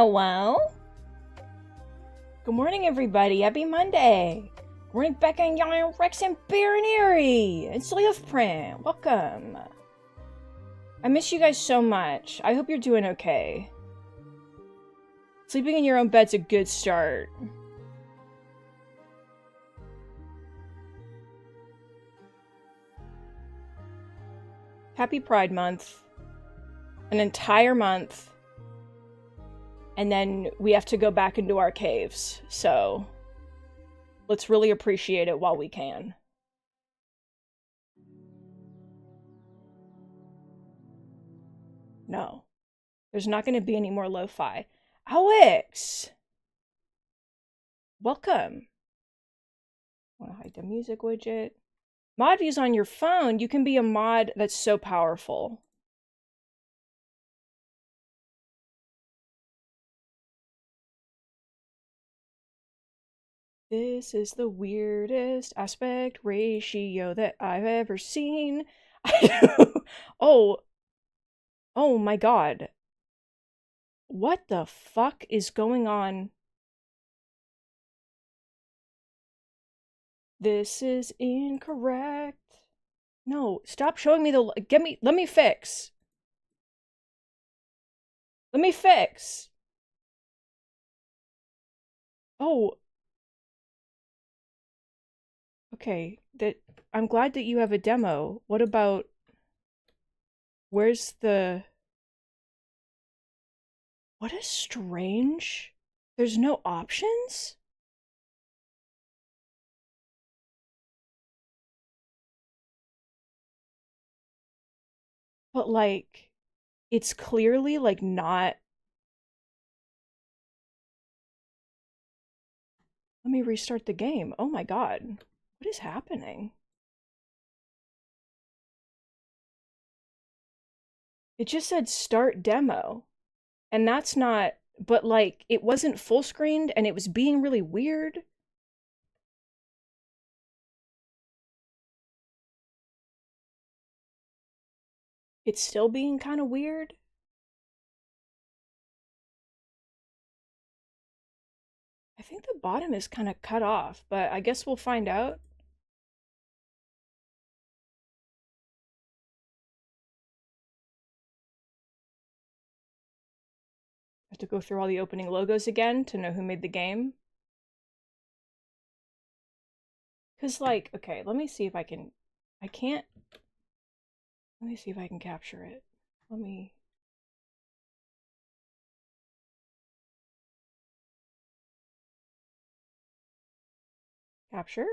Hello? Good morning, everybody. Happy Monday. Good morning, Becca and Jan, Rex and Baron Airy. It's Leaf Print. Welcome. I miss you guys so much. I hope you're doing okay. Sleeping in your own bed's a good start. Happy Pride Month. An entire month. And then we have to go back into our caves. So let's really appreciate it while we can. No. There's not going to be any more lo-fi. Alex! Welcome. I want to hide the music widget. Mod views on your phone. You can be a mod that's so powerful. This is the weirdest aspect ratio that I've ever seen. Oh my god. What the fuck is going on? This is incorrect. No, stop showing me the... let me fix. Let me fix. Oh. Okay, I'm glad that you have a demo. What about... Where's the... What is strange? There's no options? But, like, it's clearly, like, not... Let me restart the game. Oh my god. What is happening? It just said start demo. And that's not... But, like, it wasn't full screened and it was being really weird. It's still being kind of weird. I think the bottom is kind of cut off, but I guess we'll find out. I have to go through all the opening logos again to know who made the game. Because, like, okay, let me see if I can... I can't... Let me see if I can capture it. Let me... Capture?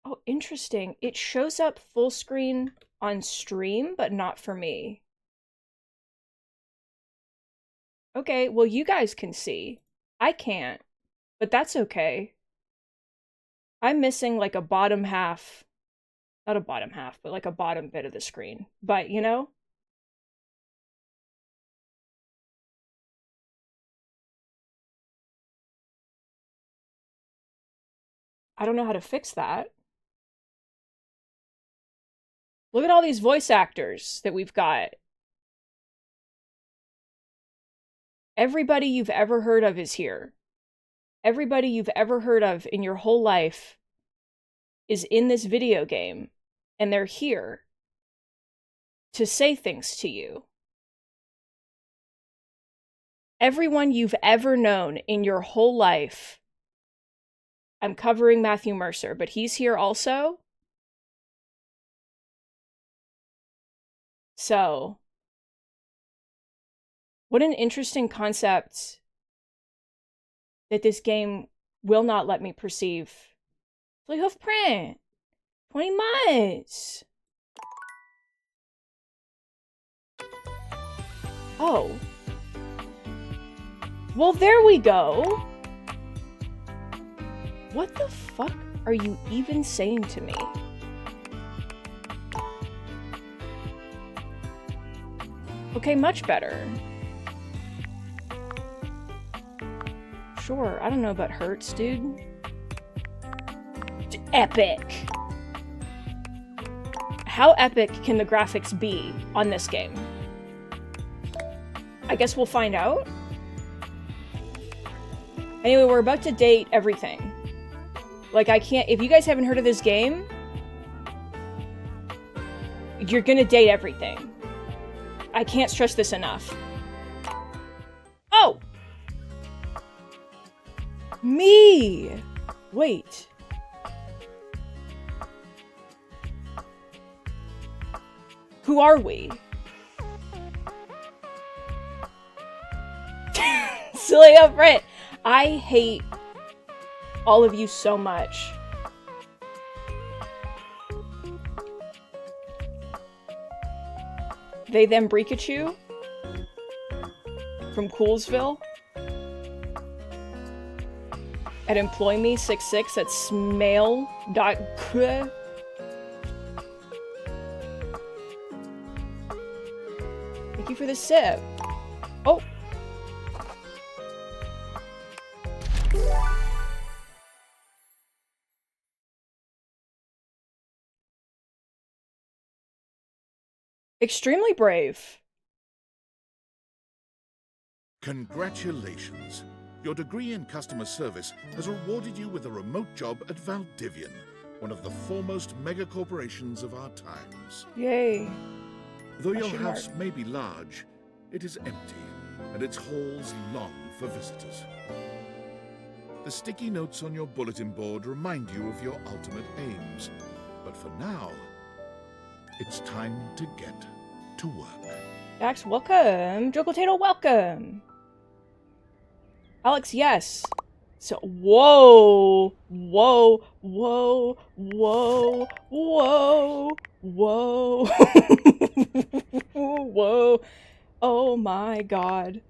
Oh, interesting. It shows up full screen on stream, but not for me. Okay, well, you guys can see. I can't, but that's okay. I'm missing, like, a bottom half. Not a bottom half, but, like, a bottom bit of the screen. But, you know? I don't know how to fix that. Look at all these voice actors that we've got. Everybody you've ever heard of is here. Everybody you've ever heard of in your whole life is in this video game, and they're here to say things to you. Everyone you've ever known in your whole life. I'm covering Matthew Mercer, but he's here also. So, what an interesting concept that this game will not let me perceive. Leaf Print! 20 months! Oh. Well, there we go! What the fuck are you even saying to me? Okay, much better. Sure, I don't know about hurts, dude. Epic! How epic can the graphics be on this game? I guess we'll find out. Anyway, we're about to date everything. Like, I can't... If you guys haven't heard of this game, you're gonna date everything. I can't stress this enough. Oh! Me! Wait. Who are we? Silly up front. I hate all of you so much. They Them Brikachu from Coolsville at employme66 at smail.co. Thank you for the sip. Oh. Extremely brave. Congratulations. Your degree in customer service has rewarded you with a remote job at Valdivian, one of the foremost mega corporations of our times. Yay. Though your house may be large, it is empty, and its halls long for visitors. The sticky notes on your bulletin board remind you of your ultimate aims, but for now, it's time to get to work. Dax, welcome. Joe Potato, welcome. Alex, yes. So, whoa, whoa, whoa, whoa, whoa, whoa, whoa. Oh my god.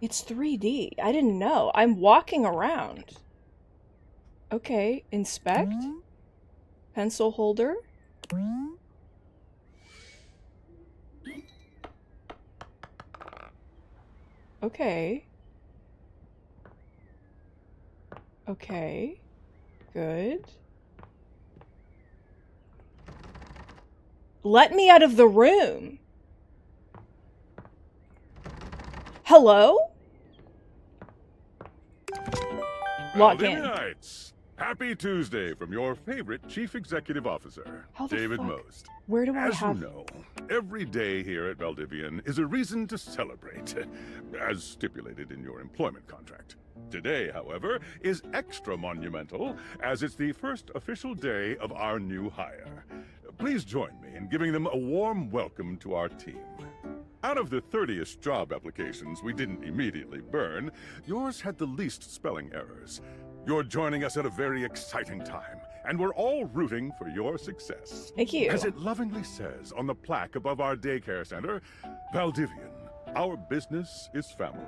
It's 3D. I didn't know. I'm walking around. Okay, inspect. Pencil holder. Okay. Okay. Good. Let me out of the room. Hello? Log in. Nights. Happy Tuesday from your favorite Chief Executive Officer, David Most. Where do I As have... you know, every day here at Valdivian is a reason to celebrate, as stipulated in your employment contract. Today, however, is extra monumental, as it's the first official day of our new hire. Please join me in giving them a warm welcome to our team. Out of the 30-ish job applications we didn't immediately burn, yours had the least spelling errors. You're joining us at a very exciting time, and we're all rooting for your success. Thank you. As it lovingly says on the plaque above our daycare center, Valdivian, our business is family.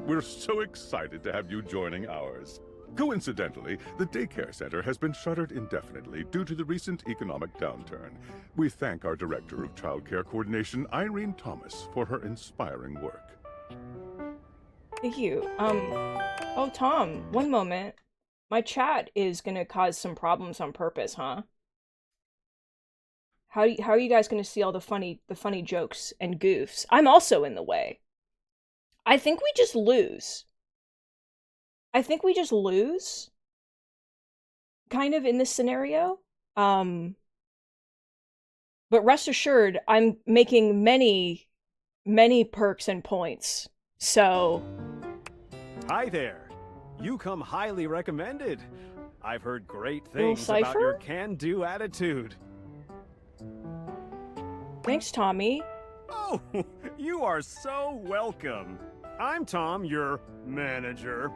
We're so excited to have you joining ours. Coincidentally, the daycare center has been shuttered indefinitely due to the recent economic downturn. We thank our Director of Child Care Coordination, Irene Thomas, for her inspiring work. Thank you. Oh, Tom, one moment. My chat is gonna cause some problems on purpose, huh? How are you guys gonna see all the funny jokes and goofs? I'm also in the way. I think we just lose. Kind of in this scenario. But rest assured, I'm making many perks and points. So... Hi there. You come highly recommended. I've heard great things about your can-do attitude. Thanks, Tommy. Oh, you are so welcome. I'm Tom, your manager.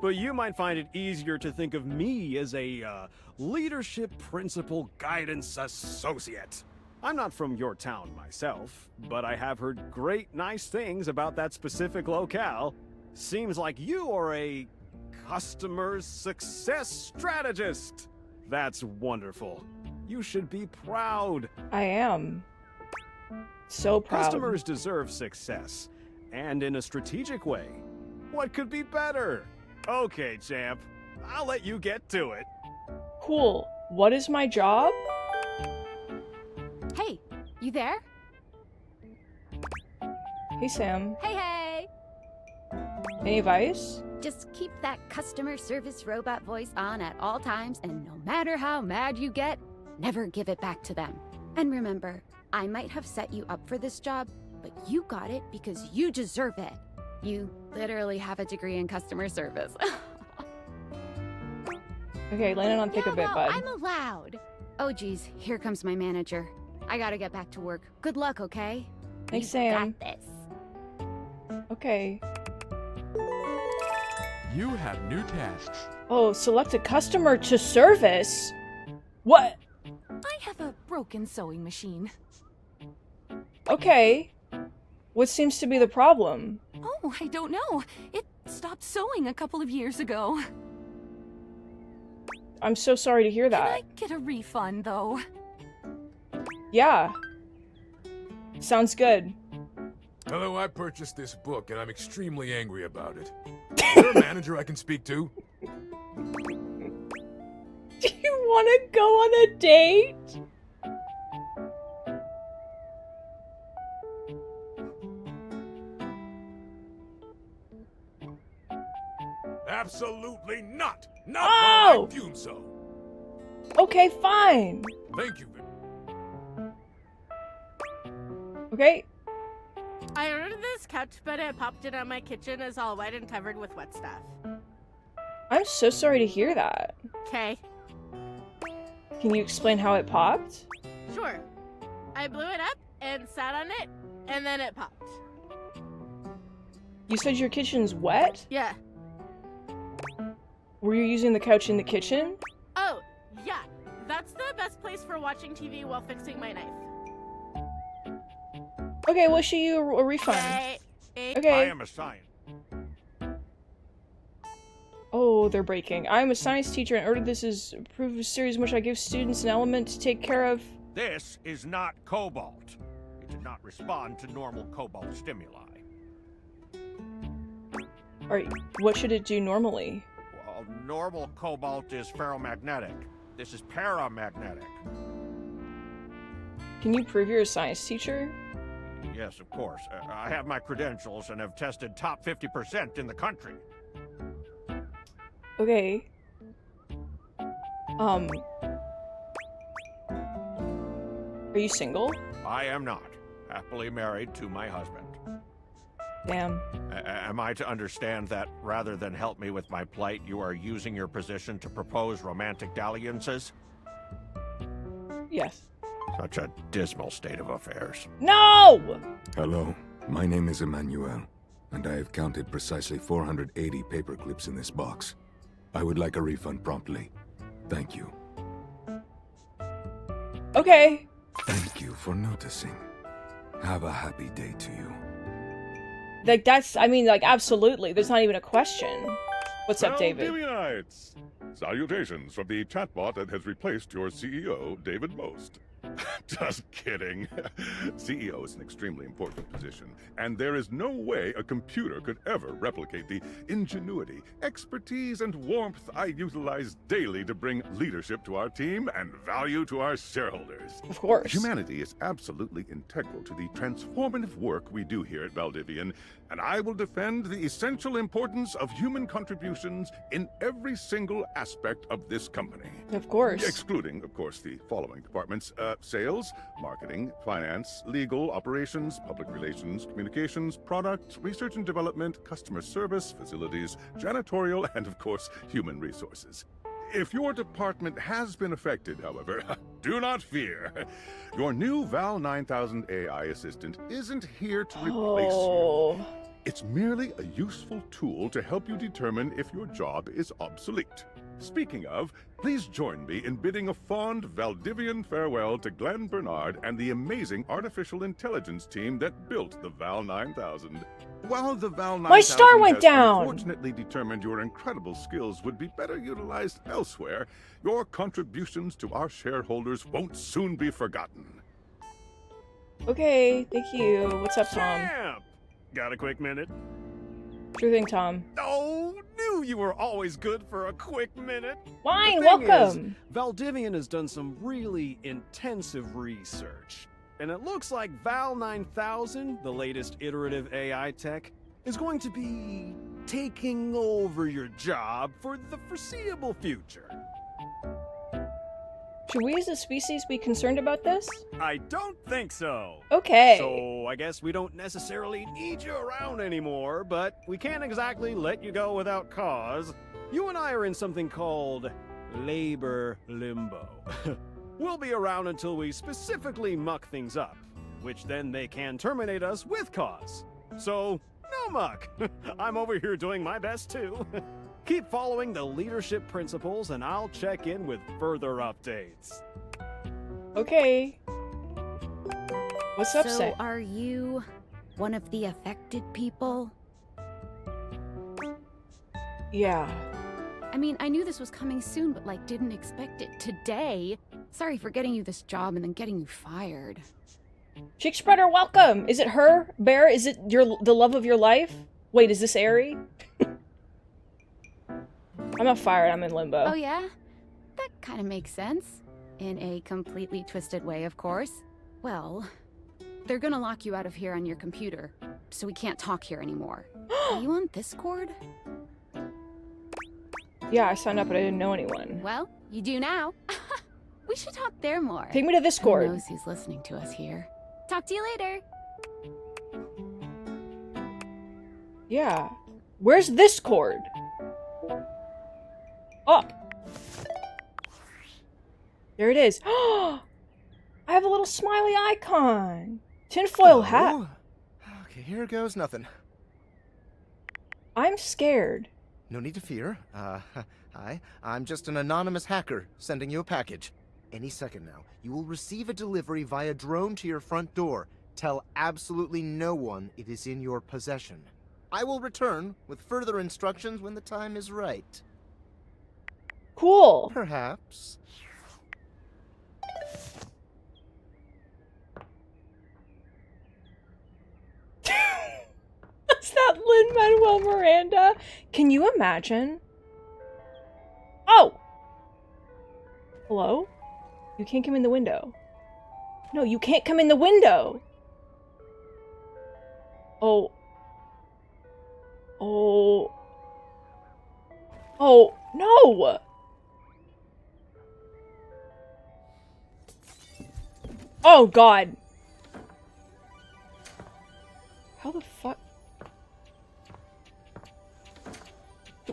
But you might find it easier to think of me as a leadership principal guidance associate. I'm not from your town myself, but I have heard great nice things about that specific locale. Seems like you are a customer success strategist. That's wonderful. You should be proud. I am. So proud. Customers deserve success, and in a strategic way. What could be better? Okay, champ. I'll let you get to it. Cool. What is my job? You there? Hey, Sam. Hey! Any advice? Just keep that customer service robot voice on at all times, and no matter how mad you get, never give it back to them. And remember, I might have set you up for this job, but you got it because you deserve it. You literally have a degree in customer service. Okay, landing on thick a bit, bud. I'm allowed. Oh geez, here comes my manager. I gotta get back to work. Good luck, okay? Thanks, You Sam. got this. Okay. You have new tasks. Oh, select a customer to service? What? I have a broken sewing machine. Okay. What seems to be the problem? Oh, I don't know. It stopped sewing a couple of years ago. I'm so sorry to hear Can that. I get a refund, though? Yeah. Sounds good. Hello, I purchased this book and I'm extremely angry about it. Is there a manager I can speak to? Do you want to go on a date? Absolutely not! Not Oh! while I fume so! Okay, fine. Thank you. Okay. I ordered this couch, but it popped in on my kitchen is all wet and covered with wet stuff. I'm so sorry to hear that. Okay, Can you explain how it popped? sure. I blew it up and sat on it, and then it popped. You said your kitchen's wet? Yeah. Were you using the couch in the kitchen? Oh, yeah. That's the best place for watching TV while fixing my knife. Okay, we'll issue you a refund. I Okay. am a science. Oh, they're breaking. I'm a science teacher and ordered this as approved series in which I give students an element to take care of. This is not cobalt. It did not respond to normal cobalt stimuli. Alright, what should it do normally? Well, normal cobalt is ferromagnetic. This is paramagnetic. Can you prove you're a science teacher? Yes, of course. I have my credentials and have tested top 50% in the country. Okay. Are you single? I am not. Happily married to my husband. Damn. Am I to understand that rather than help me with my plight, you are using your position to propose romantic dalliances? Yes. Such a dismal state of affairs. No! Hello, my name is Emmanuel, and I have counted precisely 480 paper clips in this box. I would like a refund promptly. Thank you. Okay. Thank you for noticing. Have a happy day to you. Like, that's, I mean, like, absolutely. There's not even a question. What's up, David? Valdivianites! Salutations from the chatbot that has replaced your CEO, David Most. Just kidding. CEO is an extremely important position, and there is no way a computer could ever replicate the ingenuity, expertise, and warmth I utilize daily to bring leadership to our team and value to our shareholders. Of course. Humanity is absolutely integral to the transformative work we do here at Valdivian, and I will defend the essential importance of human contributions in every single aspect of this company. Of course. Excluding, of course, the following departments: sales, marketing, finance, legal, operations, public relations, communications, product, research and development, customer service, facilities, janitorial, and of course, human resources. If your department has been affected, however, do not fear. Your new Val 9000 AI assistant isn't here to replace you. It's merely a useful tool to help you determine if your job is obsolete. Speaking of, please join me in bidding a fond Valdivian farewell to Glenn Bernard and the amazing artificial intelligence team that built the Val 9000. While the Val 9000 My star went has down! unfortunately determined your incredible skills would be better utilized elsewhere, your contributions to our shareholders won't soon be forgotten. Okay, thank you. What's up, Tom? Champ! Got a quick minute? Sure thing, Tom. Oh, knew you were always good for a quick minute. Fine, The thing welcome. is, Valdivian has done some really intensive research. And it looks like Val 9000, the latest iterative AI tech, is going to be taking over your job for the foreseeable future. Should we as a species be concerned about this? I don't think so. Okay. So I guess we don't necessarily need you around anymore, but we can't exactly let you go without cause. You and I are in something called labor limbo. We'll be around until we specifically muck things up, which then they can terminate us with cause. So, no muck. I'm over here doing my best too. Keep following the leadership principles and I'll check in with further updates. Okay. What's up, So, Say? are you one of the affected people? Yeah. I mean, I knew this was coming soon, but like, didn't expect it today. Sorry for getting you this job and then getting you fired. Chick Spreader, welcome! Is it her, Bear? Is it the love of your life? Wait, is this Aerie? I'm not fired, I'm in limbo. Oh yeah? That kind of makes sense. In a completely twisted way, of course. Well, they're gonna lock you out of here on your computer, so we can't talk here anymore. Are you on Discord? Yeah, I signed up, but I didn't know anyone. Well, you do now. We should talk there more. Take me to Discord. Who knows who's listening to us here. Talk to you later. Yeah. Where's Discord? Oh. There it is. I have a little smiley icon. Tinfoil hat. Okay, here goes nothing. I'm scared. No need to fear. Hi. I'm just an anonymous hacker sending you a package. Any second now, you will receive a delivery via drone to your front door. Tell absolutely no one it is in your possession. I will return with further instructions when the time is right. Cool. Perhaps. Is that Lin-Manuel Miranda? Can you imagine? Oh! Hello? You can't come in the window. No, you can't come in the window! Oh. Oh. Oh, no! Oh, God. How the fuck?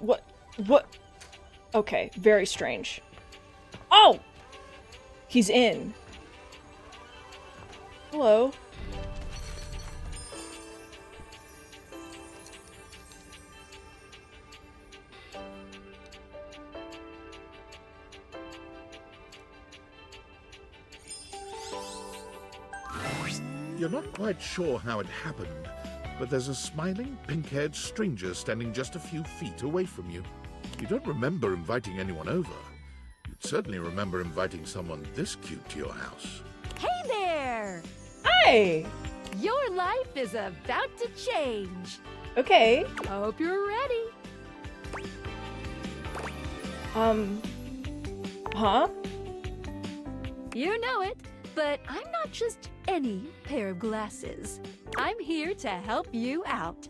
What? Okay, very strange. Oh! He's in. Hello? You're not quite sure how it happened, but there's a smiling, pink-haired stranger standing just a few feet away from you. You don't remember inviting anyone over. You'd certainly remember inviting someone this cute to your house. Hey there! Hi! Your life is about to change. Okay. Hope you're ready. Huh? You know it, but I'm not just any pair of glasses. I'm here to help you out.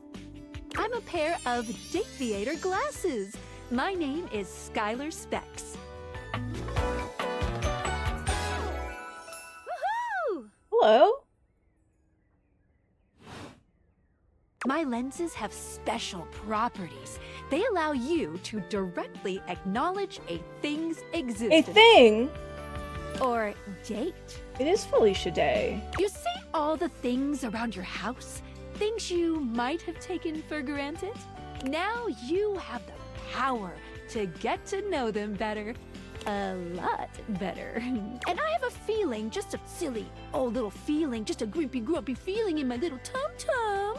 I'm a pair of Dateator glasses. My name is Skylar Specs. Woohoo! Hello? My lenses have special properties. They allow you to directly acknowledge a thing's existence. A thing? Or date. It is Felicia Day. You see all the things around your house? Things you might have taken for granted? Now you have the power to get to know them better. A lot better. And I have a feeling, just a silly old little feeling, just a grumpy feeling in my little tum-tum.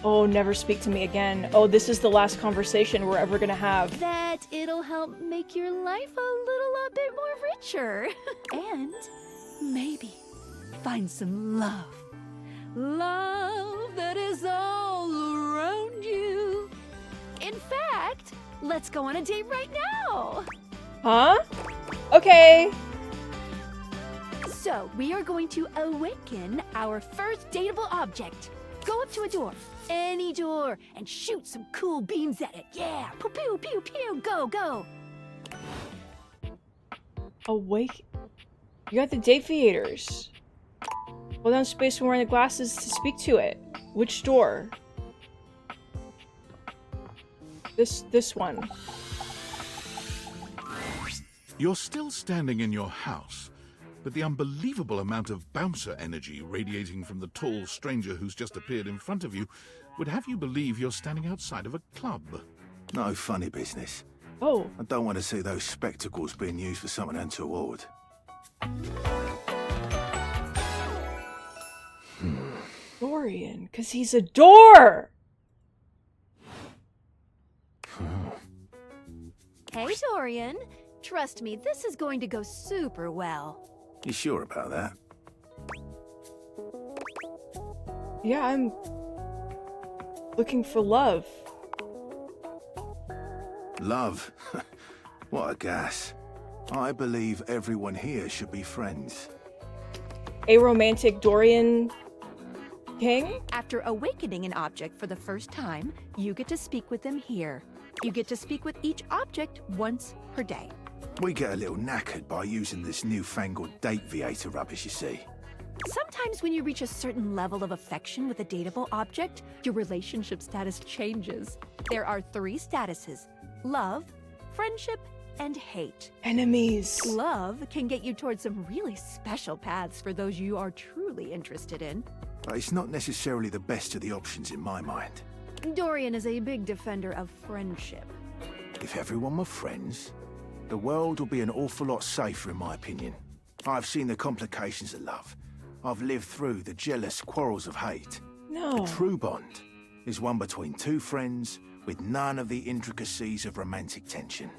Oh, never speak to me again. Oh, this is the last conversation we're ever gonna have. That it'll help make your life a little bit more richer. And maybe find some love. Love that is all around you. In fact, let's go on a date right now. Huh? Okay. So, we are going to awaken our first dateable object. Go up to a door, any door, and shoot some cool beams at it. Yeah, pew pew pew pew, go, go. Awake. You got the Deviators. Hold down space when wearing the glasses to speak to it. Which door? This one. You're still standing in your house, but the unbelievable amount of bouncer energy radiating from the tall stranger who's just appeared in front of you would have you believe you're standing outside of a club. No funny business. Oh. I don't want to see those spectacles being used for something untoward. Dorian, because he's a door! Hey, Dorian. Trust me, this is going to go super well. You sure about that? Yeah, I'm looking for love. Love? What a gas. I believe everyone here should be friends. A romantic Dorian king? After awakening an object for the first time, you get to speak with them here. You get to speak with each object once per day. We get a little knackered by using this newfangled Deviator rubbish, you see. Sometimes when you reach a certain level of affection with a dateable object, your relationship status changes. There are 3 statuses: love, friendship, and hate. Enemies. Love can get you towards some really special paths for those you are truly interested in. But it's not necessarily the best of the options in my mind. Dorian is a big defender of friendship. If everyone were friends, the world would be an awful lot safer, in my opinion. I've seen the complications of love. I've lived through the jealous quarrels of hate. No. A true bond is one between 2 friends with none of the intricacies of romantic tension.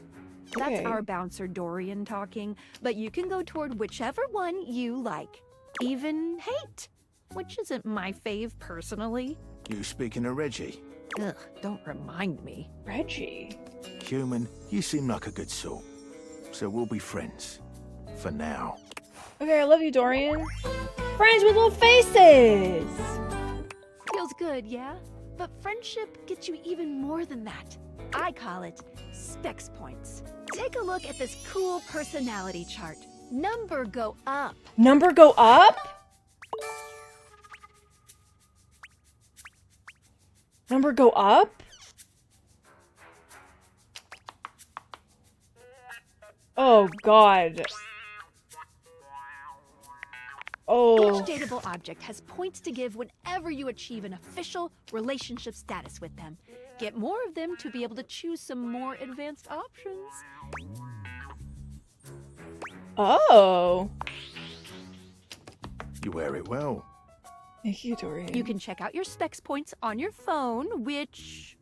That's Okay. our bouncer Dorian talking, but you can go toward whichever one you like. Even hate, which isn't my fave personally. You speaking of Reggie? Ugh, don't remind me. Reggie. Human, you seem like a good sort. So we'll be friends. For now. Okay, I love you, Dorian. Friends with little faces! Feels good, yeah? But friendship gets you even more than that. I call it specs points. Take a look at this cool personality chart. Number go up. Number go up? Number go up? Oh, God. Oh. Each dateable object has points to give whenever you achieve an official relationship status with them. Get more of them to be able to choose some more advanced options. Oh. You wear it well. Thank you, Dorian. You can check out your specs points on your phone, which...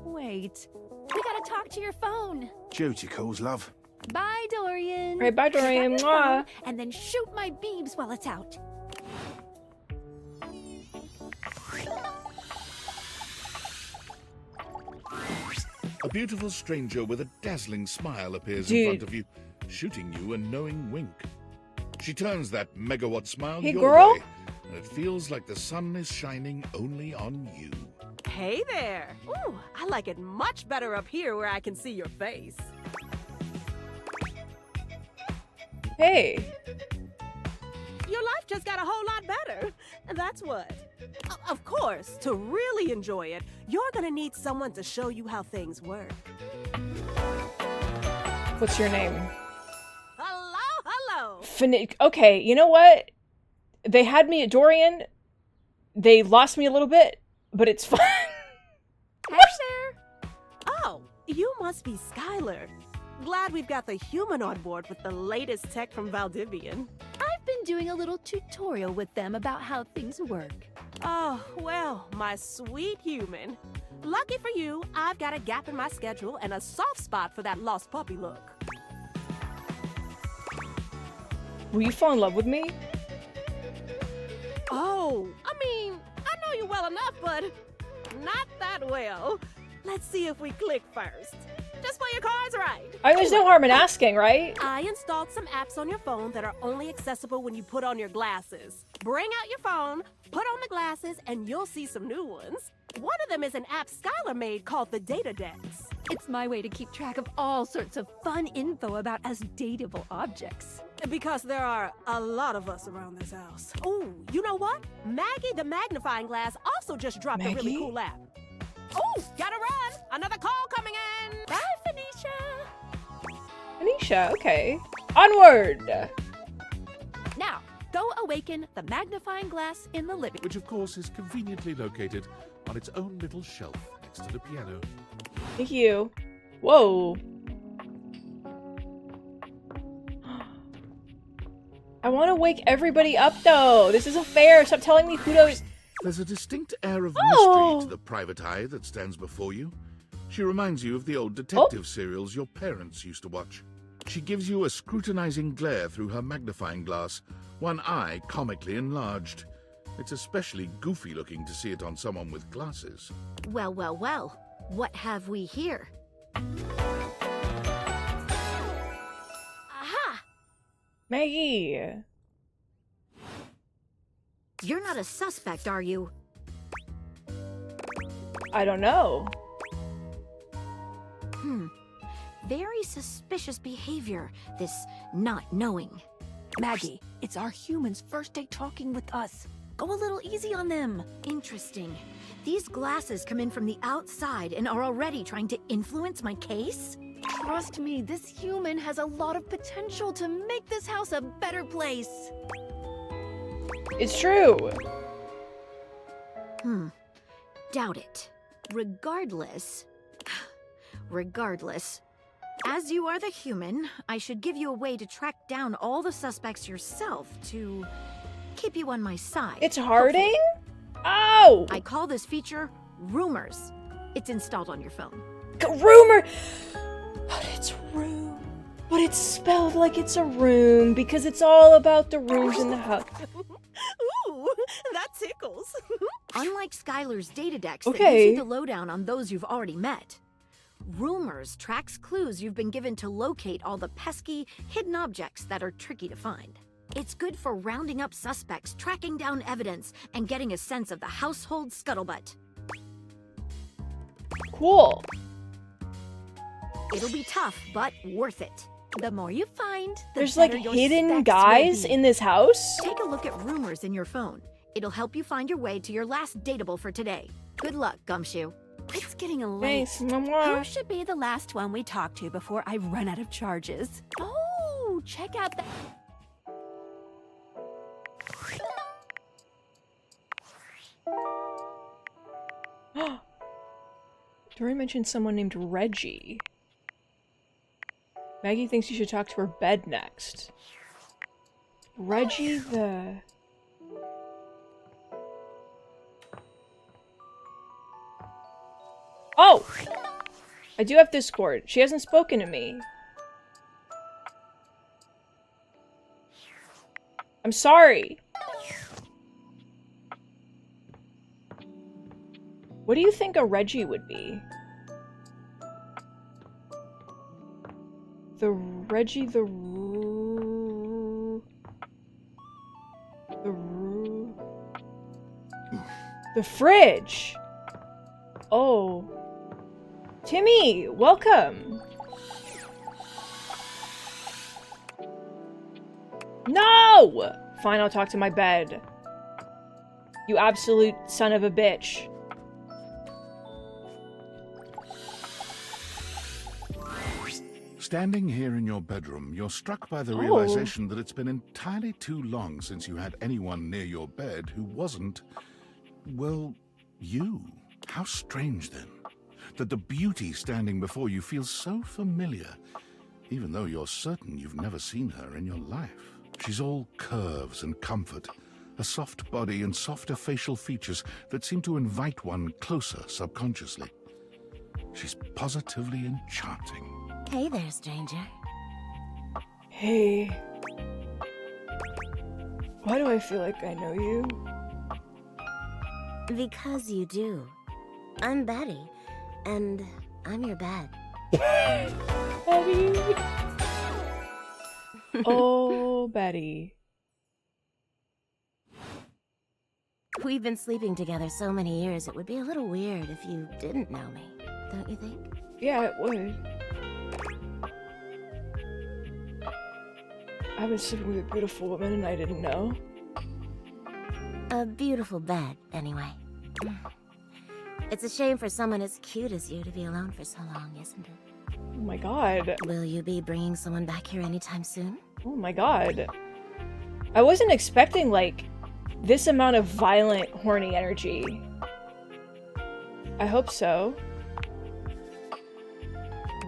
Wait. We gotta talk to your phone. Duty calls, love. Bye, Dorian. All right, bye, Dorian. Pick up your Mwah. phone and then shoot my beams while it's out. A beautiful stranger with a dazzling smile appears Dude. in front of you, shooting you a knowing wink. She turns that megawatt smile Hey, your girl. way, and it feels like the sun is shining only on you. Hey there! Ooh, I like it much better up here where I can see your face. Hey. Your life just got a whole lot better. That's what. Of course, to really enjoy it, you're gonna need someone to show you how things work. What's your name? Hello! Okay, you know what? They had me at Dorian. They lost me a little bit, but it's fine. Hey there! Oh, you must be Skylar. Glad we've got the human on board with the latest tech from Valdivian. I've been doing a little tutorial with them about how things work. Oh, well, my sweet human. Lucky for you, I've got a gap in my schedule and a soft spot for that lost puppy look. Will you fall in love with me? Oh, I mean, I know you well enough, but not that well. Let's see if we click first. Just play your cards right. I mean, there's no harm in asking, right? I installed some apps on your phone that are only accessible when you put on your glasses. Bring out your phone, put on the glasses, and you'll see some new ones. One of them is an app Skylar made called the Data Dex. It's my way to keep track of all sorts of fun info about us dateable objects. Because there are a lot of us around this house. Ooh, you know what? Maggie the magnifying glass also just dropped a really cool app. Ooh, gotta run! Another call coming in! Bye, Phoenicia! Anisha, okay. Onward! Now, go awaken the magnifying glass in the living room. Which, of course, is conveniently located on its own little shelf next to the piano. Thank you. Whoa. I want to wake everybody up, though. This isn't fair. Stop telling me who knows. There's a distinct air of mystery to the private eye that stands before you. She reminds you of the old detective serials your parents used to watch. She gives you a scrutinizing glare through her magnifying glass, one eye comically enlarged. It's especially goofy looking to see it on someone with glasses. Well, well, well. What have we here? Aha! Maggie! You're not a suspect, are you? I don't know. Very suspicious behavior, this not knowing. Maggie, it's our humans' first day talking with us. Go a little easy on them. Interesting. These glasses come in from the outside and are already trying to influence my case? Trust me, this human has a lot of potential to make this house a better place. It's true. Doubt it. Regardless, as you are the human, I should give you a way to track down all the suspects yourself to keep you on my side. It's Harding? Oh! I call this feature Rumors. It's installed on your phone. Rumor! But it's room. But it's spelled like it's a room because it's all about the rooms in the house. Ooh, that tickles. Unlike Skylar's Data Dex that gives you the lowdown on those you've already met, Rumors tracks clues you've been given to locate all the pesky, hidden objects that are tricky to find. It's good for rounding up suspects, tracking down evidence, and getting a sense of the household scuttlebutt. Cool. It'll be tough, but worth it. The more you find, the There's like better your hidden specs guys will be. in this house? Take a look at Rumors in your phone. It'll help you find your way to your last dateable for today. Good luck, Gumshoe. It's getting late. Thanks, Mama. Who should be the last one we talk to before I run out of charges? Oh, check out that. Dory mentioned someone named Reggie. Maggie thinks you should talk to her bed next. Reggie the... Oh! I do have Discord. She hasn't spoken to me. I'm sorry. What do you think a Reggie would be? The Reggie, the fridge. Oh. Timmy, welcome. No! Fine, I'll talk to my bed. You absolute son of a bitch. Standing here in your bedroom, you're struck by the realization that it's been entirely too long since you had anyone near your bed who wasn't, well, you. How strange, then, that the beauty standing before you feels so familiar, even though you're certain you've never seen her in your life. She's all curves and comfort, a soft body and softer facial features that seem to invite one closer subconsciously. She's positively enchanting. Hey there, stranger. Hey. Why do I feel like I know you? Because you do. I'm Betty, And I'm your bed. Betty. Oh, Betty. We've been sleeping together so many years, it would be a little weird if you didn't know me, don't you think? Yeah, it would. I've been sleeping with a beautiful woman and I didn't know. A beautiful bed, anyway. It's a shame for someone as cute as you to be alone for so long, isn't it? Oh my god. Will you be bringing someone back here anytime soon? Oh my god. I wasn't expecting, like, this amount of violent, horny energy. I hope so.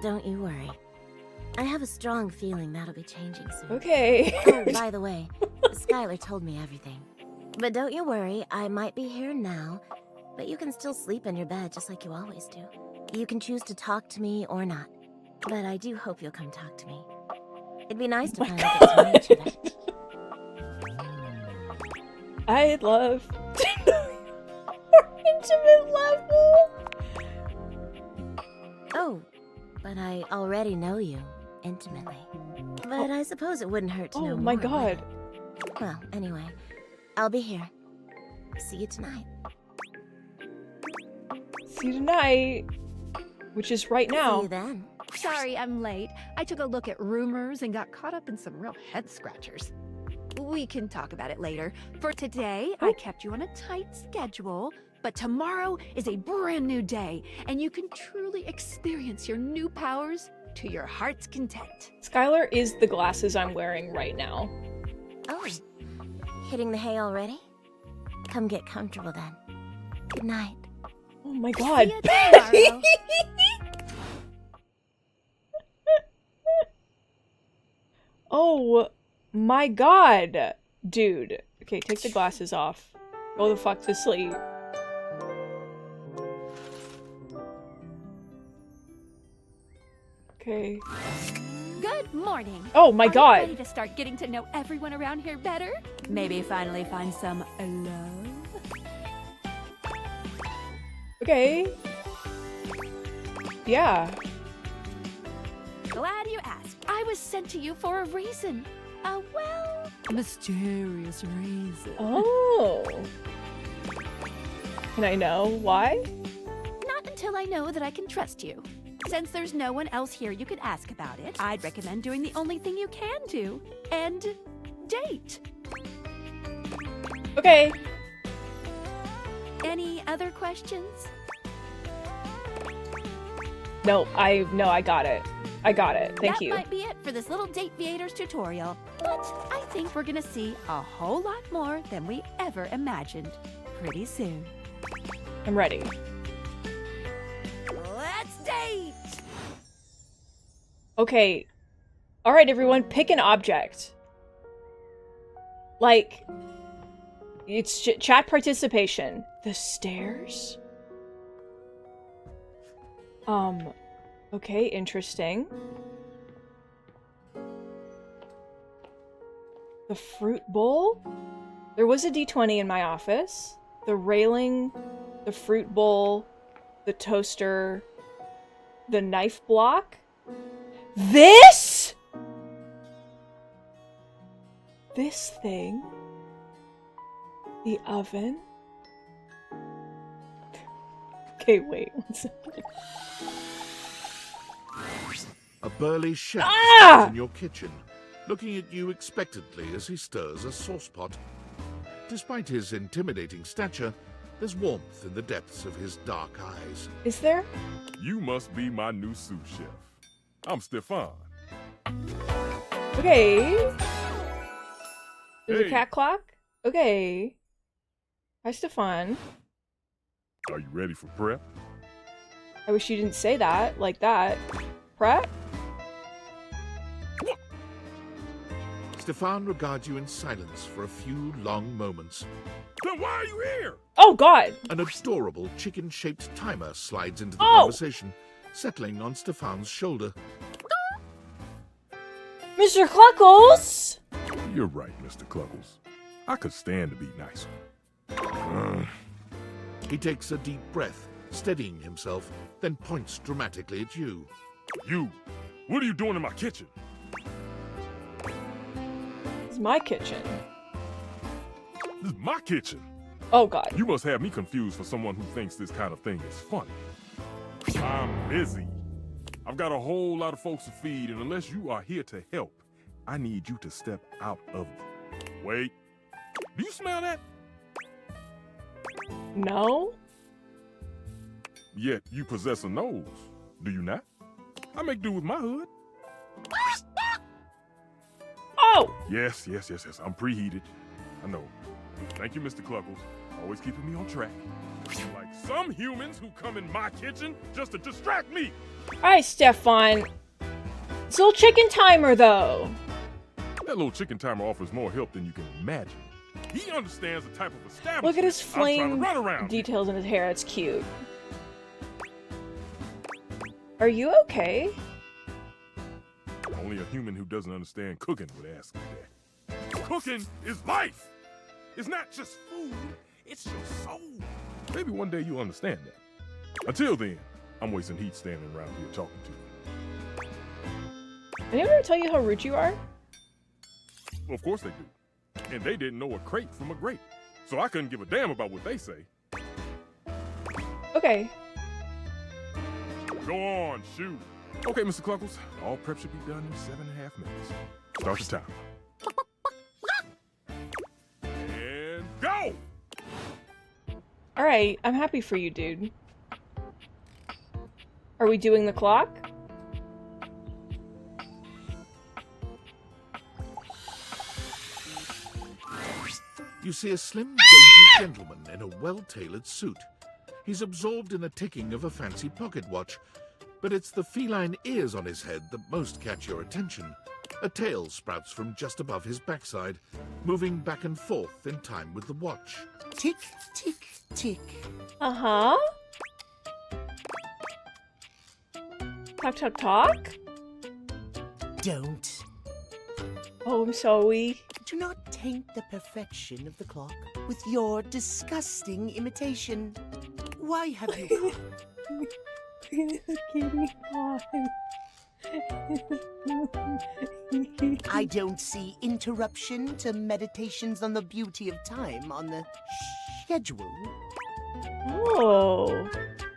Don't you worry. I have a strong feeling that'll be changing soon. Okay. Oh, by the way, Skylar told me everything. But don't you worry, I might be here now, but you can still sleep in your bed just like you always do. You can choose to talk to me or not. But I do hope you'll come talk to me. It'd be nice to finally get to know each other. I love to know more intimate level. Oh, but I already know you intimately. But I suppose it wouldn't hurt to know Oh my more, god. would it? Well, anyway, I'll be here. See you tonight. See you tonight. Which is right now. See you then. Sorry I'm late. I took a look at rumors and got caught up in some real head scratchers. We can talk about it later. For today, I kept you on a tight schedule, but tomorrow is a brand new day, and you can truly experience your new powers to your heart's content. Skylar is the glasses I'm wearing right now. Oh, hitting the hay already? Come get comfortable then. Good night. Oh my god. See you tomorrow. Oh my god. Dude. Okay, take the glasses off. Go the fuck to sleep. Okay. Good morning. Oh my god. Are you ready to start getting to know everyone around here better? Maybe finally find some love? Okay. Yeah. Glad you asked. I was sent to you for a reason. A, well, mysterious reason. Oh. Can I know why? Not until I know that I can trust you. Since there's no one else here you could ask about it, I'd recommend doing the only thing you can do, and date. Okay. Any other questions? No, I got it. I got it. Thank you. That might be it for this little Date Viators tutorial, but I think we're gonna see a whole lot more than we ever imagined pretty soon. I'm ready. Let's date! Okay. Alright, everyone, pick an object. Like, it's chat participation. The stairs? Okay, interesting. The fruit bowl? There was a D20 in my office. The railing, the fruit bowl, the toaster, the knife block. This? This thing? The oven? Okay, wait one second. A burly chef Ah! sits in your kitchen, looking at you expectantly as he stirs a saucepot. Despite his intimidating stature, there's warmth in the depths of his dark eyes. Is there? You must be my new sous chef. I'm Stefan. Okay. There's a Hey. cat clock? Okay. Hi, Stefan. Are you ready for prep? I wish you didn't say that like that. Prep? Stefan regards you in silence for a few long moments. Then why are you here? Oh, God! An adorable chicken-shaped timer slides into the Oh! conversation, settling on Stefan's shoulder. Mr. Cluckles! You're right, Mr. Cluckles. I could stand to be nicer. He takes a deep breath steadying himself, then points dramatically at you. You! What are you doing in my kitchen? It's my kitchen. This is my kitchen. Oh god. You must have me confused for someone who thinks this kind of thing is funny. I'm busy. I've got a whole lot of folks to feed, and unless you are here to help, I need you to step out of it. Wait. Do you smell that? No? Yet you possess a nose, do you not? I make do with my hood. Oh! Yes. I'm preheated. I know. Thank you, Mr. Cluckles. Always keeping me on track. Like some humans who come in my kitchen just to distract me. Alright, Stefan. It's a little chicken timer, though. That little chicken timer offers more help than you can imagine. He understands the type of establishment Look at his I'm trying flame to run around. details in his hair. It's cute. Are you okay? Only a human who doesn't understand cooking would ask me that. Cooking is life. It's not just food, it's your soul. Maybe one day you'll understand that. Until then, I'm wasting heat standing around here talking to you. Anyone ever tell you how rude you are? Well, of course they do. And they didn't know a crate from a grape. So I couldn't give a damn about what they say. Okay. Go on, shoot. Okay, Mr. Cluckles. All prep should be done in 7.5 minutes. Start the timer. And go! Alright, I'm happy for you, dude. Are we doing the clock? You see a slim, dainty gentleman in a well-tailored suit. He's absorbed in the ticking of a fancy pocket watch, but it's the feline ears on his head that most catch your attention. A tail sprouts from just above his backside, moving back and forth in time with the watch. Tick, tick, tick. Uh-huh. Talk, talk, talk? Don't. Oh, I'm sorry. Do not taint the perfection of the clock with your disgusting imitation. Why have you... I don't see interruption to meditations on the beauty of time on the schedule. Oh.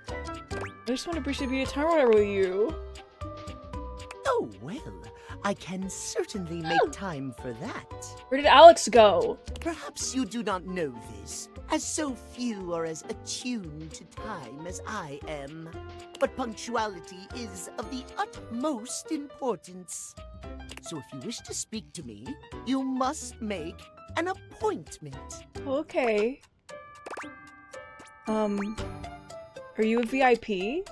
I just want to appreciate being a time whatever with you. Oh, well, I can certainly make time for that. Where did Alex go? Perhaps you do not know this, as so few are as attuned to time as I am. But punctuality is of the utmost importance. So if you wish to speak to me, you must make an appointment. Okay. Are you a VIP?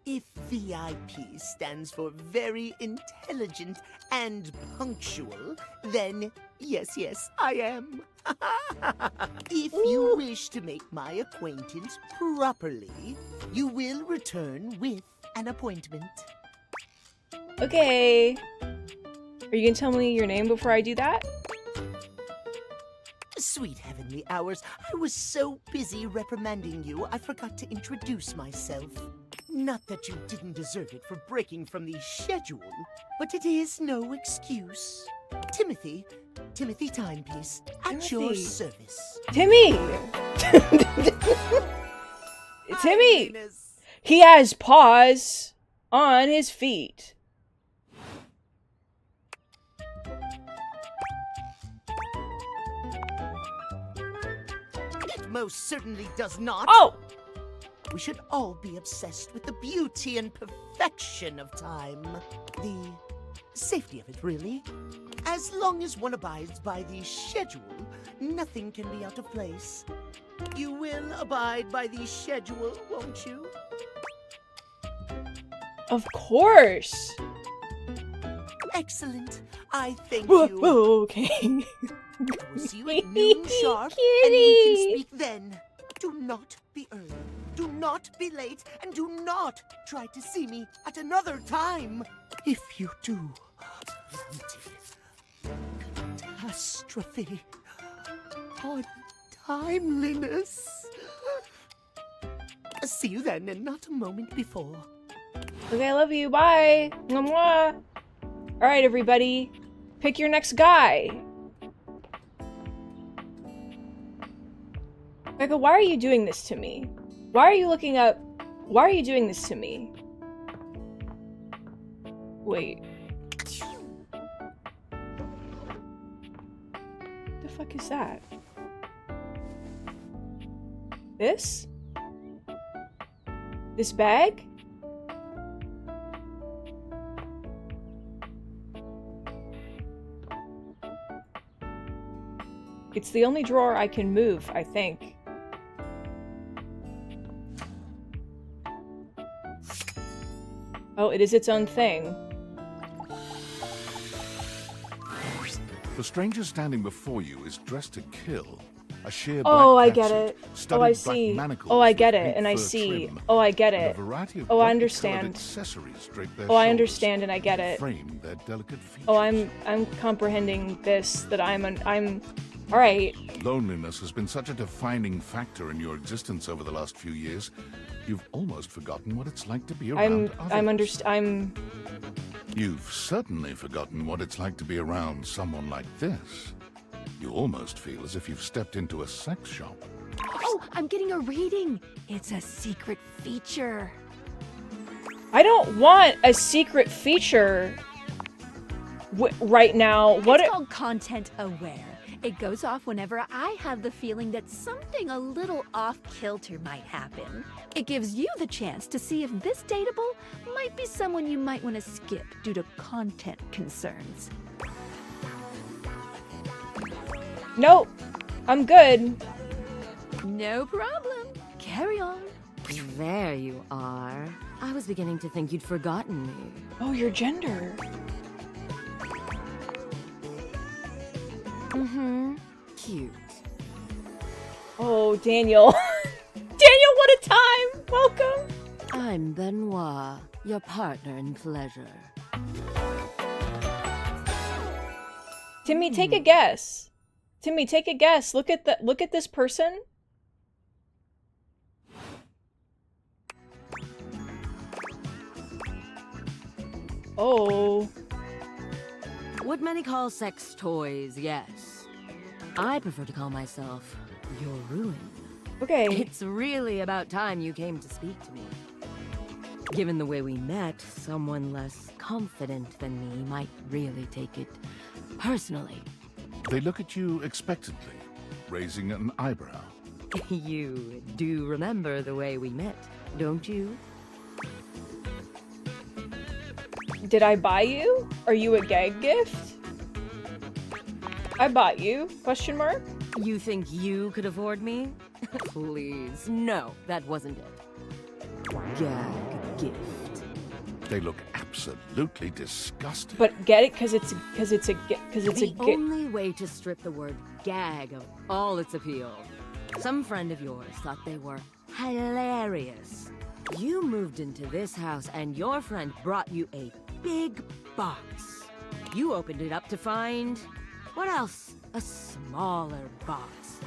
If VIP stands for very intelligent and punctual, then yes, I am. If you wish to make my acquaintance properly, you will return with an appointment. Okay. Are you gonna tell me your name before I do that? Sweet heavenly hours, I was so busy reprimanding you, I forgot to introduce myself. Not that you didn't deserve it for breaking from the schedule, but it is no excuse. Timothy Timepiece, at your service. Timmy! Timmy! He has paws on his feet. It most certainly does not. Oh! We should all be obsessed with the beauty and perfection of time. The safety of it, really. As long as one abides by the schedule, nothing can be out of place. You will abide by the schedule, won't you? Of course! Excellent. I thank you. Okay. I will see you at noon sharp, and we can speak then. Do not be early. Do not be late, and do not try to see me at another time. If you do, catastrophe on timeliness. See you then, and not a moment before. Okay, I love you. Bye. Mwah. All right, everybody. Pick your next guy. Becca, why are you doing this to me? Why are you looking up? Why are you doing this to me? Wait. The fuck is that? This? This bag? It's the only drawer I can move, I think. Oh, it is its own thing. The stranger standing before you is dressed to kill. A sheer Oh, I black get catsuit, it. studded Oh, I black see. manacles Oh, I with get it, pink and I fur see. trim, Oh, I get and it. a variety of Oh, I brightly understand. colored accessories drape their Oh, I shoulders understand, and I get it. frame their delicate features. Oh, I'm comprehending this. That I'm. All right. Loneliness has been such a defining factor in your existence over the last few years. You've almost forgotten what it's like to be around others. You've certainly forgotten what it's like to be around someone like this. You almost feel as if you've stepped into a sex shop. Oh, I'm getting a reading. It's a secret feature. I don't want a secret feature right now. It's called content aware. It goes off whenever I have the feeling that something a little off-kilter might happen. It gives you the chance to see if this dateable might be someone you might want to skip due to content concerns. Nope. I'm good. No problem. Carry on. There you are. I was beginning to think you'd forgotten me. Oh, your gender. Mm-hmm. Cute. Oh, Daniel. Daniel, what a time! Welcome! I'm Benoit, your partner in pleasure. Timmy, take a guess. Timmy, take a guess. Look at this person. Oh. What many call sex toys, yes. I prefer to call myself your ruin. Okay. It's really about time you came to speak to me. Given the way we met, someone less confident than me might really take it personally. They look at you expectantly, raising an eyebrow. You do remember the way we met, don't you? Did I buy you? Are you a gag gift? I bought you? Question mark? You think you could afford me? Please, no, that wasn't it. Gag gift. They look absolutely disgusting. But get it? Cause it's a The only way to strip the word gag of all its appeal. Some friend of yours thought they were hilarious. You moved into this house and your friend brought you a big box. You opened it up to find... what else? A smaller box.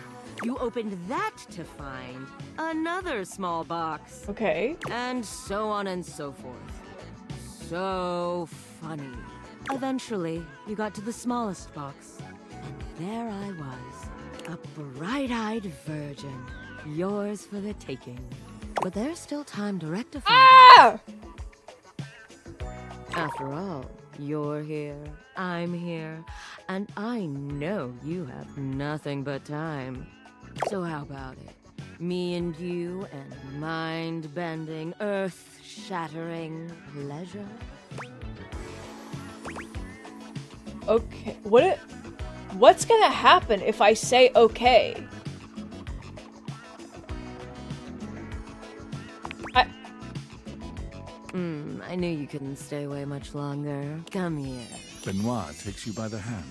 You opened that to find another small box. Okay. And so on and so forth. So funny. Eventually, you got to the smallest box. And there I was. A bright-eyed virgin. Yours for the taking. But there's still time to rectify. Ah! After all, you're here, I'm here, and I know you have nothing but time. So how about it? Me and you and mind-bending, earth-shattering pleasure? Okay. What's gonna happen if I say okay? I knew you couldn't stay away much longer. Come here. Benoit takes you by the hand,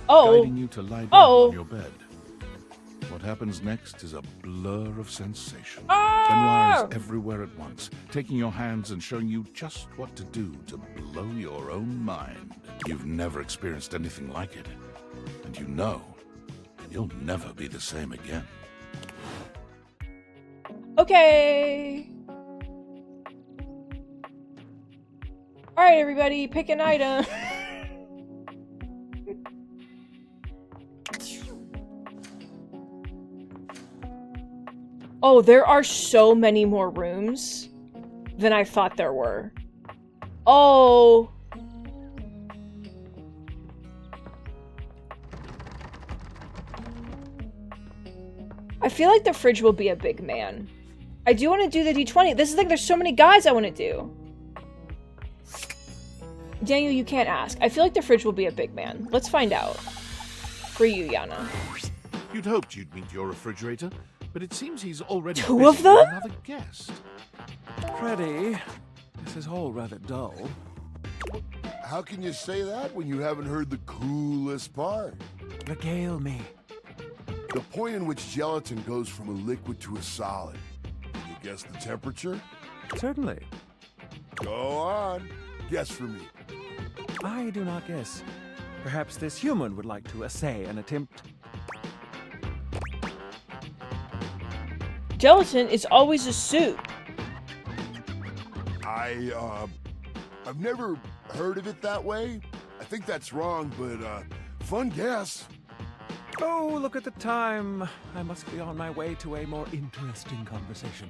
Oh. guiding you to lie down on your bed. What happens next is a blur of sensation. Benoit is everywhere at once, taking your hands and showing you just what to do to blow your own mind. You've never experienced anything like it, and you know you'll never be the same again. Okay. Alright, everybody, pick an item. Oh, there are so many more rooms than I thought there were. Oh. I feel like the fridge will be a big man. I do want to do the D20. This is like, there's so many guys I want to do. Daniel, you can't ask. I feel like the fridge will be a big man. Let's find out. For you, Yana. You'd hoped you'd meet your refrigerator, but it seems he's already Two busy of them? with another guest. Freddy, this is all rather dull. How can you say that when you haven't heard the coolest part? Regale me. The point in which gelatin goes from a liquid to a solid. Can you guess the temperature? Certainly. Go on. Guess for me. I do not guess. Perhaps this human would like to essay an attempt. Gelatin is always a soup. I've never heard of it that way. I think that's wrong, but, fun guess. Oh, look at the time. I must be on my way to a more interesting conversation.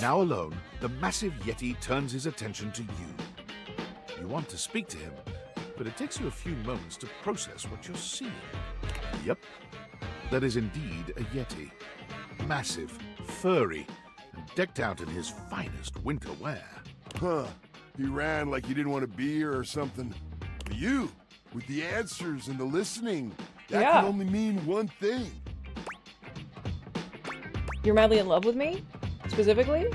Now alone, the massive Yeti turns his attention to you. You want to speak to him, but it takes you a few moments to process what you're seeing. Yep, that is indeed a Yeti. Massive, furry, and decked out in his finest winter wear. Huh. He ran like he didn't want to be here or something. But you, with the answers and the listening, that can only mean one thing. You're madly in love with me? Specifically?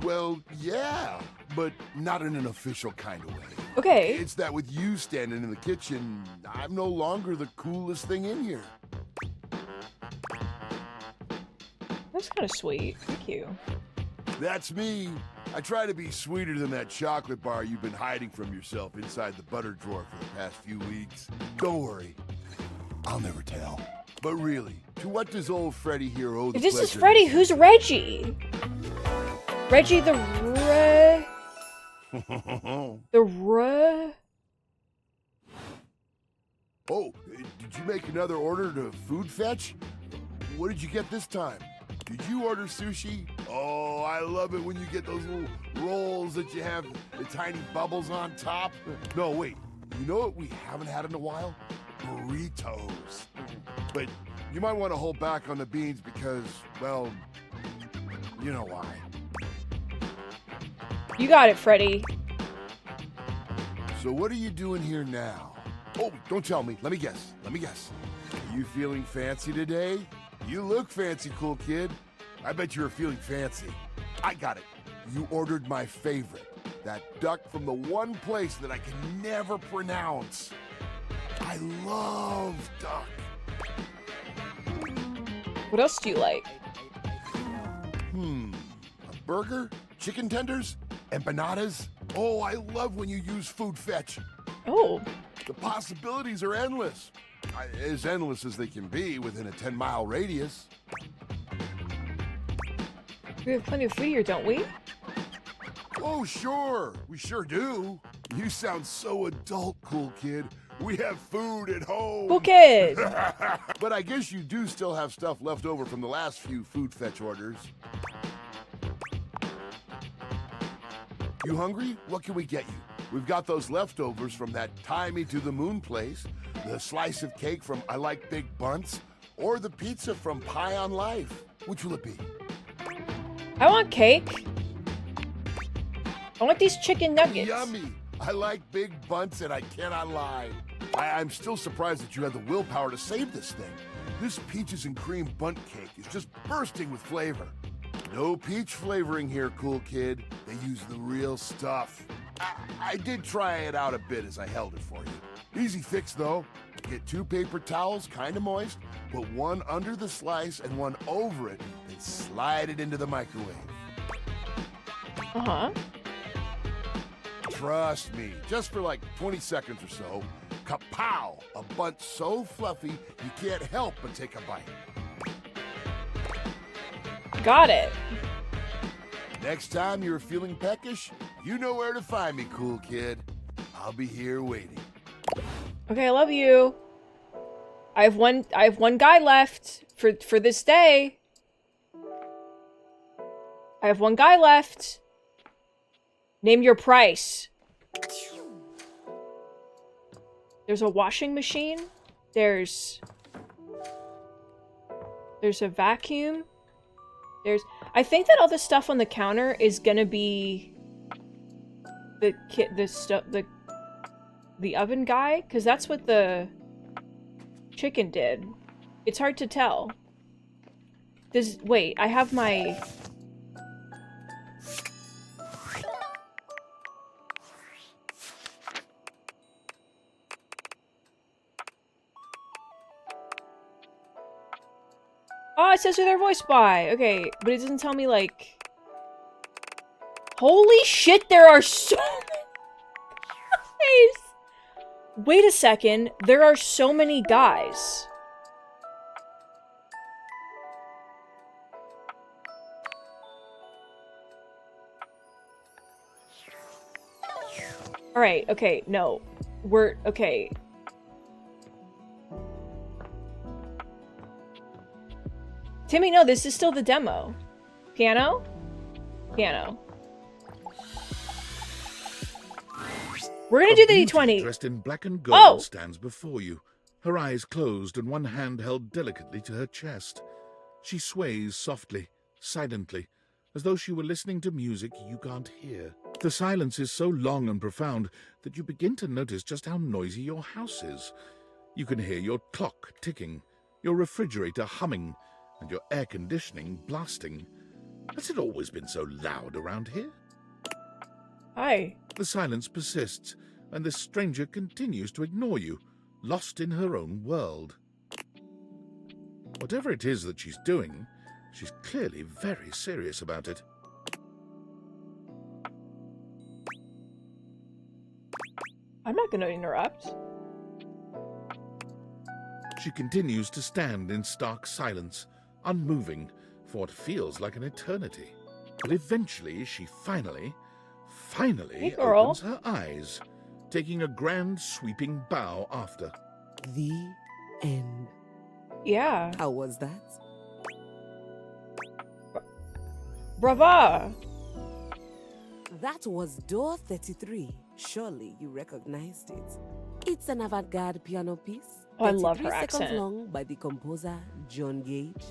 Well, yeah, but not in an official kind of way. Okay. It's that with you standing in the kitchen, I'm no longer the coolest thing in here. That's kind of sweet. Thank you. That's me. I try to be sweeter than that chocolate bar you've been hiding from yourself inside the butter drawer for the past few weeks. Don't worry. I'll never tell. But really, to what does old Freddy here owe the If this is pleasure? Freddy, who's Reggie? Reggie the Oh, did you make another order to Food Fetch? What did you get this time? Did you order sushi? Oh, I love it when you get those little rolls that you have the tiny bubbles on top. No, wait. You know what we haven't had in a while? Burritos. But you might want to hold back on the beans because, well, you know why. You got it, Freddy. So what are you doing here now? Oh, don't tell me. Let me guess. Are you feeling fancy today? You look fancy, cool kid. I bet you're feeling fancy. I got it. You ordered my favorite. That duck from the one place that I can never pronounce. I love duck. What else do you like? A burger? Chicken tenders? Empanadas? Oh, I love when you use Food Fetch. Oh. The possibilities are endless. As endless as they can be within a 10-mile radius. We have plenty of food here, don't we? Oh, sure. We sure do. You sound so adult, cool kid. We have food at home. Cool kid. But I guess you do still have stuff left over from the last few Food Fetch orders. You hungry? What can we get you? We've got those leftovers from that Tie Me to the Moon place, the slice of cake from I Like Big Bunts, or the pizza from Pie on Life. Which will it be? I want cake. I want these chicken nuggets. Yummy! I like Big Bunts and I cannot lie. I'm still surprised that you had the willpower to save this thing. This peaches and cream bunt cake is just bursting with flavor. No peach flavoring here, cool kid. They use the real stuff. I did try it out a bit as I held it for you. Easy fix, though. Get 2 paper towels, kind of moist, put one under the slice and one over it, and slide it into the microwave. Uh-huh. Trust me, just for like 20 seconds or so, kapow! A bunt so fluffy, you can't help but take a bite. Got it. Next time you're feeling peckish, You know where to find me, cool kid. I'll be here waiting. Okay, I love you. I have one guy left for this day. I have one guy left. Name your price. There's a washing machine. There's a vacuum. I think that all the stuff on the counter is gonna be the oven guy, because that's what the chicken did. It's hard to tell. Wait, I have my... Oh, it says who they're voiced by. Okay, but it doesn't tell me, like... Holy shit, there are so many guys! Wait a second, there are so many guys. Alright, okay, no. Okay. Timmy, no, this is still the demo. Piano? Piano. We're gonna do the D20. Dressed in black and gold stands before you, her eyes closed and one hand held delicately to her chest. She sways softly, silently, as though she were listening to music you can't hear. The silence is so long and profound that you begin to notice just how noisy your house is. You can hear your clock ticking, your refrigerator humming, and your air conditioning blasting. Has it always been so loud around here? Hi. The silence persists, and this stranger continues to ignore you, lost in her own world. Whatever it is that she's doing, she's clearly very serious about it. I'm not gonna interrupt. She continues to stand in stark silence, unmoving for what feels like an eternity. But eventually she finally opens her eyes, taking a grand sweeping bow after. The end. Yeah. How was that? Brava! That was door 33. Surely you recognized it. It's an avant-garde piano piece. Oh, I love her 33 seconds accent. long by the composer John Gage.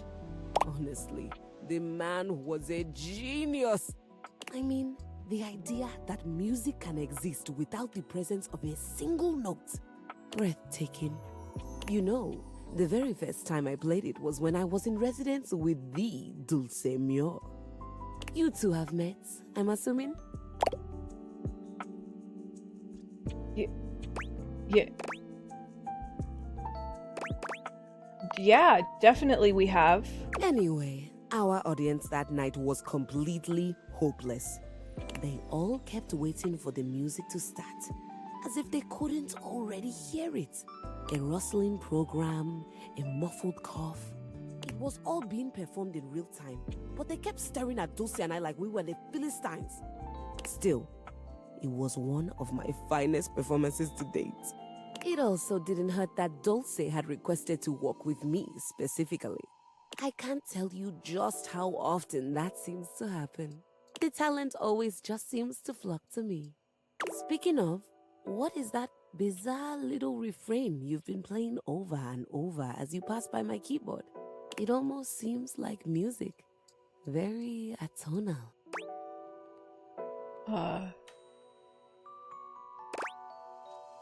Honestly, the man was a genius. I mean, the idea that music can exist without the presence of a single note. Breathtaking. You know, the very first time I played it was when I was in residence with the Dulce Mio. You two have met, I'm assuming? Yeah, definitely we have. Anyway, our audience that night was completely hopeless. They all kept waiting for the music to start, as if they couldn't already hear it. A rustling program, a muffled cough. It was all being performed in real time, but they kept staring at Dulce and I like we were the Philistines. Still, it was one of my finest performances to date. It also didn't hurt that Dulce had requested to work with me specifically. I can't tell you just how often that seems to happen. The talent always just seems to flock to me. Speaking of, what is that bizarre little refrain you've been playing over and over as you pass by my keyboard? It almost seems like music. Very atonal.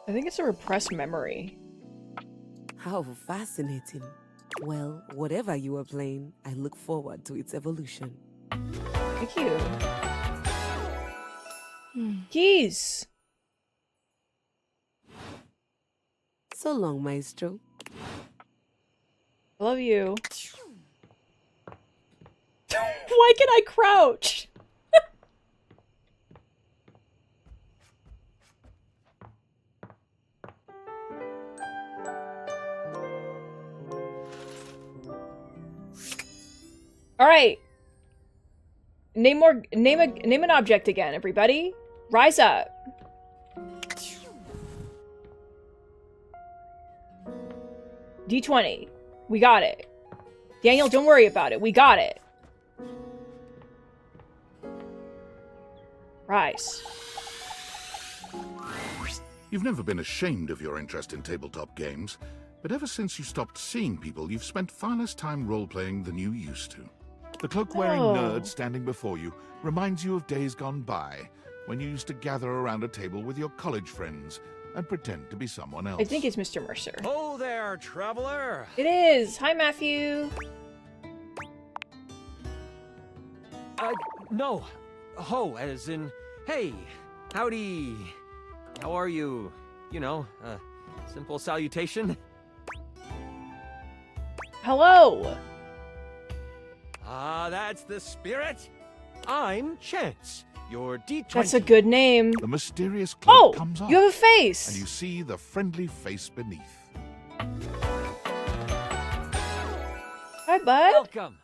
I think it's a repressed memory. How fascinating. Well, whatever you are playing, I look forward to its evolution. Thank you. Keys. So long, Maestro. I love you. Why can I crouch? All right. Name an object again, everybody. Rise up. D20. We got it. Daniel, don't worry about it. We got it. Rise. You've never been ashamed of your interest in tabletop games, but ever since you stopped seeing people, you've spent far less time role-playing than you used to. The cloak-wearing nerd standing before you reminds you of days gone by, when you used to gather around a table with your college friends and pretend to be someone else. I think it's Mr. Mercer. Oh there, traveler! It is! Hi, Matthew! No. Ho, as in, hey, howdy. How are you? You know, simple salutation. Hello! Ah, that's the spirit. I'm Chance, your D20. That's a good name. The mysterious cloak comes off. You have a face! And you see the friendly face beneath. Hi, bud. Welcome.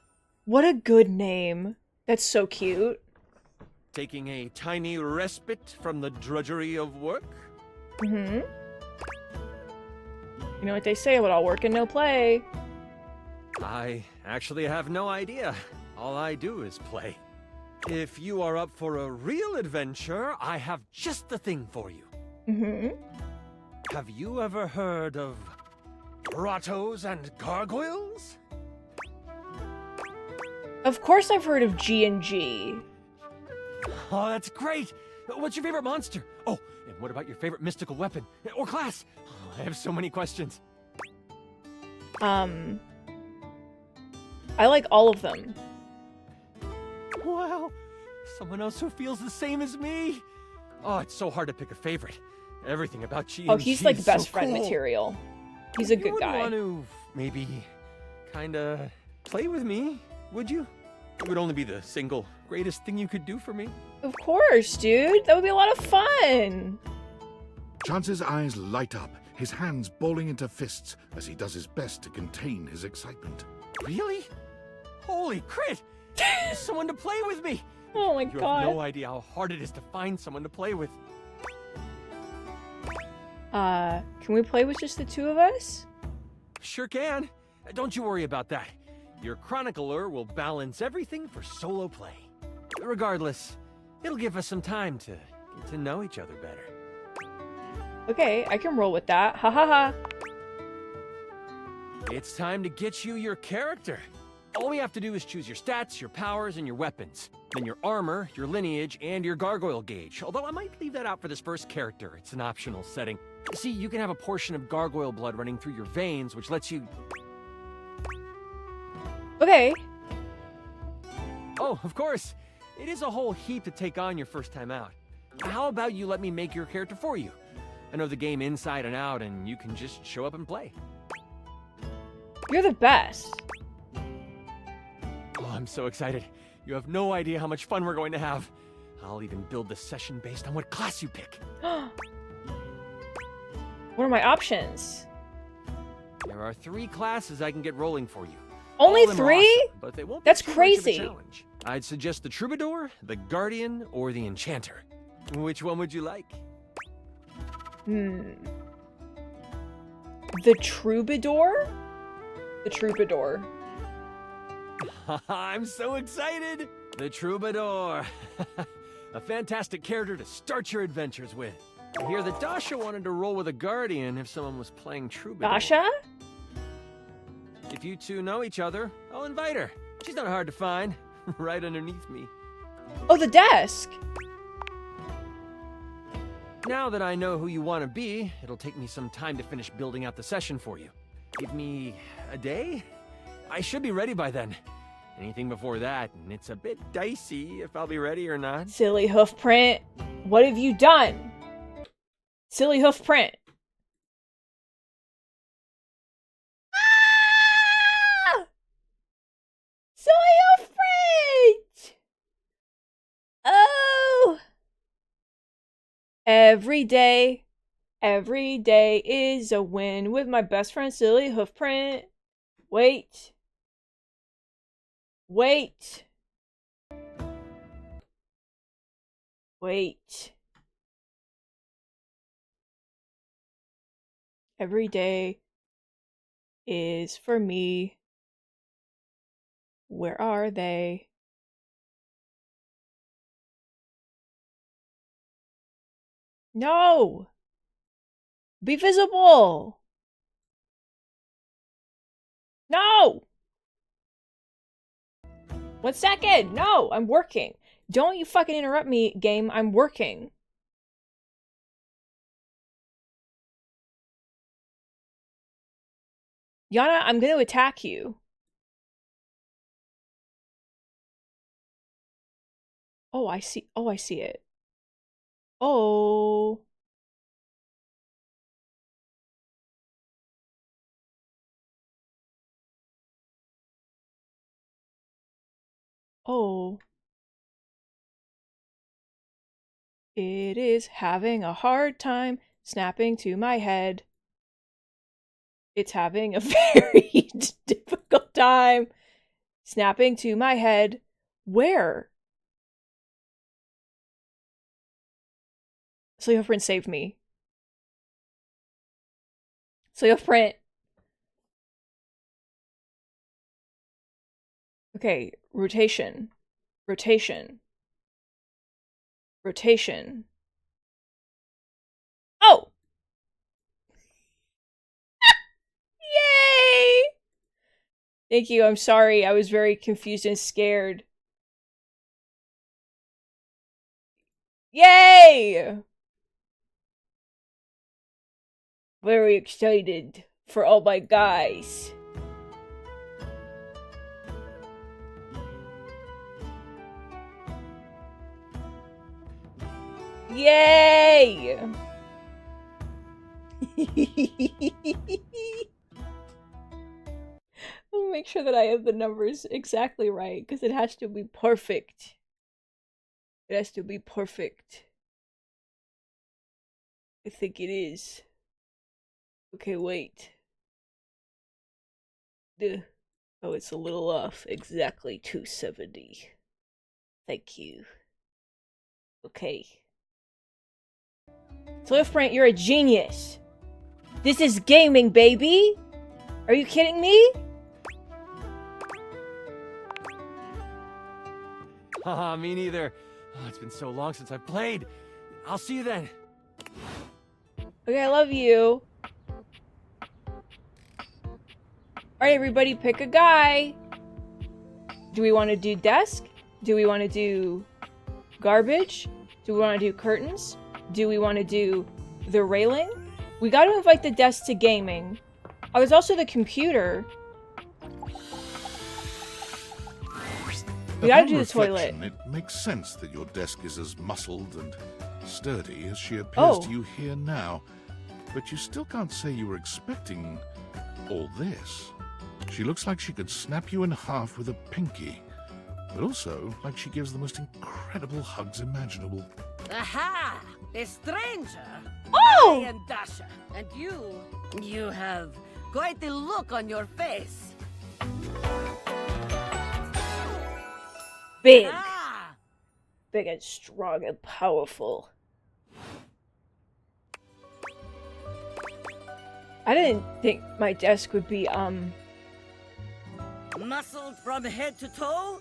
What a good name. That's so cute. Taking a tiny respite from the drudgery of work? Mm-hmm. You know what they say about all work and no play. I actually have no idea. All I do is play. If you are up for a real adventure, I have just the thing for you. Mm-hmm. Have you ever heard of grottos and gargoyles? Of course I've heard of G&G. Oh, that's great! What's your favorite monster? Oh, and what about your favorite mystical weapon? Or class? Oh, I have so many questions. I like all of them. Wow! Someone else who feels the same as me? Oh, it's so hard to pick a favorite. Everything about G&G Oh, he's like is best so friend cool. material. He's a good You guy. wouldn't want to maybe kinda play with me, would you? It would only be the single greatest thing you could do for me. Of course, dude. That would be a lot of fun. Chance's eyes light up, his hands balling into fists as he does his best to contain his excitement. Really? Holy crit! Someone to play with me! Oh my You god. have no idea how hard it is to find someone to play with. Can we play with just the two of us? Sure can. Don't you worry about that. Your chronicler will balance everything for solo play. Regardless, it'll give us some time to get to know each other better. Okay, I can roll with that. Ha ha ha. It's time to get you your character. All we have to do is choose your stats, your powers, and your weapons. Then your armor, your lineage, and your gargoyle gauge. Although I might leave that out for this first character. It's an optional setting. See, you can have a portion of gargoyle blood running through your veins, which lets you... Okay. Oh, of course. It is a whole heap to take on your first time out. How about you let me make your character for you? I know the game inside and out, and you can just show up and play. You're the best. Oh, I'm so excited. You have no idea how much fun we're going to have. I'll even build the session based on what class you pick. What are my options? There are 3 classes I can get rolling for you. Only All of them are 3? awesome, but they won't be That's too much of a crazy. challenge. I'd suggest the Troubadour, the Guardian, or the Enchanter. Which one would you like? The Troubadour? The Troubadour. I'm so excited! The Troubadour. A fantastic character to start your adventures with. I hear that Dasha wanted to roll with a Guardian if someone was playing Troubadour. Dasha? If you two know each other, I'll invite her. She's not hard to find. Right underneath me. Oh, the desk! Now that I know who you want to be, it'll take me some time to finish building out the session for you. Give me a day? I should be ready by then. Anything before that, and it's a bit dicey if I'll be ready or not. Silly hoof print. What have you done? Silly hoof print. Ah! Silly hoof print! Oh! Every day is a win with my best friend Silly hoof print. Wait. Wait. Every day is for me. Where are they? No! Be visible! No! 1 second! No! I'm working. Don't you fucking interrupt me, game. I'm working. Yana, I'm gonna attack you. Oh, I see. Oh, I see it. Oh. Oh. It is having a hard time snapping to my head. It's having a very difficult time snapping to my head. Where? Sleep of Print saved me. Sleep of Print. Okay, rotation. Rotation. Rotation. Oh! Yay! Thank you, I'm sorry. I was very confused and scared. Yay! Very excited for all my guys. Yay! I'll make sure that I have the numbers exactly right, because it has to be perfect. It has to be perfect. I think it is. Okay, wait. Oh, it's a little off. Exactly 270. Thank you. Okay. Swiftprint, you're a genius. This is gaming, baby. Are you kidding me? Haha, me neither. Oh, it's been so long since I've played. I'll see you then. Okay, I love you. Alright, everybody, pick a guy. Do we want to do desk? Do we want to do garbage? Do we want to do curtains? Do we want to do the railing? We got to invite the desk to gaming. I was also the computer. We gotta do the toilet. It makes sense that your desk is as muscled and sturdy as she appears to you here now. But you still can't say you were expecting all this. She looks like she could snap you in half with a pinky, but also like she gives the most incredible hugs imaginable. Aha! A stranger! Oh! I am Dasha, and you have quite the look on your face. Big. Big and strong and powerful. I didn't think my desk would be, Muscled from head to toe?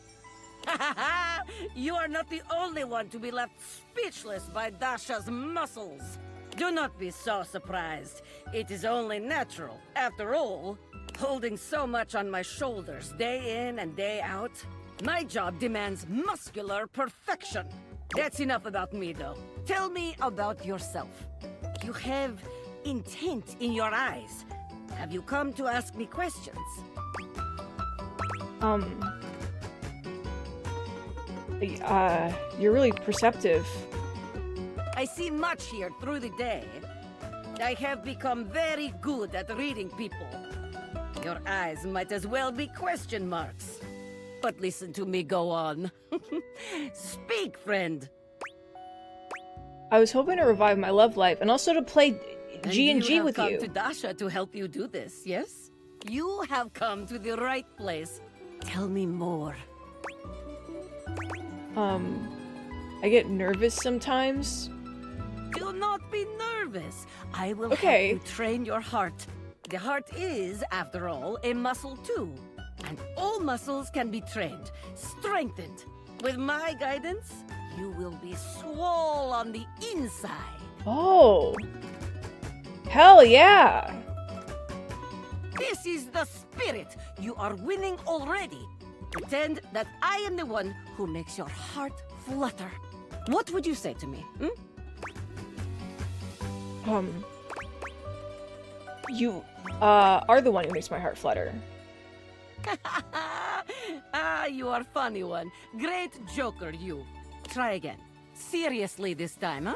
You are not the only one to be left speechless by Dasha's muscles. Do not be so surprised. It is only natural. After all, holding so much on my shoulders day in and day out, my job demands muscular perfection. That's enough about me, though. Tell me about yourself. You have intent in your eyes. Have you come to ask me questions? You're really perceptive. I see much here through the day. I have become very good at reading people. Your eyes might as well be question marks. But listen to me go on. Speak, friend. I was hoping to revive my love life and also to play G&G with you. you. You have come to Dasha to help you do this, yes? You have come to the right place. Tell me more. I get nervous sometimes. Do not be nervous. I will Okay. help you train your heart. The heart is, after all, a muscle too. And all muscles can be trained, strengthened. With my guidance, you will be swole on the inside. Oh. Hell yeah. This is the spirit. You are winning already. Pretend that I am the one who makes your heart flutter. What would you say to me? You are the one who makes my heart flutter. You are funny one. Great joker, you. Try again. Seriously this time, huh?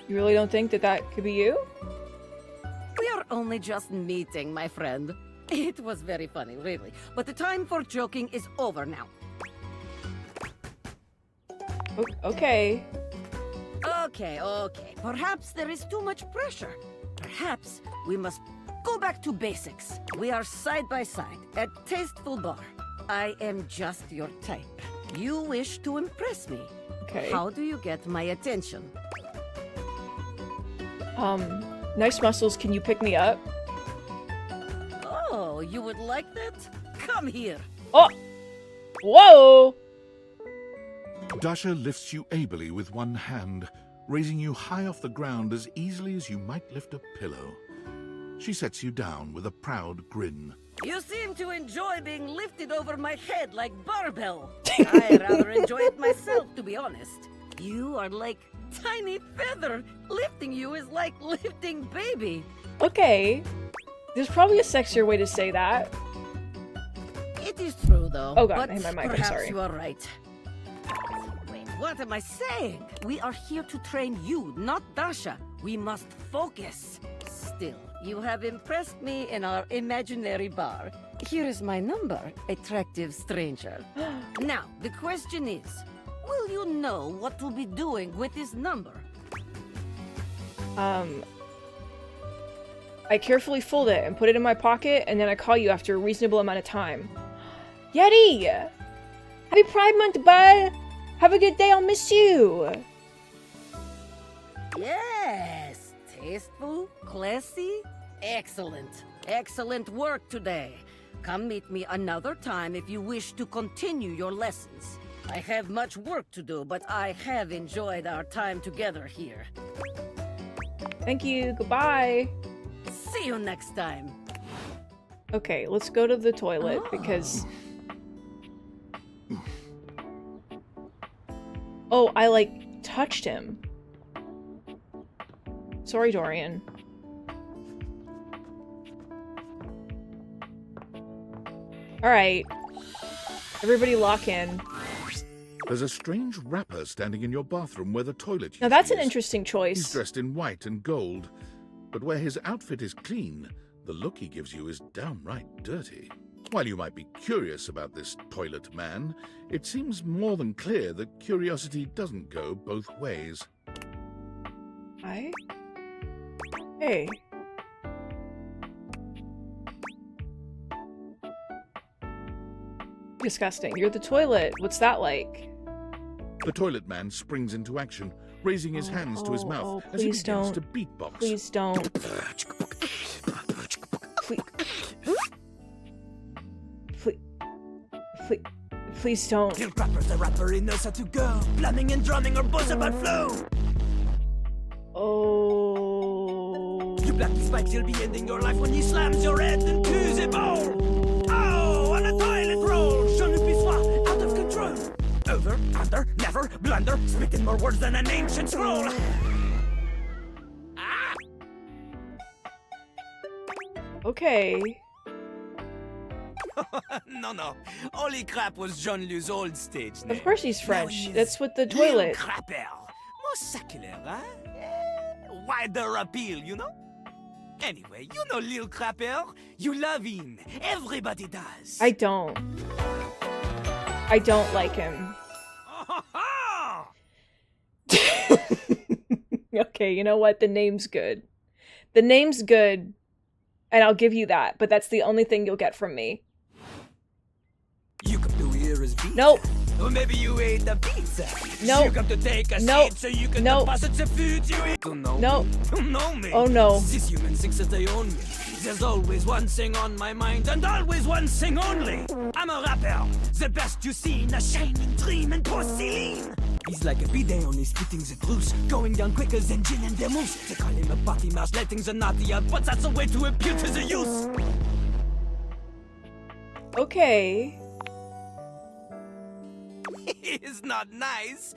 You really don't think that that could be you? We are only just meeting, my friend. It was very funny, really. But the time for joking is over now. Okay. Okay. Perhaps there is too much pressure. Perhaps we must go back to basics. We are side by side at Tasteful Bar. I am just your type. You wish to impress me. Okay. How do you get my attention? Nice muscles, can you pick me up? Oh, you would like that? Come here. Oh! Whoa! Dasha lifts you ably with one hand, raising you high off the ground as easily as you might lift a pillow. She sets you down with a proud grin. You seem to enjoy being lifted over my head like barbell. I rather enjoy it myself, to be honest. You are like tiny feather. Lifting you is like lifting baby. Okay. There's probably a sexier way to say that. It is true, though. Oh god, but I hit my mic, I'm perhaps sorry. you are right. Wait, what am I saying? We are here to train you, not Dasha. We must focus. Still, you have impressed me in our imaginary bar. Here is my number, attractive stranger. Now, the question is, will you know what to be doing with this number? I carefully fold it and put it in my pocket, and then I call you after a reasonable amount of time. Yeti! Happy Pride Month, bud! Have a good day, I'll miss you! Yes! Tasteful, classy, excellent. Excellent work today. Come meet me another time if you wish to continue your lessons. I have much work to do, but I have enjoyed our time together here. Thank you, goodbye! See you next time. Okay, let's go to the toilet, because... Oh, I, like, touched him. Sorry, Dorian. Alright. Everybody lock in. There's a strange rapper standing in your bathroom where the toilet Now that's an is. interesting choice. He's dressed in white and gold, but where his outfit is clean, the look he gives you is downright dirty. While you might be curious about this toilet man, it seems more than clear that curiosity doesn't go both ways. Hi? Hey. Disgusting. You're the toilet. What's that like? The toilet man springs into action, raising his hands to his mouth as he please begins don't. to beatbox. Please don't. Please don't. Till Crapper's a rapper, he knows how to go. Plumbing and drumming or buzz about flow. Oh. You black spikes, he'll be ending your life when he slams your head into the bowl. Oh, on a toilet roll. Je ne puis sois out of control. Over, under, never, blunder. Speaking more words than an ancient scroll. Okay. No. Holy crap was John Liu's old stage name. Of course he's Now French. he is That's with the Lil toilet. Crapper. More secular, huh? Wider appeal, you know? Anyway, you know Lil Crapper. You love him. Everybody does. I don't. I don't like him. Okay, you know what? The name's good. The name's good, and I'll give you that, but that's the only thing you'll get from me. You come to here as beat. Nope. Or maybe you ate a pizza. No. You got to take a No. seat so you can No. deposit the food you eat. Don't know No. me. Don't know me. Oh, no. This human thinks that they own me. There's always one thing on my mind and always one thing only. I'm a rapper, the best you seen, a shining dream in porcelain. He's like a bidet, only spitting the truth, going down quicker than gin and vermouth. They call him a party mouse, letting the naughty out, but that's a way to appeal to the youth. Okay. It's not nice.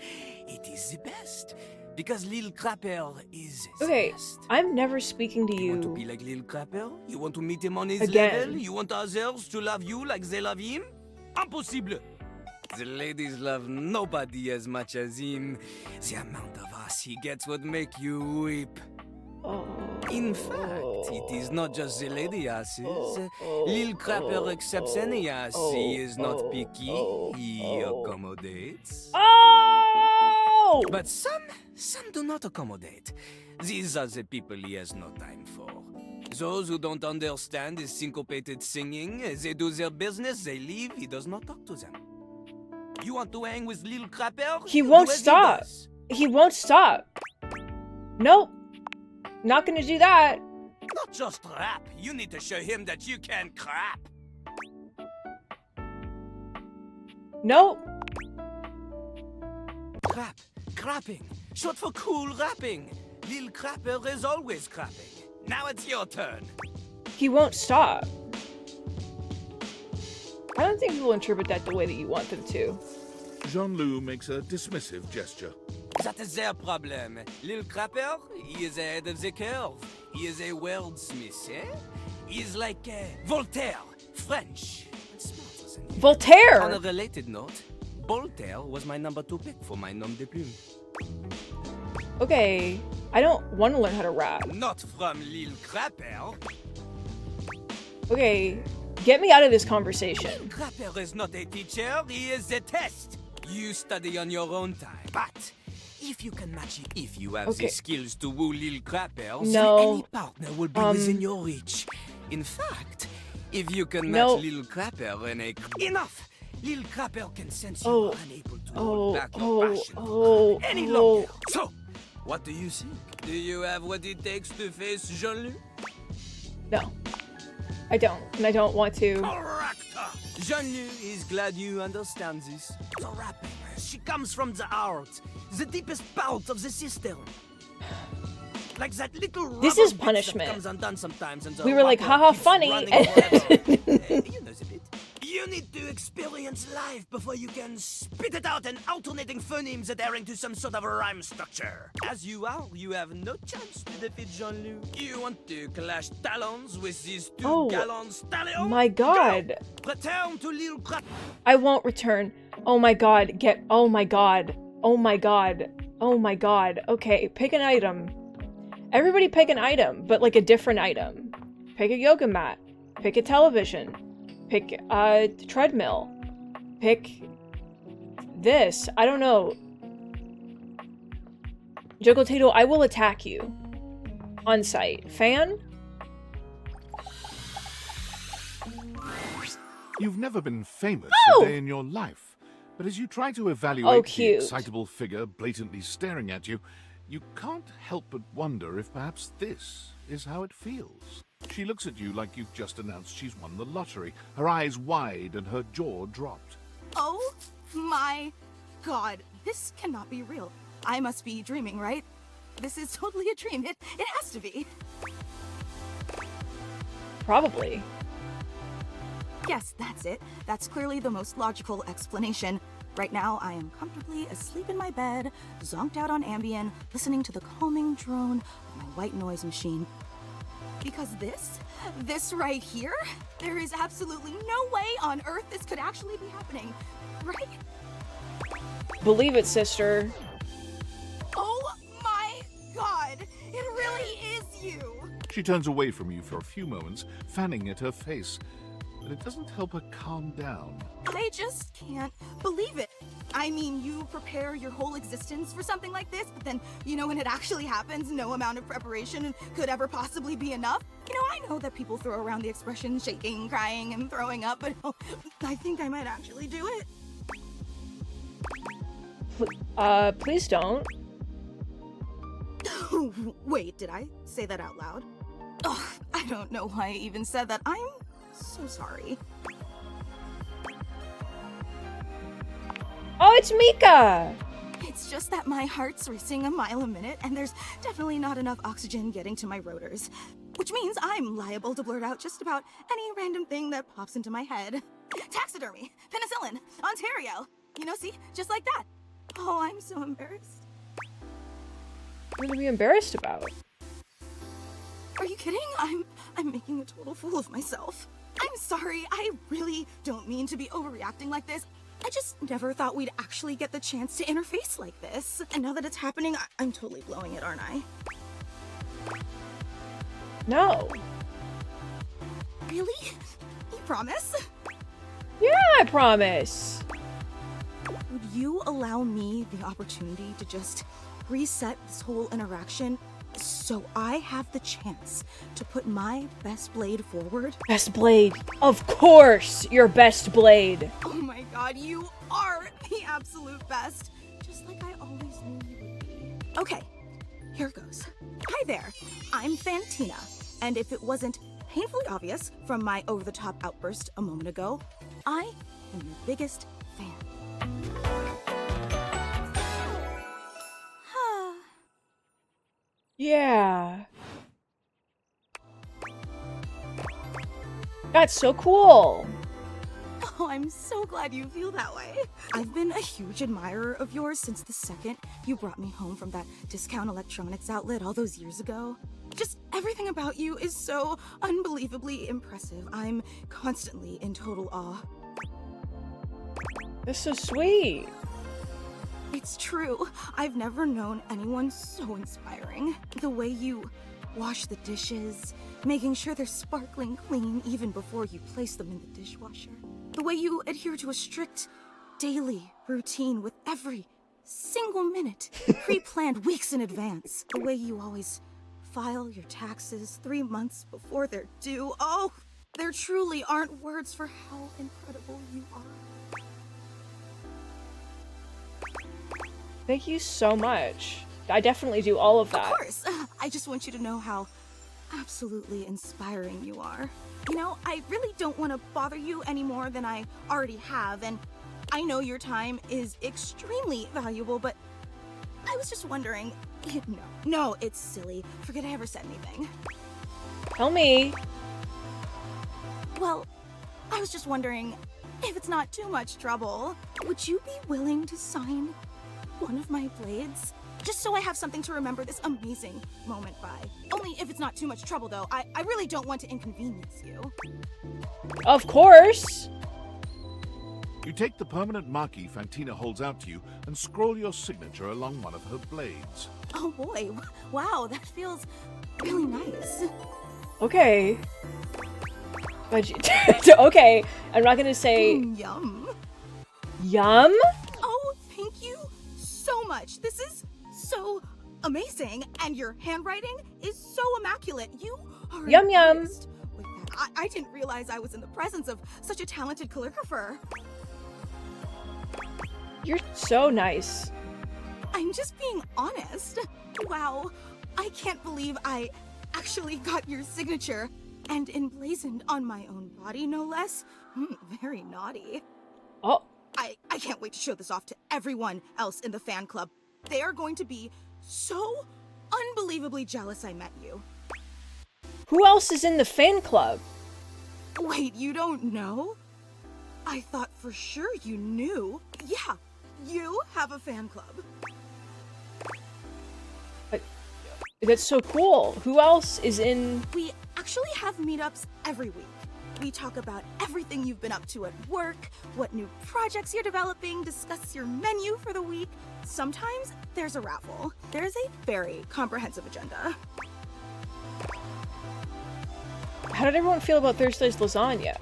It is the best. Because Lil Crapper is Okay, the best. I'm never speaking to You want to you. be like Lil Crapper? You want to meet him on his Again. level? You want others to love you like they love him? Impossible. The ladies love nobody as much as him. The amount of ass he gets would make you weep. In fact, it is not just the lady asses. Lil Crapper accepts any ass. He is not picky. He accommodates. Oh! But some do not accommodate. These are the people he has no time for. Those who don't understand his syncopated singing, they do their business, they leave, he does not talk to them. You want to hang with Lil Crapper? He won't Do as stop. does. He won't stop. Nope. Not gonna do that. Not just rap. You need to show him that you can crap. Nope. Crap. Crapping. Short for cool rapping. Lil Crapper is always crapping. Now it's your turn. He won't stop. I don't think people interpret that the way that you want them to. Jean-Loup makes a dismissive gesture. That is their problem. Lil Crapper, he is ahead of the curve. He is a wordsmith, eh? He is like Voltaire, French, and smarter than you. Voltaire! On a related note, Voltaire was my number 2 pick for my nom de plume. Okay, I don't want to learn how to rap. Not from Lil Crapper. Okay, get me out of this conversation. Lil Crapper is not a teacher, he is a test. You study on your own time. But if you can match it, if you have Okay. the skills to woo Lil Crapper, No. any partner will be within your reach. In fact, if you can match No. Lil Crapper in a... Enough! Lil Crapper can sense you Oh. are unable to Oh, hold back your oh, passion oh, any oh. longer. So, what do you think? Do you have what it takes to face Jean-Loup? No. I don't, and I don't want to. Correct! Jean-Loup is glad you understand this. The rapping, she comes from the heart, the deepest part of the system. Like that little This rubber is bit punishment. that comes undone sometimes and the We were like, rapper haha, keeps funny. running forever. You know the bit. You need to experience life before you can spit it out in alternating phonemes adhering to some sort of a rhyme structure. As you are, you have no chance to defeat Jean-Loup. You want to clash talons with these two Oh, gallant stallions? my God. Go. Return to Lil Crap. I won't return. Oh my god, oh my god. Oh my god. Oh my god. Okay, pick an item. Everybody pick an item, but like a different item. Pick a yoga mat. Pick a television. Pick a treadmill. Pick this. I don't know. Juggletato, I will attack you. On sight. Fan? You've never been famous Oh! a day in your life, but as you try to evaluate the cute. excitable figure blatantly staring at you, you can't help but wonder if perhaps this is how it feels. She looks at you like you've just announced she's won the lottery, her eyes wide and her jaw dropped. Oh my god, this cannot be real. I must be dreaming, right? This is totally a dream. It has to be. Probably. Yes, that's it. That's clearly the most logical explanation. Right now, I am comfortably asleep in my bed, zonked out on Ambien, listening to the calming drone of my white noise machine. Because this right here, there is absolutely no way on Earth this could actually be happening, right? Believe it, sister. Oh my god, it really is you! She turns away from you for a few moments, fanning at her face, but it doesn't help her calm down. I just can't believe it. I mean, you prepare your whole existence for something like this, but then, when it actually happens, no amount of preparation could ever possibly be enough. I know that people throw around the expression shaking, crying, and throwing up, but I think I might actually do it. Please don't. Wait, did I say that out loud? Ugh, I don't know why I even said that. I'm so sorry. Oh, it's Mika! It's just that my heart's racing a mile a minute, and there's definitely not enough oxygen getting to my rotors. Which means I'm liable to blurt out just about any random thing that pops into my head. Taxidermy, penicillin, Ontario. You know, see? Just like that. Oh, I'm so embarrassed. What are you embarrassed about? Are you kidding? I'm making a total fool of myself. I'm sorry, I really don't mean to be overreacting like this. I just never thought we'd actually get the chance to interface like this. And now that it's happening, I'm totally blowing it, aren't I? No. Really? You promise? Yeah, I promise. Would you allow me the opportunity to just reset this whole interaction so I have the chance to put my best blade forward? Best blade. Of course, your best blade. Oh my god, you are the absolute best. Just like I always knew you would be. Okay, here goes. Hi there, I'm Fantina. And if it wasn't painfully obvious from my over-the-top outburst a moment ago, I am your biggest fan. Yeah. That's so cool. Oh, I'm so glad you feel that way. I've been a huge admirer of yours since the second you brought me home from that discount electronics outlet all those years ago. Just everything about you is so unbelievably impressive. I'm constantly in total awe. That's so sweet. It's true. I've never known anyone so inspiring. The way you wash the dishes, making sure they're sparkling clean even before you place them in the dishwasher. The way you adhere to a strict daily routine with every single minute pre-planned weeks in advance. The way you always file your taxes 3 months before they're due. Oh, there truly aren't words for how incredible you are. Thank you so much. I definitely do all of that. Of course. I just want you to know how absolutely inspiring you are. You know, I really don't want to bother you any more than I already have, and I know your time is extremely valuable, but I was just wondering... No, it's silly. Forget I ever said anything. Tell me. Well, I was just wondering, if it's not too much trouble, would you be willing to sign one of my blades? Just so I have something to remember this amazing moment by. Only if it's not too much trouble, though. I really don't want to inconvenience you. Of course! You take the permanent marquee Fantina holds out to you and scroll your signature along one of her blades. Oh boy, wow, that feels really nice. Okay. But okay, I'm not gonna say... Yum. Yum? Oh, thank you so much. This is so amazing, and your handwriting is so immaculate. You are Yum yum. With that. I didn't realize I was in the presence of such a talented calligrapher. You're so nice. I'm just being honest. Wow, I can't believe I actually got your signature, and emblazoned on my own body, no less. Very naughty. Oh. I can't wait to show this off to everyone else in the fan club. They are going to be so unbelievably jealous I met you. Who else is in the fan club? Wait, you don't know? I thought for sure you knew. Yeah, you have a fan club. That's so cool. Who else is in... We actually have meetups every week. We talk about everything you've been up to at work, what new projects you're developing, discuss your menu for the week. Sometimes there's a raffle. There's a very comprehensive agenda. How did everyone feel about Thursday's lasagna?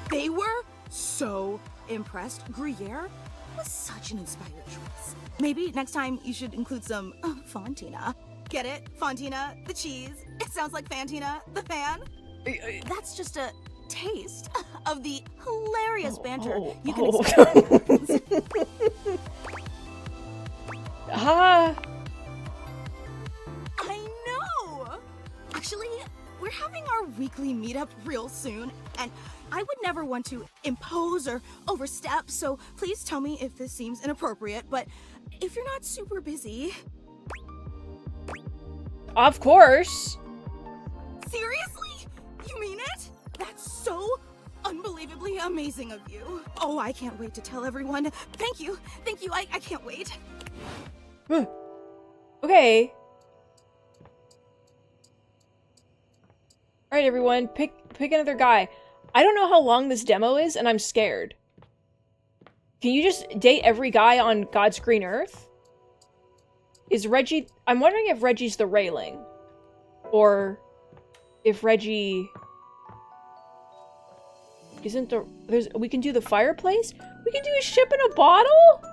They were so impressed. Gruyere was such an inspired choice. Maybe next time you should include some Fantina. Get it? Fantina, the cheese. It sounds like Fantina, the fan. That's just a taste of the hilarious banter you can expect. Ah. I know! Actually, we're having our weekly meetup real soon, and I would never want to impose or overstep, so please tell me if this seems inappropriate, but if you're not super busy... Of course. Seriously? You mean it? That's so unbelievably amazing of you. Oh, I can't wait to tell everyone. Thank you. Thank you. I can't wait. Okay. Alright, everyone. Pick another guy. I don't know how long this demo is, and I'm scared. Can you just date every guy on God's green earth? Is Reggie... I'm wondering if Reggie's the railing. Or if Reggie... Isn't the... we can do the fireplace? We can do a ship in a bottle?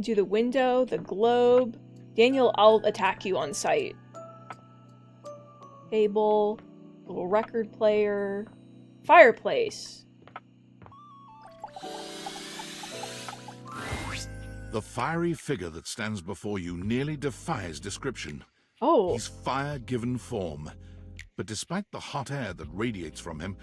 Do the window, the globe. Daniel, I'll attack you on sight. Table, little record player, fireplace. The fiery figure that stands before you nearly defies description. Oh. He's fire-given form. But despite the hot air that radiates from him,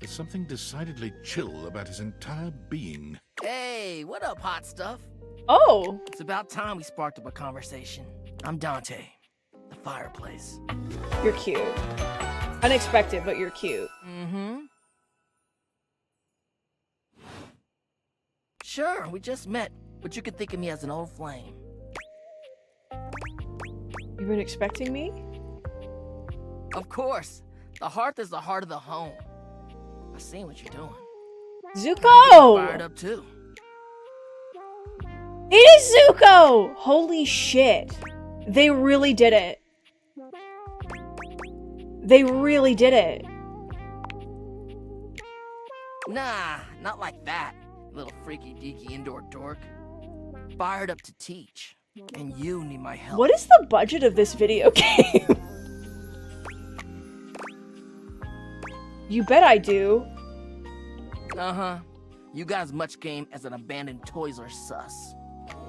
there's something decidedly chill about his entire being. Hey, what up, hot stuff? Oh. It's about time we sparked up a conversation. I'm Dante, the fireplace. You're cute. Unexpected, but you're cute. Mm-hmm. Sure, we just met, but you could think of me as an old flame. You've been expecting me? Of course. The hearth is the heart of the home. I seen what you're doing. Zuko! Fired up too. It is Zuko! Holy shit. They really did it. They really did it. Nah, not like that, little freaky deaky indoor dork. Fired up to teach, and you need my help. What is the budget of this video game? You bet I do. Uh-huh. You got as much game as an abandoned Toys R Us.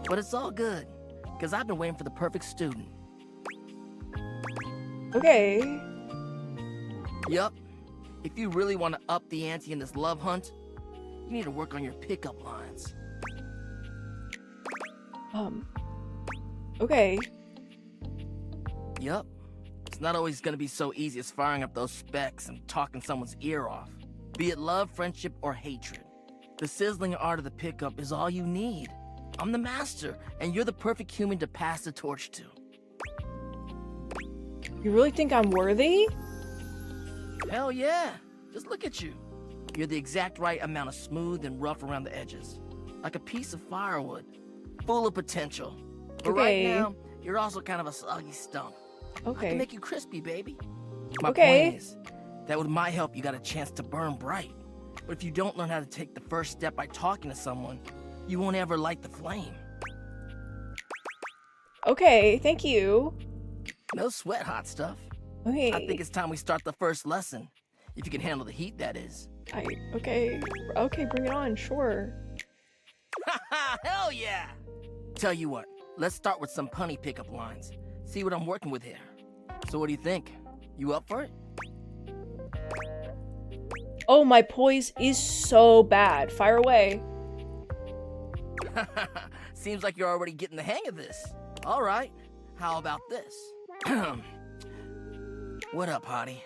But it's all good, because I've been waiting for the perfect student. Okay. Yup. If you really want to up the ante in this love hunt, you need to work on your pickup lines. Okay. Yup. It's not always gonna be so easy as firing up those specs and talking someone's ear off. Be it love, friendship, or hatred. The sizzling art of the pickup is all you need. I'm the master, and you're the perfect human to pass the torch to. You really think I'm worthy? Hell yeah. Just look at you. You're the exact right amount of smooth and rough around the edges. Like a piece of firewood. Full of potential. But right now, you're also kind of a soggy stump. Okay. I can make you crispy, baby. My Okay. point is, that with my help, you got a chance to burn bright. But if you don't learn how to take the first step by talking to someone, you won't ever light the flame. Okay, thank you. No sweat, hot stuff. Okay. I think it's time we start the first lesson. If you can handle the heat, that is. Okay, bring it on, sure. Haha, hell yeah! Tell you what, let's start with some punny pickup lines. See what I'm working with here. So what do you think? You up for it? Oh, my poise is so bad. Fire away. Seems like you're already getting the hang of this. All right, how about this? What up, hottie?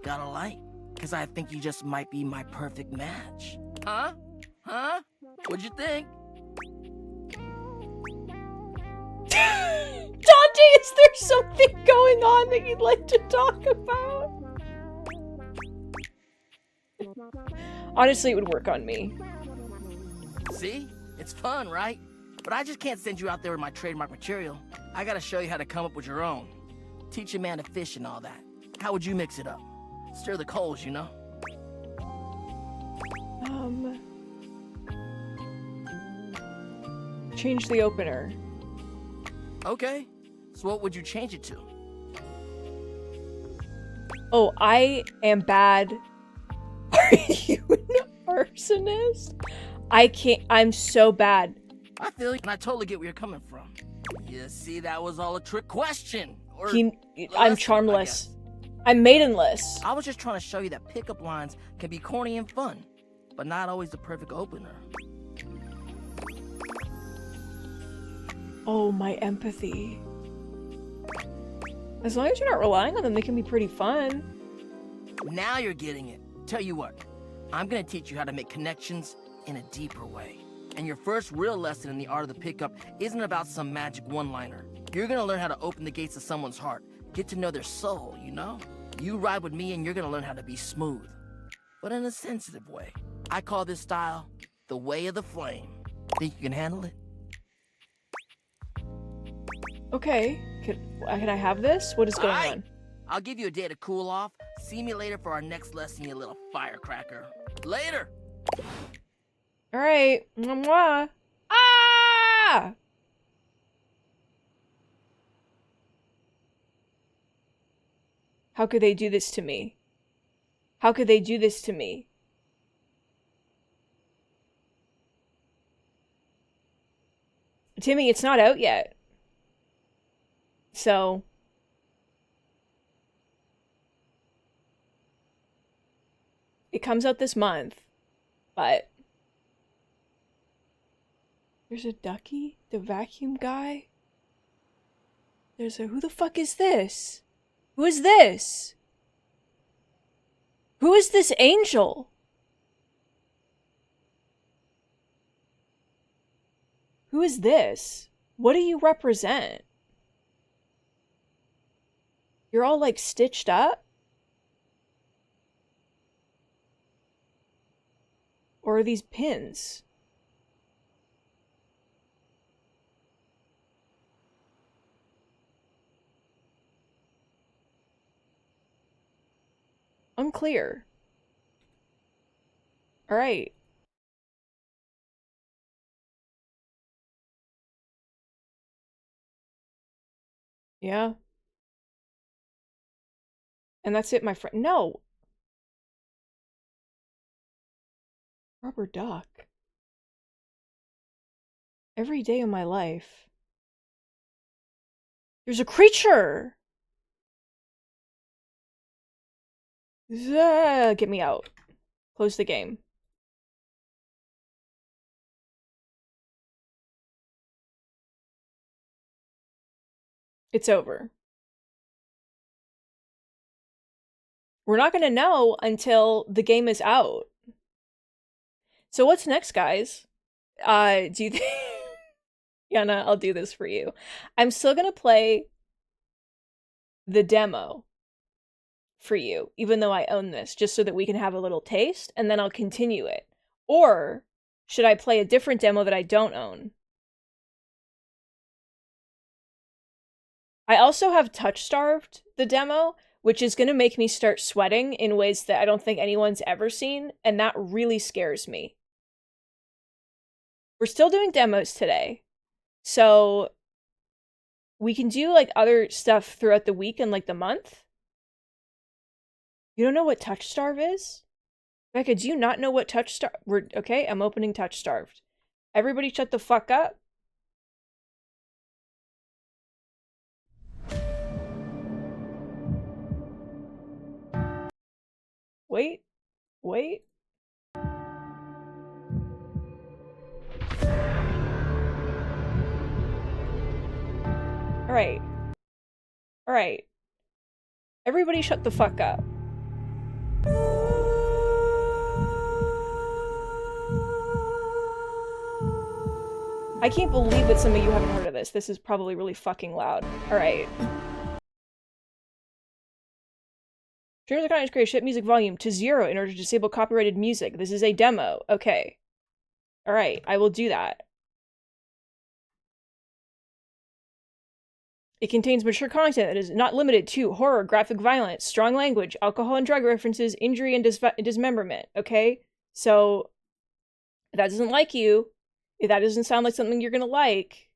Got a light? Because I think you just might be my perfect match. Huh? Huh? What'd you think? Dante, is there something going on that you'd like to talk about? Honestly, it would work on me. See? It's fun, right? But I just can't send you out there with my trademark material. I gotta show you how to come up with your own. Teach a man to fish and all that. How would you mix it up? Stir the coals, you know? Change the opener. Okay. So what would you change it to? Oh, I am bad. Are you arsonist? I can't. I'm so bad. I feel you, and I totally get where you're coming from. You see, that was all a trick question. Or I'm charmless. I'm maidenless. I was just trying to show you that pickup lines can be corny and fun, but not always the perfect opener. Oh, my empathy. As long as you're not relying on them, they can be pretty fun. Now you're getting it. Tell you what, I'm gonna teach you how to make connections in a deeper way. And your first real lesson in the art of the pickup isn't about some magic one-liner. You're gonna learn how to open the gates of someone's heart, get to know their soul, you know? You ride with me and you're gonna learn how to be smooth, but in a sensitive way. I call this style the way of the flame. Think you can handle it? Okay, can I have this? What is going on? I'll give you a day to cool off. See me later for our next lesson, you little firecracker. Later! Alright. Mwah. Ah! How could they do this to me? How could they do this to me? Timmy, it's not out yet. So... it comes out this month, but... there's a ducky? The vacuum guy? There's a... who the fuck is this? Who is this? Who is this angel? Who is this? What do you represent? You're all like stitched up? Or are these pins? Unclear. Alright. Yeah. And that's it, my friend. No! Rubber duck. Every day of my life. There's a creature! Get me out. Close the game. It's over. We're not gonna know until the game is out. So what's next, guys? Do you think... Yana, I'll do this for you. I'm still gonna play the demo for you, even though I own this, just so that we can have a little taste, and then I'll continue it. Or should I play a different demo that I don't own? I also have TOUCHSTARVED, the demo, which is going to make me start sweating in ways that I don't think anyone's ever seen, and that really scares me. We're still doing demos today, so we can do like other stuff throughout the week and like the month. You don't know what TOUCHSTARVED is? Becca, do you not know what TOUCHSTARVED... Okay, I'm opening TOUCHSTARVED. Everybody shut the fuck up. Wait. Wait. Alright. Alright. Everybody shut the fuck up. I can't believe that some of you haven't heard of this. This is probably really fucking loud. Alright. Streamers are going to create ship music volume to 0 in order to disable copyrighted music. This is a demo. Okay. Alright, I will do that. It contains mature content that is not limited to horror, graphic violence, strong language, alcohol and drug references, injury and dismemberment. Okay? So, if that doesn't like you, if that doesn't sound like something you're gonna like,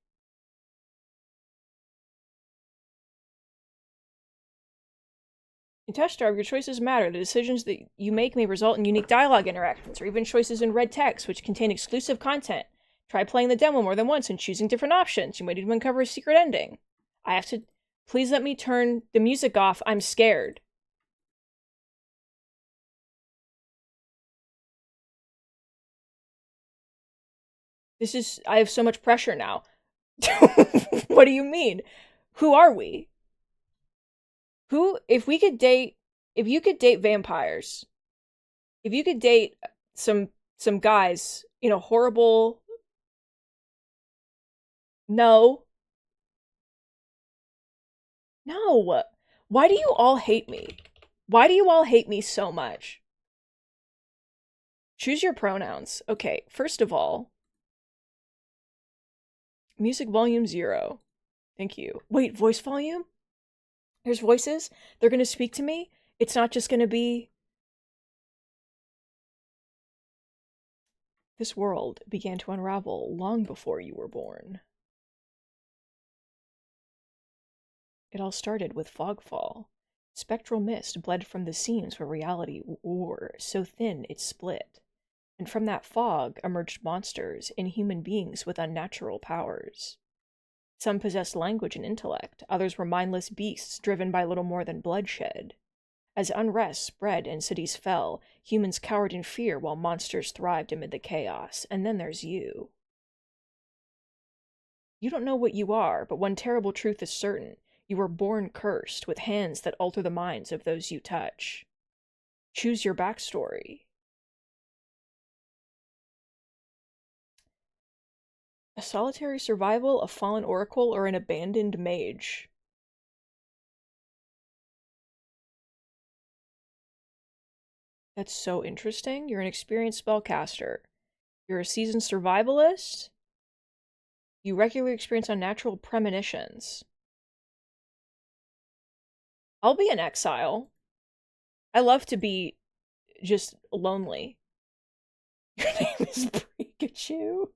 In TOUCHSTARVED, your choices matter. The decisions that you make may result in unique dialogue interactions, or even choices in red text, which contain exclusive content. Try playing the demo more than once and choosing different options. You might even uncover a secret ending. I have to... Please let me turn the music off. I'm scared. This is... I have so much pressure now. What do you mean? Who are we? Who... If we could date... If you could date vampires... If you could date some guys in a horrible... No. No. Why do you all hate me? Why do you all hate me so much? Choose your pronouns. Okay, first of all, music volume 0. Thank you. Wait, voice volume? There's voices? They're gonna speak to me? It's not just gonna be... This world began to unravel long before you were born. It all started with fogfall. Spectral mist bled from the seams where reality wore, so thin it split. And from that fog emerged monsters, inhuman beings with unnatural powers. Some possessed language and intellect, others were mindless beasts driven by little more than bloodshed. As unrest spread and cities fell, humans cowered in fear while monsters thrived amid the chaos. And then there's you. You don't know what you are, but one terrible truth is certain. You were born cursed, with hands that alter the minds of those you touch. Choose your backstory. A solitary survival, a fallen oracle, or an abandoned mage? That's so interesting. You're an experienced spellcaster. You're a seasoned survivalist. You regularly experience unnatural premonitions. I'll be in exile. I love to be just lonely. Your name is Pikachu.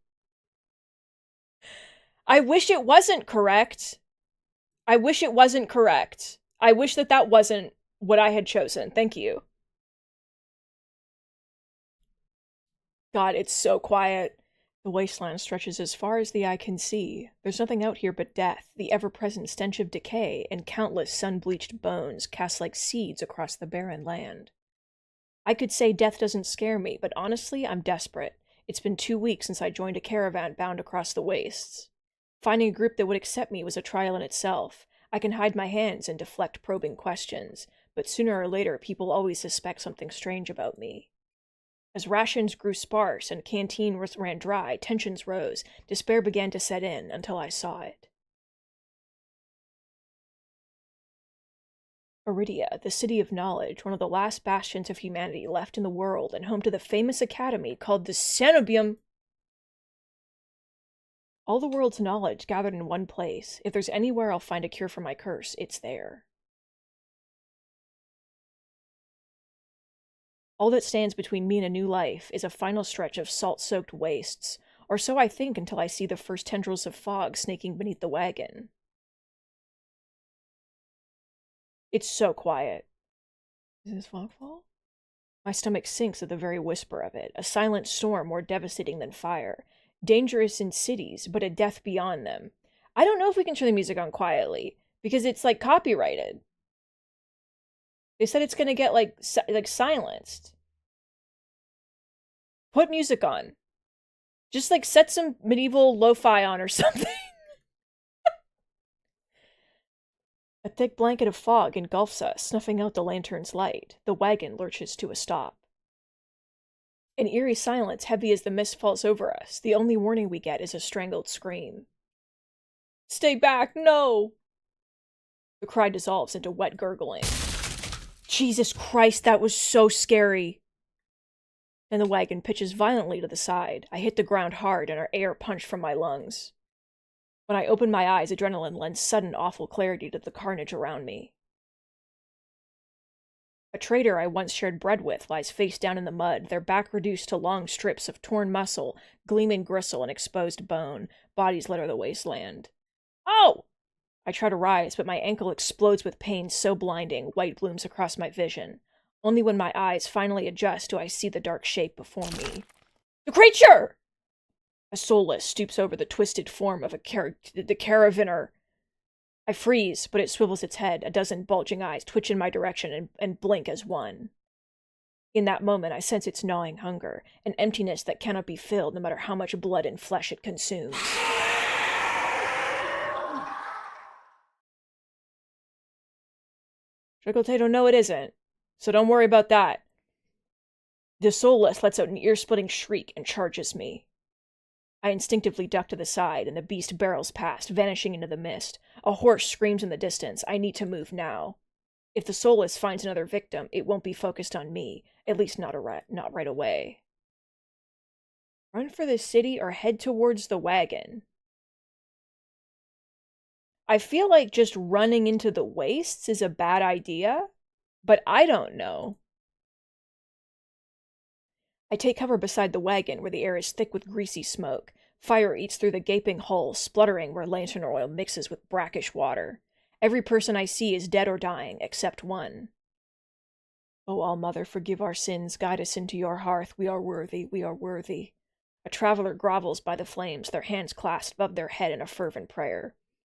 I wish it wasn't correct. I wish it wasn't correct. I wish that that wasn't what I had chosen. Thank you. God, it's so quiet. The wasteland stretches as far as the eye can see. There's nothing out here but death, the ever-present stench of decay, and countless sun-bleached bones cast like seeds across the barren land. I could say death doesn't scare me, but honestly, I'm desperate. It's been 2 weeks since I joined a caravan bound across the wastes. Finding a group that would accept me was a trial in itself. I can hide my hands and deflect probing questions, but sooner or later people always suspect something strange about me. As rations grew sparse and canteen ran dry, tensions rose. Despair began to set in until I saw it. Iridia, the city of knowledge, one of the last bastions of humanity left in the world, and home to the famous academy called the Cenobium. All the world's knowledge gathered in one place. If there's anywhere I'll find a cure for my curse, it's there. All that stands between me and a new life is a final stretch of salt-soaked wastes, or so I think until I see the first tendrils of fog snaking beneath the wagon. It's so quiet. Is this fogfall? My stomach sinks at the very whisper of it, a silent storm more devastating than fire. Dangerous in cities, but a death beyond them. I don't know if we can turn the music on quietly, because it's, like, copyrighted. They said it's gonna get, like silenced. Put music on. Just, like, set some medieval lo-fi on or something. A thick blanket of fog engulfs us, snuffing out the lantern's light. The wagon lurches to a stop. An eerie silence, heavy as the mist falls over us. The only warning we get is a strangled scream. Stay back, no! The cry dissolves into wet gurgling. Jesus Christ, that was so scary. Then the wagon pitches violently to the side. I hit the ground hard and our air punched from my lungs. When I opened my eyes, adrenaline lends sudden awful clarity to the carnage around me. A trader I once shared bread with lies face down in the mud, their back reduced to long strips of torn muscle, gleaming gristle, and exposed bone. Bodies litter the wasteland. Oh! I try to rise, but my ankle explodes with pain so blinding, white blooms across my vision. Only when my eyes finally adjust do I see the dark shape before me. The creature! A soulless stoops over the twisted form of the caravaner. I freeze, but it swivels its head, a dozen bulging eyes twitch in my direction and blink as one. In that moment, I sense its gnawing hunger, an emptiness that cannot be filled no matter how much blood and flesh it consumes. Trickle-tato, no it isn't, so don't worry about that. The soulless lets out an ear-splitting shriek and charges me. I instinctively duck to the side, and the beast barrels past, vanishing into the mist. A horse screams in the distance. I need to move now. If the soulless finds another victim, it won't be focused on me, at least not right away. Run for the city or head towards the wagon. I feel like just running into the wastes is a bad idea, but I don't know. I take cover beside the wagon where the air is thick with greasy smoke. Fire eats through the gaping hole, spluttering where lantern oil mixes with brackish water. Every person I see is dead or dying, except one. O All-Mother, forgive our sins, guide us into your hearth. We are worthy, we are worthy. A traveler grovels by the flames, their hands clasped above their head in a fervent prayer.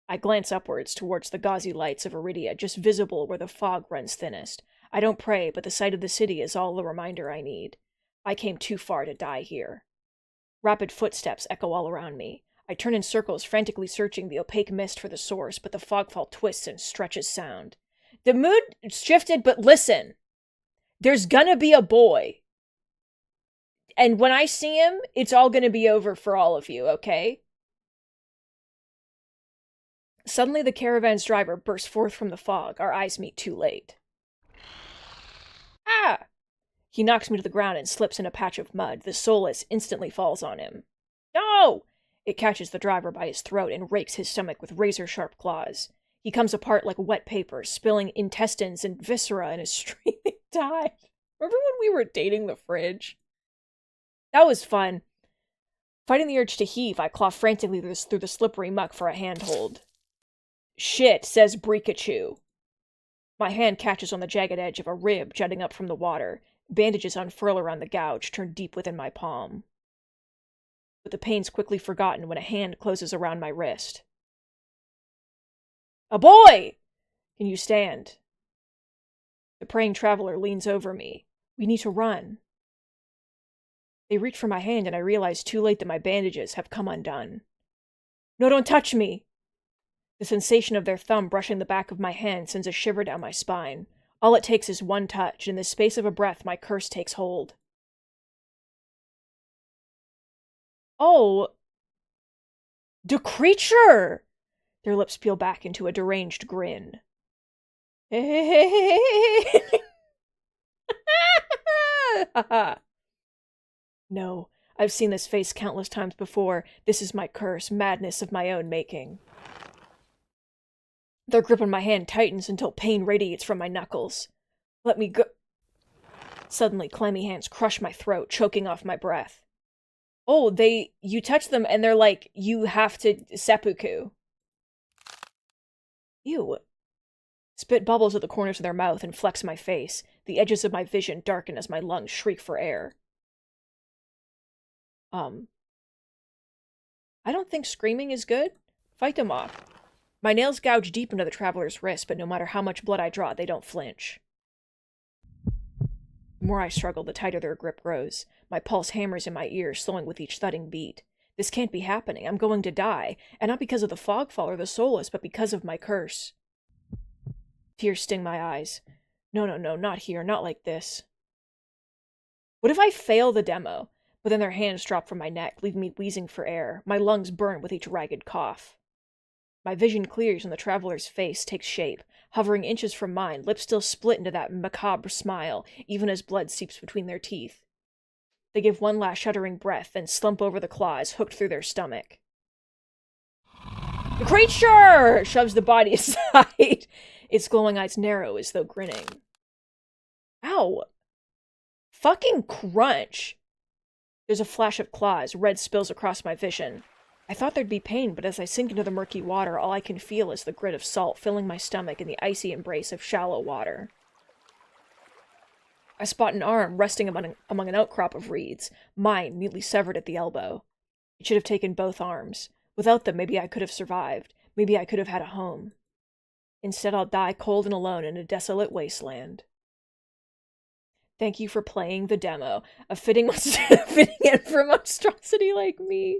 I glance upwards towards the gauzy lights of Iridia, just visible where the fog runs thinnest. I don't pray, but the sight of the city is all the reminder I need. I came too far to die here. Rapid footsteps echo all around me. I turn in circles, frantically searching the opaque mist for the source, but the fogfall twists and stretches sound. The mood shifted, but listen. There's gonna be a boy. And when I see him, it's all gonna be over for all of you, okay? Suddenly the caravan's driver bursts forth from the fog. Our eyes meet too late. Ah! He knocks me to the ground and slips in a patch of mud. The soulless instantly falls on him. No! It catches the driver by his throat and rakes his stomach with razor-sharp claws. He comes apart like wet paper, spilling intestines and viscera in a streaming dive. Remember when we were dating the fridge? That was fun. Fighting the urge to heave, I claw frantically through the slippery muck for a handhold. Shit, says Brikachu. My hand catches on the jagged edge of a rib jutting up from the water. Bandages unfurl around the gouge, turned deep within my palm. But the pain's quickly forgotten when a hand closes around my wrist. A boy! Can you stand? The praying traveler leans over me. We need to run. They reach for my hand and I realize too late that my bandages have come undone. No, don't touch me! The sensation of their thumb brushing the back of my hand sends a shiver down my spine. All it takes is one touch. In the space of a breath, my curse takes hold. Oh! The creature! Their lips peel back into a deranged grin. No, I've seen this face countless times before. This is my curse, madness of my own making. Their grip on my hand tightens until pain radiates from my knuckles. Let me go. Suddenly, clammy hands crush my throat, choking off my breath. Oh, you touch them and they're like, you have to seppuku. Ew. Spit bubbles at the corners of their mouth and flecks my face. The edges of my vision darken as my lungs shriek for air. I don't think screaming is good. Fight them off. My nails gouge deep into the traveler's wrist, but no matter how much blood I draw, they don't flinch. The more I struggle, the tighter their grip grows. My pulse hammers in my ears, slowing with each thudding beat. This can't be happening. I'm going to die. And not because of the fogfall or the soulless, but because of my curse. Tears sting my eyes. No, not here. Not like this. What if I fail the demo? But then their hands drop from my neck, leaving me wheezing for air. My lungs burn with each ragged cough. My vision clears and the traveler's face takes shape. Hovering inches from mine, lips still split into that macabre smile, even as blood seeps between their teeth. They give one last shuddering breath, then slump over the claws, hooked through their stomach. The creature shoves the body aside. Its glowing eyes narrow as though grinning. Ow. Fucking crunch. There's a flash of claws. Red spills across my vision. I thought there'd be pain, but as I sink into the murky water, all I can feel is the grit of salt filling my stomach in the icy embrace of shallow water. I spot an arm resting among an outcrop of reeds, mine mutely severed at the elbow. It should have taken both arms. Without them, maybe I could have survived. Maybe I could have had a home. Instead, I'll die cold and alone in a desolate wasteland. Thank you for playing the demo. A fitting end for a monstrosity like me.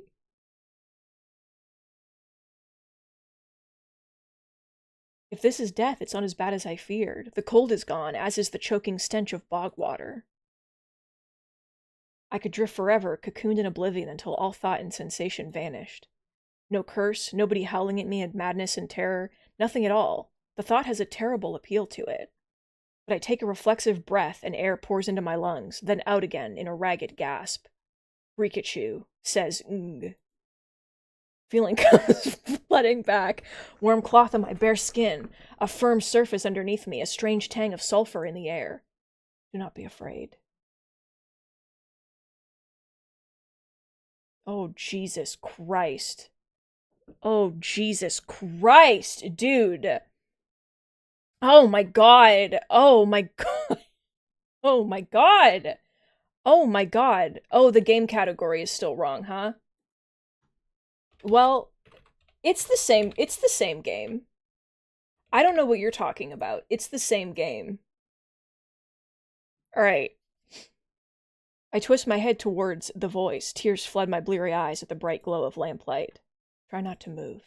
If this is death, it's not as bad as I feared. The cold is gone, as is the choking stench of bog water. I could drift forever, cocooned in oblivion until all thought and sensation vanished. No curse, nobody howling at me in madness and terror, nothing at all. The thought has a terrible appeal to it. But I take a reflexive breath and air pours into my lungs, then out again in a ragged gasp. Rikachu says, "Ng." Feeling comes flooding back. Warm cloth on my bare skin, a firm surface underneath me, a strange tang of sulfur in the air. Do not be afraid. Oh, Jesus Christ. Oh, Jesus Christ, dude. Oh my God. Oh my God. Oh my God. Oh my God. Oh, the game category is still wrong, huh? Well, it's the same game. I don't know what you're talking about. It's the same game. Alright. I twist my head towards the voice. Tears flood my bleary eyes at the bright glow of lamplight. Try not to move.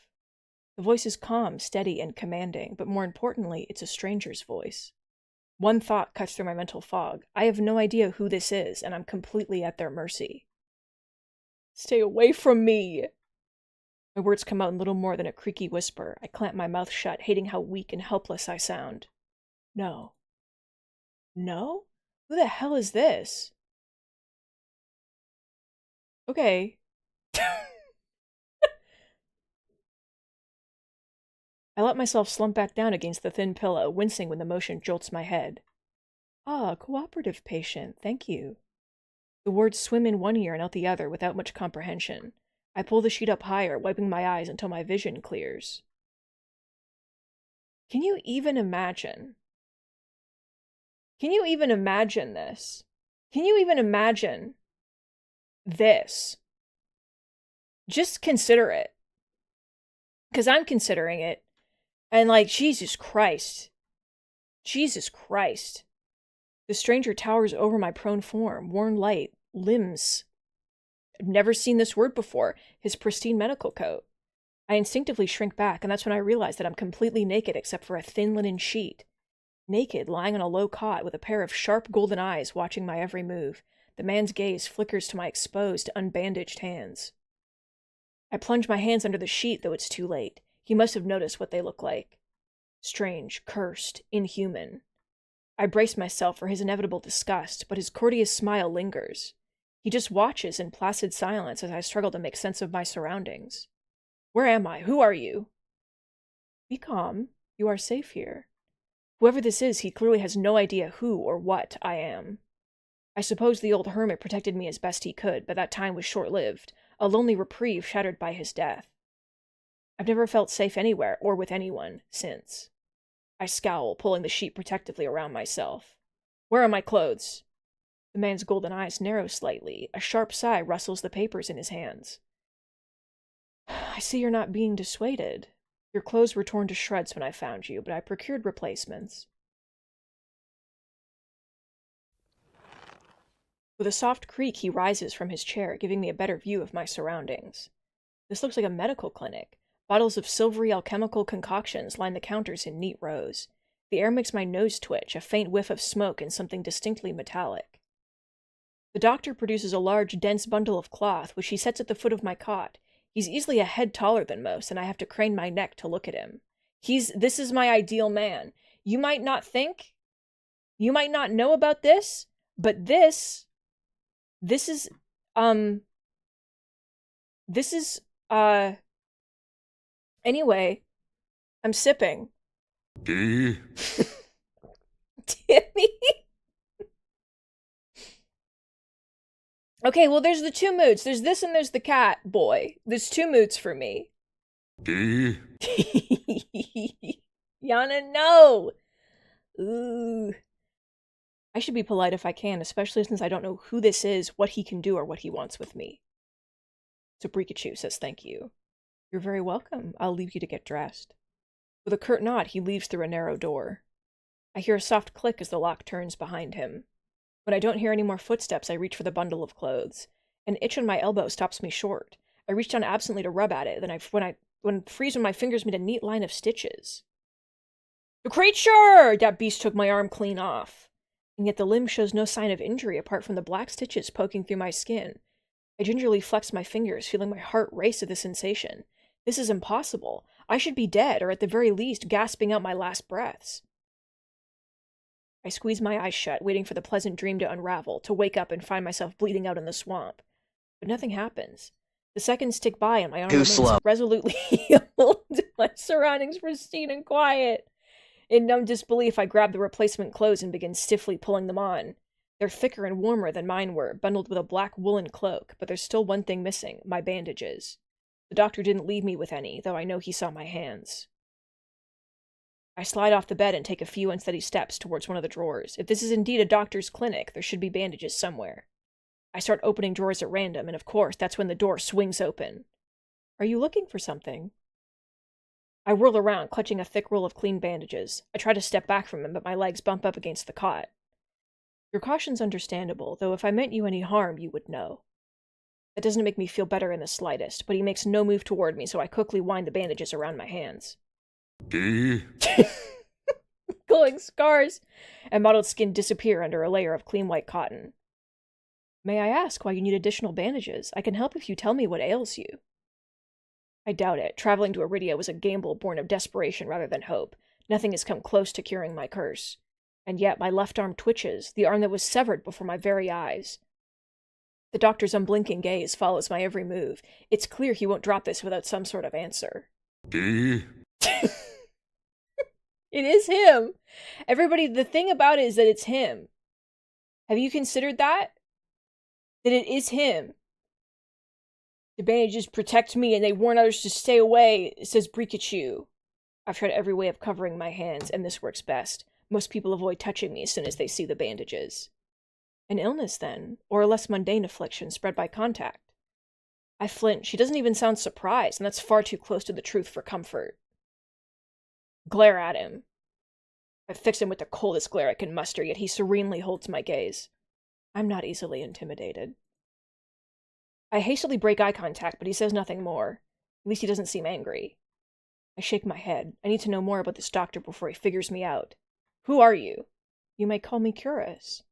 The voice is calm, steady, and commanding, but more importantly, it's a stranger's voice. One thought cuts through my mental fog. I have no idea who this is, and I'm completely at their mercy. Stay away from me! My words come out in little more than a creaky whisper. I clamp my mouth shut, hating how weak and helpless I sound. No. No? Who the hell is this? Okay. I let myself slump back down against the thin pillow, wincing when the motion jolts my head. Ah, cooperative patient, thank you. The words swim in one ear and out the other without much comprehension. I pull the sheet up higher, wiping my eyes until my vision clears. Can you even imagine? Can you even imagine this? Can you even imagine this? Just consider it. Because I'm considering it. And like, Jesus Christ. Jesus Christ. The stranger towers over my prone form, worn light, limbs. I've never seen this word before. His pristine medical coat. I instinctively shrink back, and that's when I realize that I'm completely naked except for a thin linen sheet. Naked, lying on a low cot with a pair of sharp golden eyes watching my every move. The man's gaze flickers to my exposed, unbandaged hands. I plunge my hands under the sheet, though it's too late. He must have noticed what they look like. Strange, cursed, inhuman. I brace myself for his inevitable disgust, but his courteous smile lingers. He just watches in placid silence as I struggle to make sense of my surroundings. Where am I? Who are you? Be calm. You are safe here. Whoever this is, he clearly has no idea who or what I am. I suppose the old hermit protected me as best he could, but that time was short-lived, a lonely reprieve shattered by his death. I've never felt safe anywhere, or with anyone, since. I scowl, pulling the sheet protectively around myself. Where are my clothes? The man's golden eyes narrow slightly. A sharp sigh rustles the papers in his hands. I see you're not being dissuaded. Your clothes were torn to shreds when I found you, but I procured replacements. With a soft creak, he rises from his chair, giving me a better view of my surroundings. This looks like a medical clinic. Bottles of silvery alchemical concoctions line the counters in neat rows. The air makes my nose twitch, a faint whiff of smoke and something distinctly metallic. The doctor produces a large, dense bundle of cloth, which he sets at the foot of my cot. He's easily a head taller than most, and I have to crane my neck to look at him. This is my ideal man. You might not think, you might not know about this, but this is, anyway, I'm sipping. Timmy? Okay, well, there's the two moods. There's this and there's the cat boy. There's two moods for me. D. Yana, no! Ooh. I should be polite if I can, especially since I don't know who this is, what he can do, or what he wants with me. So Brikachu says thank you. You're very welcome. I'll leave you to get dressed. With a curt nod, he leaves through a narrow door. I hear a soft click as the lock turns behind him. When I don't hear any more footsteps, I reach for the bundle of clothes. An itch on my elbow stops me short. I reach down absently to rub at it, then when freeze when my fingers meet a neat line of stitches. The creature! That beast took my arm clean off. And yet the limb shows no sign of injury apart from the black stitches poking through my skin. I gingerly flex my fingers, feeling my heart race at the sensation. This is impossible. I should be dead, or at the very least, gasping out my last breaths. I squeeze my eyes shut, waiting for the pleasant dream to unravel, to wake up and find myself bleeding out in the swamp. But nothing happens. The seconds tick by and my arm remains resolutely healed. My surroundings pristine and quiet. In numb disbelief, I grab the replacement clothes and begin stiffly pulling them on. They're thicker and warmer than mine were, bundled with a black woolen cloak, but there's still one thing missing, my bandages. The doctor didn't leave me with any, though I know he saw my hands. I slide off the bed and take a few unsteady steps towards one of the drawers. If this is indeed a doctor's clinic, there should be bandages somewhere. I start opening drawers at random, and of course, that's when the door swings open. Are you looking for something? I whirl around, clutching a thick roll of clean bandages. I try to step back from him, but my legs bump up against the cot. Your caution's understandable, though if I meant you any harm, you would know. That doesn't make me feel better in the slightest, but he makes no move toward me, so I quickly wind the bandages around my hands. D. Glowing scars and mottled skin disappear under a layer of clean white cotton. May I ask why you need additional bandages? I can help if you tell me what ails you. I doubt it. Traveling to Iridia was a gamble born of desperation rather than hope. Nothing has come close to curing my curse. And yet my left arm twitches, the arm that was severed before my very eyes. The doctor's unblinking gaze follows my every move. It's clear he won't drop this without some sort of answer. D. It is him! Everybody, the thing about it is that it's him. Have you considered that? That it is him. The bandages protect me and they warn others to stay away, says Brikachu. I've tried every way of covering my hands, and this works best. Most people avoid touching me as soon as they see the bandages. An illness, then, or a less mundane affliction spread by contact. I flinch. She doesn't even sound surprised, and that's far too close to the truth for comfort. Glare at him. I fix him with the coldest glare I can muster, yet he serenely holds my gaze. I'm not easily intimidated. I hastily break eye contact, but he says nothing more. At least he doesn't seem angry. I shake my head. I need to know more about this doctor before he figures me out. Who are you? You may call me Curus.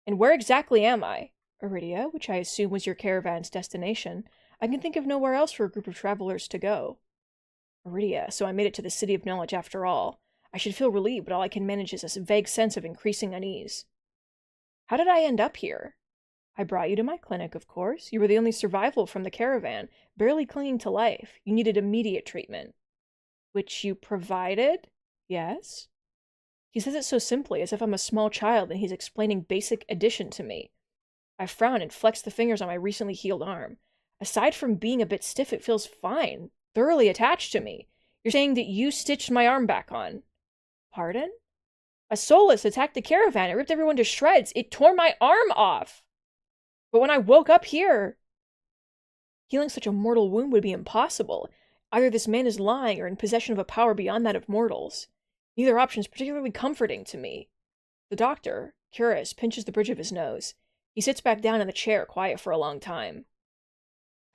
And where exactly am I? Iridia, which I assume was your caravan's destination. I can think of nowhere else for a group of travelers to go. Iridia, so I made it to the City of Knowledge after all. I should feel relieved, but all I can manage is a vague sense of increasing unease. How did I end up here? I brought you to my clinic, of course. You were the only survival from the caravan, barely clinging to life. You needed immediate treatment. Which you provided? Yes? He says it so simply, as if I'm a small child and he's explaining basic addition to me. I frown and flex the fingers on my recently healed arm. Aside from being a bit stiff, it feels fine, thoroughly attached to me. You're saying that you stitched my arm back on. Pardon? A Solus attacked the caravan. It ripped everyone to shreds. It tore my arm off. But when I woke up here, healing such a mortal wound would be impossible. Either this man is lying or in possession of a power beyond that of mortals. Neither option is particularly comforting to me. The doctor, Curus, pinches the bridge of his nose. He sits back down in the chair, quiet for a long time.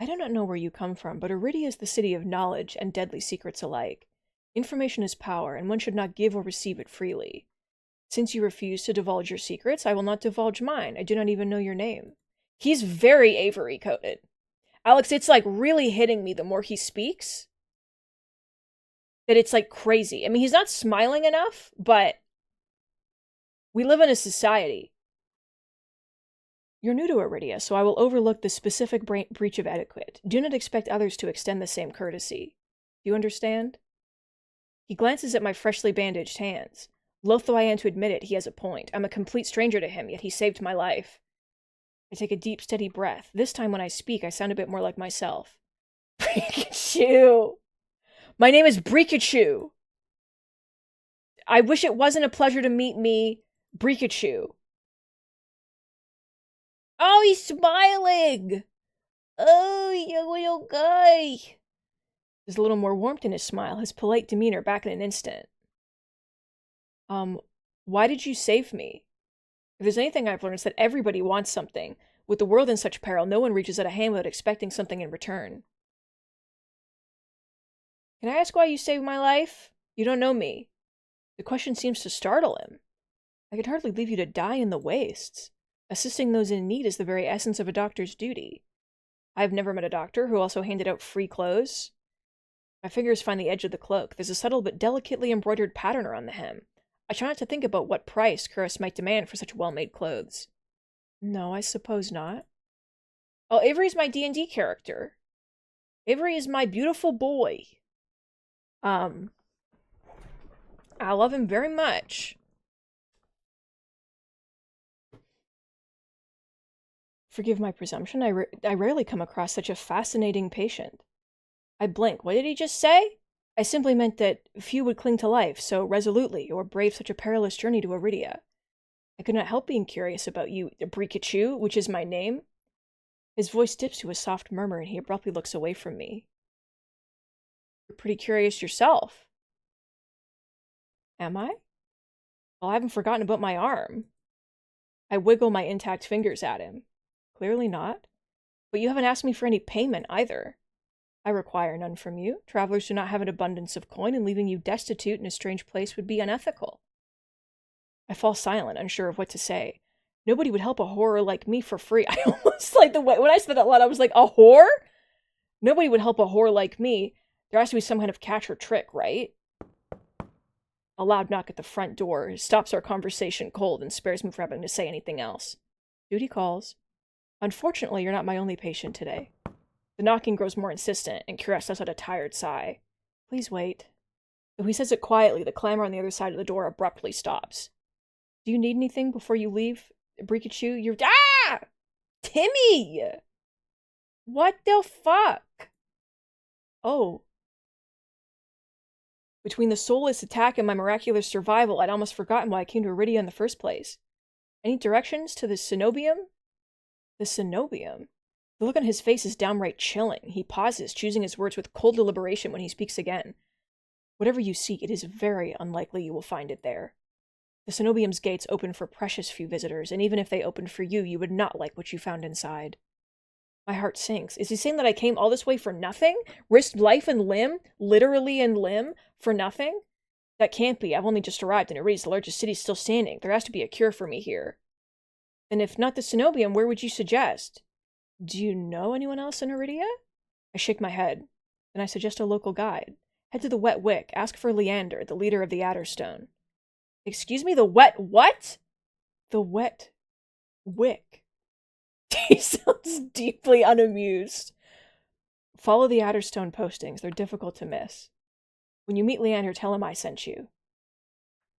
I do not know where you come from, but Iridia is the city of knowledge and deadly secrets alike. Information is power, and one should not give or receive it freely. Since you refuse to divulge your secrets, I will not divulge mine. I do not even know your name. He's very Avery-coded. Alex, it's like really hitting me the more he speaks. That it's like crazy. I mean, he's not smiling enough, but we live in a society. You're new to Iridia, so I will overlook the specific breach of etiquette. Do not expect others to extend the same courtesy. Do you understand? He glances at my freshly bandaged hands. Loath though I am to admit it, he has a point. I'm a complete stranger to him, yet he saved my life. I take a deep, steady breath. This time when I speak, I sound a bit more like myself. Brikachu! My name is Brikachu! I wish it wasn't a pleasure to meet me, Brikachu. Oh, he's smiling! Oh, young little guy! There's a little more warmth in his smile, his polite demeanor back in an instant. Why did you save me? If there's anything I've learned, it's that everybody wants something. With the world in such peril, no one reaches out a hand without expecting something in return. Can I ask why you saved my life? You don't know me. The question seems to startle him. I could hardly leave you to die in the wastes. Assisting those in need is the very essence of a doctor's duty. I've never met a doctor who also handed out free clothes. My fingers find the edge of the cloak. There's a subtle but delicately embroidered pattern around the hem. I try not to think about what price Kuros might demand for such well-made clothes. No, I suppose not. Oh, Avery's my D&D character. Avery is my beautiful boy. I love him very much. Forgive my presumption, I rarely come across such a fascinating patient. I blink. What did he just say? I simply meant that few would cling to life so resolutely or brave such a perilous journey to Iridia. I could not help being curious about you, Brikachu, which is my name. His voice dips to a soft murmur and he abruptly looks away from me. You're pretty curious yourself. Am I? Well, I haven't forgotten about my arm. I wiggle my intact fingers at him. Clearly not. But you haven't asked me for any payment either. I require none from you. Travelers do not have an abundance of coin, and leaving you destitute in a strange place would be unethical. I fall silent, unsure of what to say. Nobody would help a whorer like me for free. I almost like the way, when I said that out loud, I was like, a whore? Nobody would help a whore like me. There has to be some kind of catch or trick, right? A loud knock at the front door stops our conversation cold and spares me from having to say anything else. Duty calls. Unfortunately, you're not my only patient today. The knocking grows more insistent, and Kuros lets out a tired sigh. Please wait. Though he says it quietly, the clamor on the other side of the door abruptly stops. Do you need anything before you leave, Brikachu? You're— Ah! Timmy! What the fuck? Oh. Between the soulless attack and my miraculous survival, I'd almost forgotten why I came to Iridia in the first place. Any directions to the cenobium? The cenobium? The look on his face is downright chilling. He pauses, choosing his words with cold deliberation when he speaks again. Whatever you seek, it is very unlikely you will find it there. The cenobium's gates open for precious few visitors, and even if they opened for you, you would not like what you found inside. My heart sinks. Is he saying that I came all this way for nothing? Risked life and limb, literally and limb, for nothing? That can't be. I've only just arrived, and Iridia's the largest city still standing. There has to be a cure for me here. And if not the cenobium, where would you suggest? Do you know anyone else in Iridia? I shake my head. Then I suggest a local guide. Head to the Wet Wick. Ask for Leander, the leader of the Adderstone. Excuse me, the Wet what? The Wet Wick. He sounds deeply unamused. Follow the Adderstone postings. They're difficult to miss. When you meet Leander, tell him I sent you.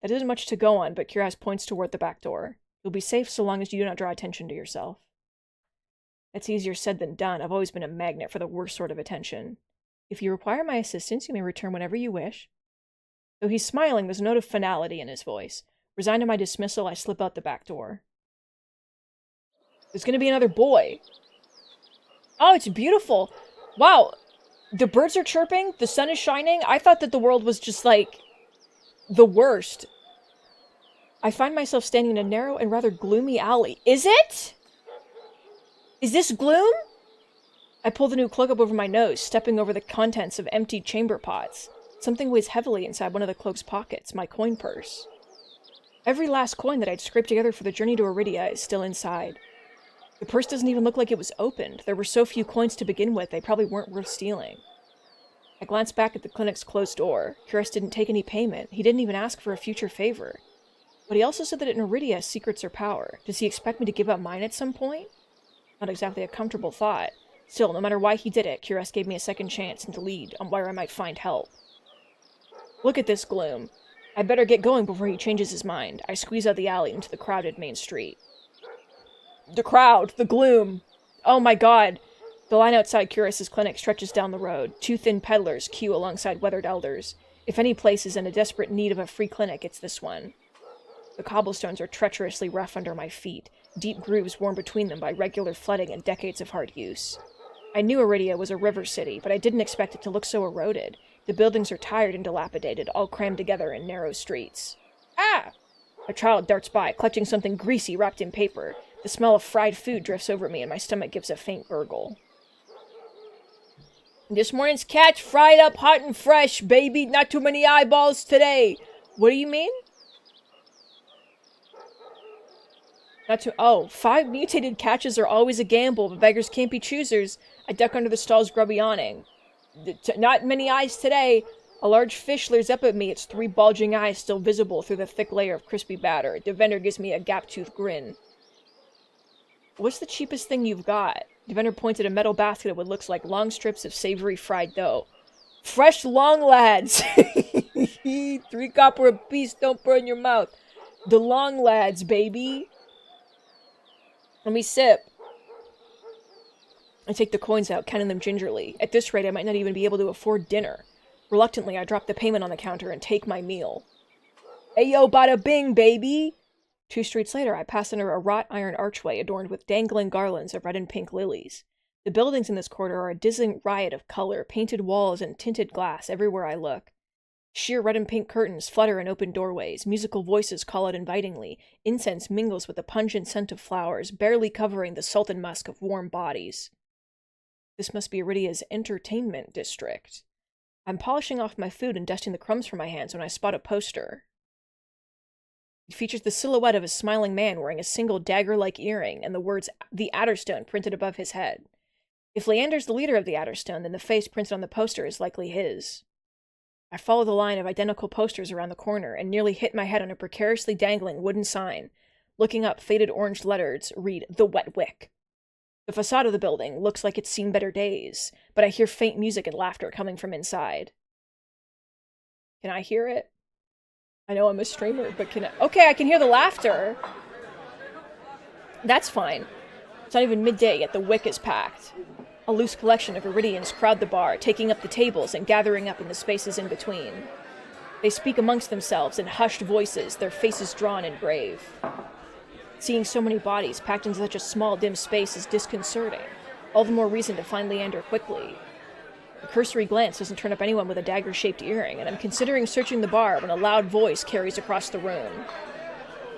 That isn't much to go on, but Kuros points toward the back door. You'll be safe so long as you do not draw attention to yourself. That's easier said than done. I've always been a magnet for the worst sort of attention. If you require my assistance, you may return whenever you wish. Though he's smiling, there's a note of finality in his voice. Resigned to my dismissal, I slip out the back door. There's gonna be another boy. Oh, it's beautiful. Wow. The birds are chirping. The sun is shining. I thought that the world was just, like, the worst. I find myself standing in a narrow and rather gloomy alley. Is it? Is this gloom? I pull the new cloak up over my nose, stepping over the contents of emptied chamber pots. Something weighs heavily inside one of the cloak's pockets, my coin purse. Every last coin that I'd scraped together for the journey to Iridia is still inside. The purse doesn't even look like it was opened. There were so few coins to begin with, they probably weren't worth stealing. I glance back at the clinic's closed door. Kuros didn't take any payment. He didn't even ask for a future favor. But he also said that in Iridia, secrets are power. Does he expect me to give up mine at some point? Not exactly a comfortable thought. Still, no matter why he did it, Kuros gave me a second chance and to lead on where I might find help. Look at this gloom. I'd better get going before he changes his mind. I squeeze out the alley into the crowded main street. The crowd, the gloom. Oh my god. The line outside Curious's clinic stretches down the road. 2 thin peddlers queue alongside weathered elders. If any place is in a desperate need of a free clinic, it's this one. The cobblestones are treacherously rough under my feet, deep grooves worn between them by regular flooding and decades of hard use. I knew Iridia was a river city, but I didn't expect it to look so eroded. The buildings are tired and dilapidated, all crammed together in narrow streets. Ah! A child darts by, clutching something greasy wrapped in paper. The smell of fried food drifts over me and my stomach gives a faint gurgle. This morning's catch fried up hot and fresh, baby. Not too many eyeballs today. What do you mean? Not too— oh, 5 mutated catches are always a gamble, but beggars can't be choosers. I duck under the stall's grubby awning. Not many eyes today. A large fish leers up at me, its 3 bulging eyes still visible through the thick layer of crispy batter. The vendor gives me a gap-toothed grin. What's the cheapest thing you've got? The vendor points at a metal basket at what looks like long strips of savory fried dough. Fresh long, lads! 3 copper apiece, don't burn your mouth. The long lads, baby. Let me sip. I take the coins out, counting them gingerly. At this rate, I might not even be able to afford dinner. Reluctantly, I drop the payment on the counter and take my meal. Ayo, bada bing, baby! 2 streets later, I pass under a wrought iron archway adorned with dangling garlands of red and pink lilies. The buildings in this quarter are a dizzying riot of color, painted walls and tinted glass everywhere I look. Sheer red and pink curtains flutter in open doorways, musical voices call out invitingly, incense mingles with the pungent scent of flowers, barely covering the salt and musk of warm bodies. This must be Iridia's entertainment district. I'm polishing off my food and dusting the crumbs from my hands when I spot a poster. It features the silhouette of a smiling man wearing a single dagger-like earring and the words, "The Adderstone," printed above his head. If Leander's the leader of the Adderstone, then the face printed on the poster is likely his. I follow the line of identical posters around the corner and nearly hit my head on a precariously dangling wooden sign. Looking up, faded orange letters read, "The Wet Wick." The facade of the building looks like it's seen better days, but I hear faint music and laughter coming from inside. Can I hear it? I know I'm a streamer, but can I— okay, I can hear the laughter! That's fine. It's not even midday yet the wick is packed. A loose collection of Iridians crowd the bar, taking up the tables and gathering up in the spaces in between. They speak amongst themselves in hushed voices, their faces drawn and grave. Seeing so many bodies packed into such a small, dim space is disconcerting. All the more reason to find Leander quickly. A cursory glance doesn't turn up anyone with a dagger-shaped earring, and I'm considering searching the bar when a loud voice carries across the room.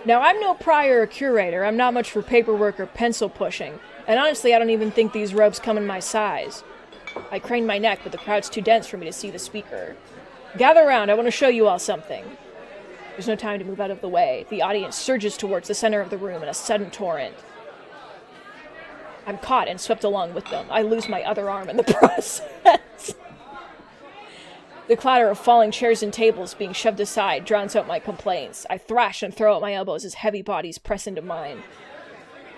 Now, I'm no prior or curator, I'm not much for paperwork or pencil pushing, and honestly, I don't even think these robes come in my size. I crane my neck, but the crowd's too dense for me to see the speaker. Gather around, I want to show you all something. There's no time to move out of the way. The audience surges towards the center of the room in a sudden torrent. I'm caught and swept along with them. I lose my other arm in the process. The clatter of falling chairs and tables being shoved aside drowns out my complaints. I thrash and throw out my elbows as heavy bodies press into mine.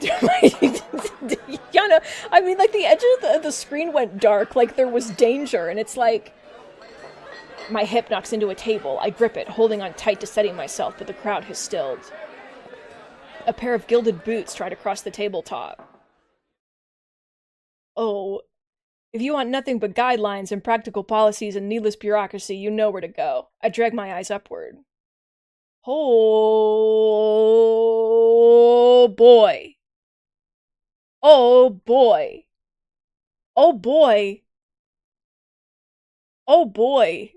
Yana, I mean, like, the edge of the screen went dark, like there was danger, and it's like... My hip knocks into a table. I grip it, holding on tight to steady myself, but the crowd has stilled. A pair of gilded boots stride across the tabletop. Oh, if you want nothing but guidelines and practical policies and needless bureaucracy, you know where to go. I drag my eyes upward. Oh, boy. Oh, boy. Oh, boy. Oh, boy.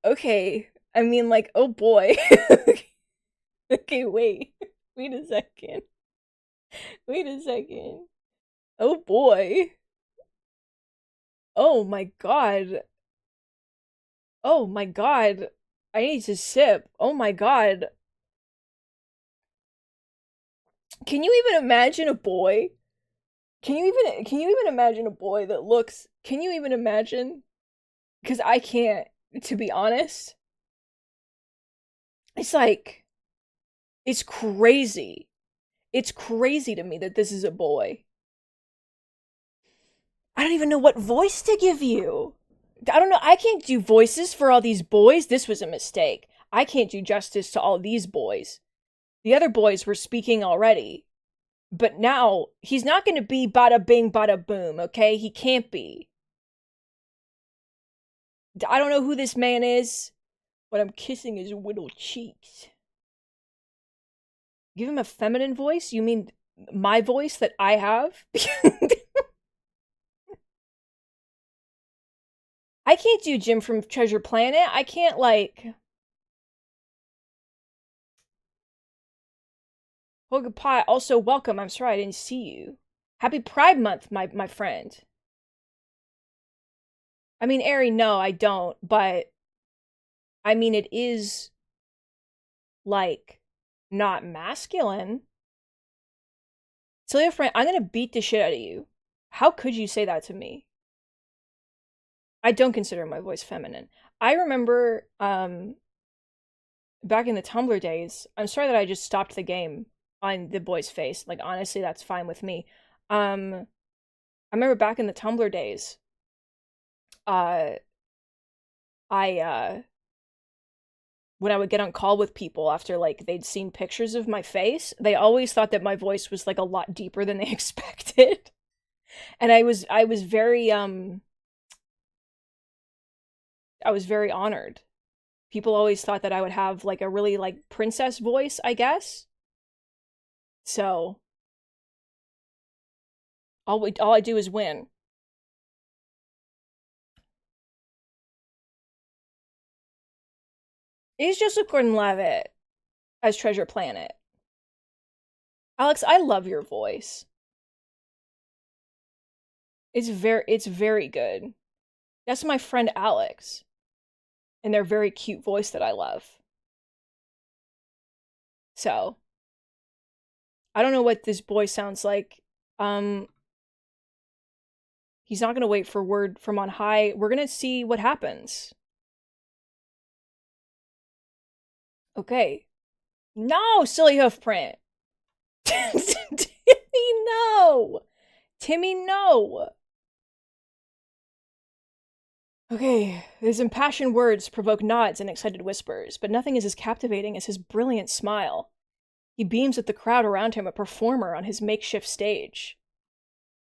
Okay. I mean, like, oh, boy. Okay, wait. Wait a second. Wait a second. Oh, boy. Oh my god. Oh my god. I need to sip. Oh my god. Can you even imagine a boy? Can you even imagine a boy that looks— can you even imagine? Because I can't, to be honest. It's like, it's crazy. It's crazy to me that this is a boy. I don't even know what voice to give you. I don't know. I can't do voices for all these boys. This was a mistake. I can't do justice to all these boys. The other boys were speaking already. But now, he's not going to be bada bing, bada boom, okay? He can't be. I don't know who this man is, but I'm kissing his little cheeks. Give him a feminine voice? You mean my voice that I have? I can't do Jim from Treasure Planet. I can't, like... Hoga Pie, also welcome. I'm sorry I didn't see you. Happy Pride Month, my friend. I mean, Ari, no, I don't, but... I mean, it is... like... not masculine. Celia friend, I'm gonna beat the shit out of you. How could you say that to me? I don't consider my voice feminine. I remember, back in the Tumblr days, I'm sorry that I just stopped the game on the boy's face. Like, honestly, that's fine with me. I remember back in the Tumblr days, when I would get on call with people after, like, they'd seen pictures of my face, they always thought that my voice was, like, a lot deeper than they expected. And I was very, I was very honored. People always thought that I would have, like, a really, like, princess voice, I guess. So, all I do is win. It's Joseph Gordon-Levitt as Treasure Planet. Alex, I love your voice. It's very good. That's my friend Alex. And their very cute voice that I love. So, I don't know what this boy sounds like. He's not gonna wait for word from on high. We're gonna see what happens. Okay. No, silly hoofprint. Timmy, no. Timmy, no. Okay, his impassioned words provoke nods and excited whispers, but nothing is as captivating as his brilliant smile. He beams at the crowd around him, a performer on his makeshift stage.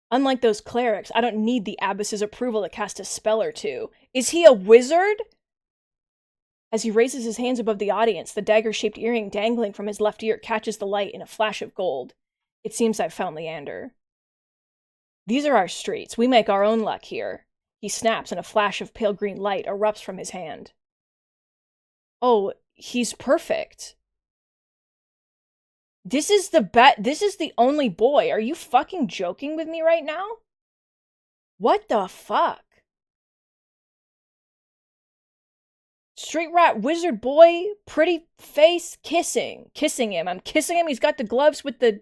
Unlike those clerics, I don't need the abbess's approval to cast a spell or two. Is he a wizard? As he raises his hands above the audience, the dagger-shaped earring dangling from his left ear catches the light in a flash of gold. It seems I've found Leander. These are our streets. We make our own luck here. He snaps and a flash of pale green light erupts from his hand. Oh, he's perfect. This is the only boy. Are you fucking joking with me right now? What the fuck? Straight rat wizard boy, pretty face, kissing him. I'm kissing him. He's got the gloves with the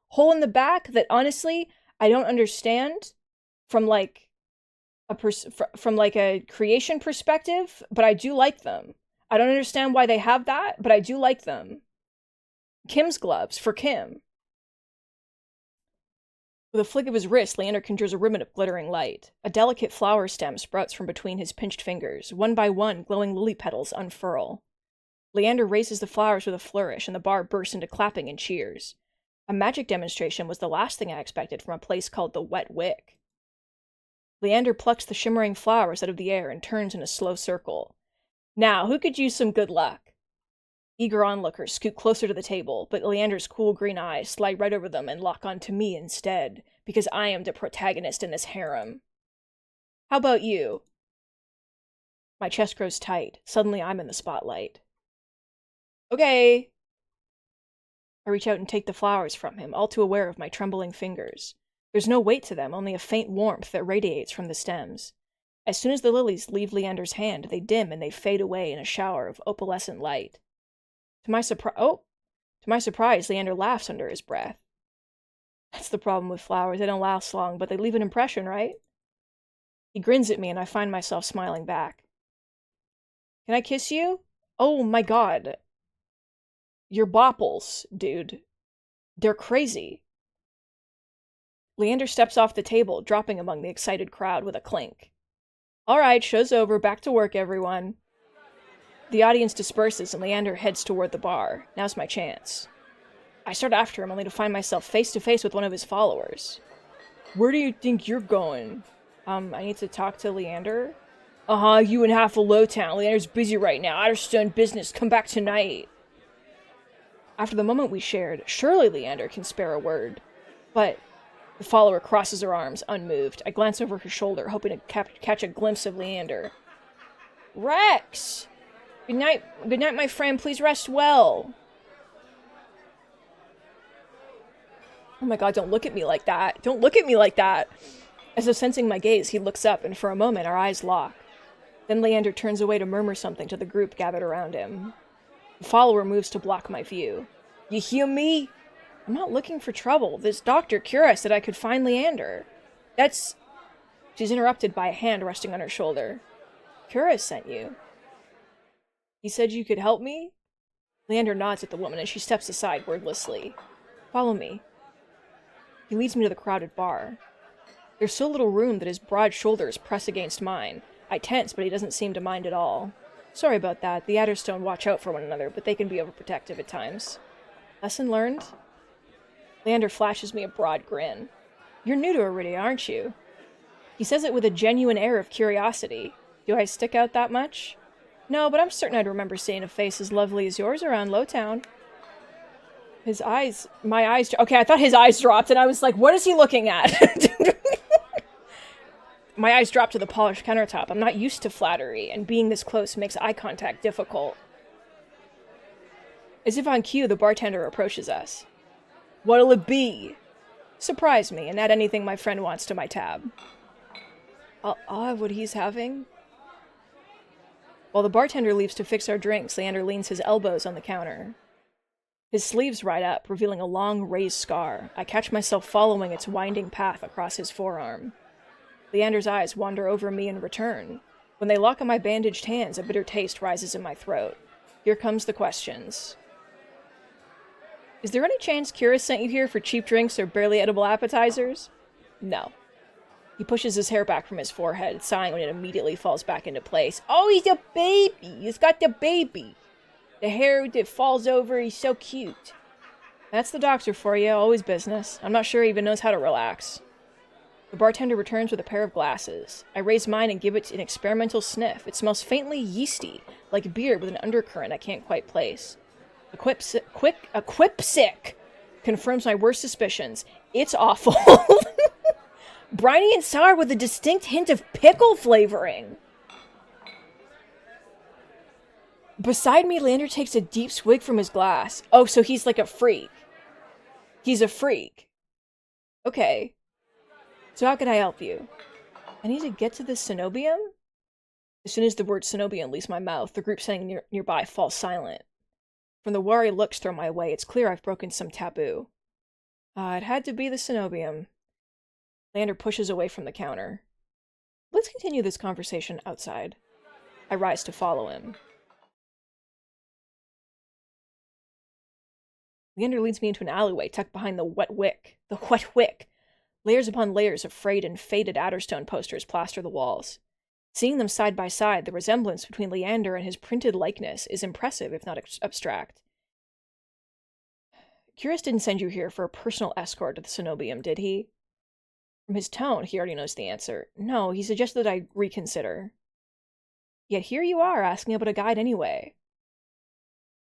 hole in the back that honestly I don't understand from like a creation perspective, but I do like them. I don't understand why they have that, but I do like them. Kim's gloves for Kim. With a flick of his wrist, Leander conjures a ribbon of glittering light. A delicate flower stem sprouts from between his pinched fingers. One by one, glowing lily petals unfurl. Leander raises the flowers with a flourish, and the bar bursts into clapping and cheers. A magic demonstration was the last thing I expected from a place called the Wet Wick. Leander plucks the shimmering flowers out of the air and turns in a slow circle. Now, who could use some good luck? Eager onlookers scoot closer to the table, but Leander's cool green eyes slide right over them and lock onto me instead, because I am the protagonist in this harem. How about you? My chest grows tight. Suddenly I'm in the spotlight. Okay. I reach out and take the flowers from him, all too aware of my trembling fingers. There's no weight to them, only a faint warmth that radiates from the stems. As soon as the lilies leave Leander's hand, they dim and they fade away in a shower of opalescent light. To my surprise, Leander laughs under his breath. That's the problem with flowers. They don't last long, but they leave an impression, right? He grins at me, and I find myself smiling back. Can I kiss you? Oh my god. Your bopples, dude. They're crazy. Leander steps off the table, dropping among the excited crowd with a clink. Alright, show's over. Back to work, everyone. The audience disperses and Leander heads toward the bar. Now's my chance. I start after him only to find myself face to face with one of his followers. Where do you think you're going? I need to talk to Leander. You and half of Lowtown. Leander's busy right now. Outerstone business. Come back tonight. After the moment we shared, surely Leander can spare a word. But the follower crosses her arms, unmoved. I glance over her shoulder, hoping to catch a glimpse of Leander. Rex! Good night, my friend. Please rest well. Oh my god, don't look at me like that. Don't look at me like that. As if sensing my gaze, he looks up, and for a moment our eyes lock. Then Leander turns away to murmur something to the group gathered around him. The follower moves to block my view. You hear me? I'm not looking for trouble. This Dr. Kira said I could find Leander. That's... She's interrupted by a hand resting on her shoulder. Kira sent you. He said you could help me? Leander nods at the woman, and she steps aside wordlessly. Follow me. He leads me to the crowded bar. There's so little room that his broad shoulders press against mine. I tense, but he doesn't seem to mind at all. Sorry about that. The Adderstone watch out for one another, but they can be overprotective at times. Lesson learned? Leander flashes me a broad grin. You're new to Iridia, aren't you? He says it with a genuine air of curiosity. Do I stick out that much? No, but I'm certain I'd remember seeing a face as lovely as yours around Lowtown. Okay, I thought his eyes dropped, and I was like, what is he looking at? My eyes dropped to the polished countertop. I'm not used to flattery, and being this close makes eye contact difficult. As if on cue, the bartender approaches us. What'll it be? Surprise me, and add anything my friend wants to my tab. I'll have what he's having. While the bartender leaves to fix our drinks, Leander leans his elbows on the counter. His sleeves ride up, revealing a long, raised scar. I catch myself following its winding path across his forearm. Leander's eyes wander over me in return. When they lock on my bandaged hands, a bitter taste rises in my throat. Here comes the questions. Is there any chance Kira sent you here for cheap drinks or barely edible appetizers? No. He pushes his hair back from his forehead, sighing when it immediately falls back into place. Oh, he's a baby! He's got the baby! The hair that falls over, he's so cute. That's the doctor for you, always business. I'm not sure he even knows how to relax. The bartender returns with a pair of glasses. I raise mine and give it an experimental sniff. It smells faintly yeasty, like beer with an undercurrent I can't quite place. A quipsic confirms my worst suspicions. It's awful. Briny and sour with a distinct hint of pickle flavoring. Beside me, Leander takes a deep swig from his glass. Oh, so he's like a freak. He's a freak. Okay. So how can I help you? I need to get to the cenobium? As soon as the word cenobium leaves my mouth, the group standing nearby falls silent. From the wary looks thrown my way, it's clear I've broken some taboo. It had to be the cenobium. Leander pushes away from the counter. Let's continue this conversation outside. I rise to follow him. Leander leads me into an alleyway tucked behind the wet wick. Layers upon layers of frayed and faded Adderstone posters plaster the walls. Seeing them side by side, the resemblance between Leander and his printed likeness is impressive, if not abstract. Curious didn't send you here for a personal escort to the cenobium, did he? From his tone, he already knows the answer. No, he suggested that I reconsider. Yet here you are, asking about a guide anyway.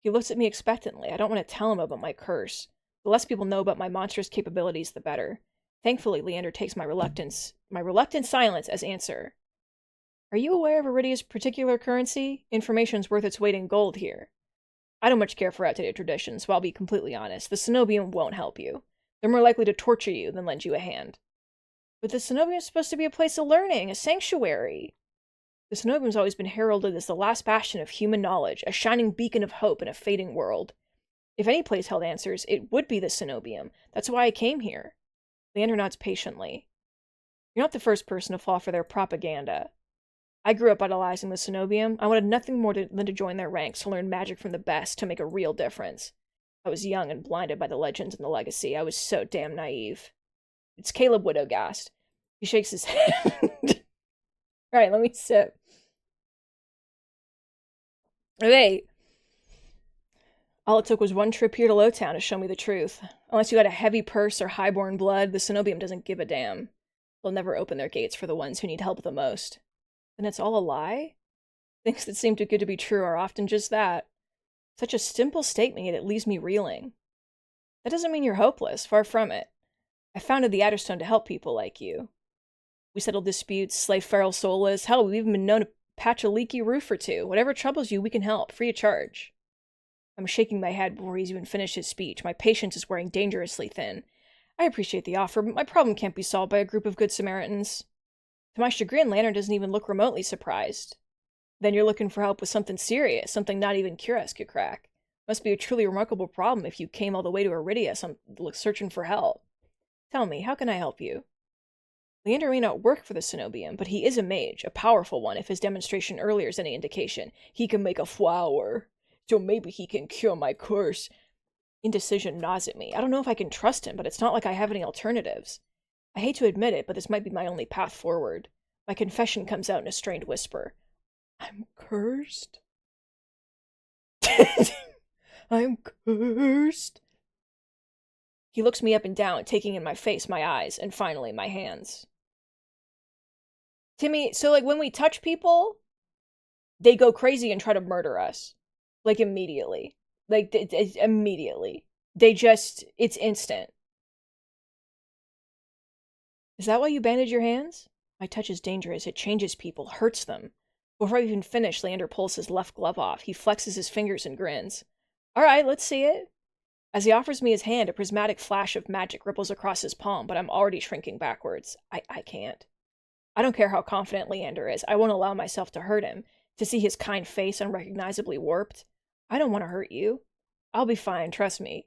He looks at me expectantly. I don't want to tell him about my curse. The less people know about my monstrous capabilities, the better. Thankfully, Leander takes my reluctant silence as answer. Are you aware of Iridia's particular currency? Information's worth its weight in gold here. I don't much care for outdated traditions, so I'll be completely honest. The cenobium won't help you. They're more likely to torture you than lend you a hand. But the cenobium's supposed to be a place of learning, a sanctuary. The cenobium's always been heralded as the last bastion of human knowledge, a shining beacon of hope in a fading world. If any place held answers, it would be the cenobium. That's why I came here. Leander nods patiently. You're not the first person to fall for their propaganda. I grew up idolizing the cenobium. I wanted nothing more than to join their ranks, to learn magic from the best, to make a real difference. I was young and blinded by the legends and the legacy. I was so damn naive. It's Caleb Widowgast. He shakes his head. Alright, let me sip. Okay. All it took was one trip here to Lowtown to show me the truth. Unless you got a heavy purse or highborn blood, the Cenobium doesn't give a damn. They'll never open their gates for the ones who need help the most. Then it's all a lie? Things that seem too good to be true are often just that. Such a simple statement, yet it leaves me reeling. That doesn't mean you're hopeless, far from it. I founded the Adderstone to help people like you. We settle disputes, slay feral soulless, hell, we've even been known to patch a leaky roof or two. Whatever troubles you, we can help, free of charge. I'm shaking my head before he's even finished his speech. My patience is wearing dangerously thin. I appreciate the offer, but my problem can't be solved by a group of good Samaritans. To my chagrin, Lantern doesn't even look remotely surprised. Then you're looking for help with something serious, something not even Cuirass could crack. Must be a truly remarkable problem if you came all the way to Iridia searching for help. Tell me, how can I help you? Leander may not work for the Cenobium, but he is a mage, a powerful one if his demonstration earlier is any indication. He can make a flower, so maybe he can cure my curse. Indecision gnaws at me. I don't know if I can trust him, but it's not like I have any alternatives. I hate to admit it, but this might be my only path forward. My confession comes out in a strained whisper. I'm cursed. I'm cursed. He looks me up and down, taking in my face, my eyes, and finally my hands. Timmy, so like when we touch people, they go crazy and try to murder us. Like immediately. Like immediately. They just, it's instant. Is that why you bandage your hands? My touch is dangerous. It changes people, hurts them. Before I even finish, Leander pulls his left glove off. He flexes his fingers and grins. All right, let's see it. As he offers me his hand, a prismatic flash of magic ripples across his palm, but I'm already shrinking backwards. I can't. I don't care how confident Leander is. I won't allow myself to hurt him, to see his kind face unrecognizably warped. I don't want to hurt you. I'll be fine, trust me.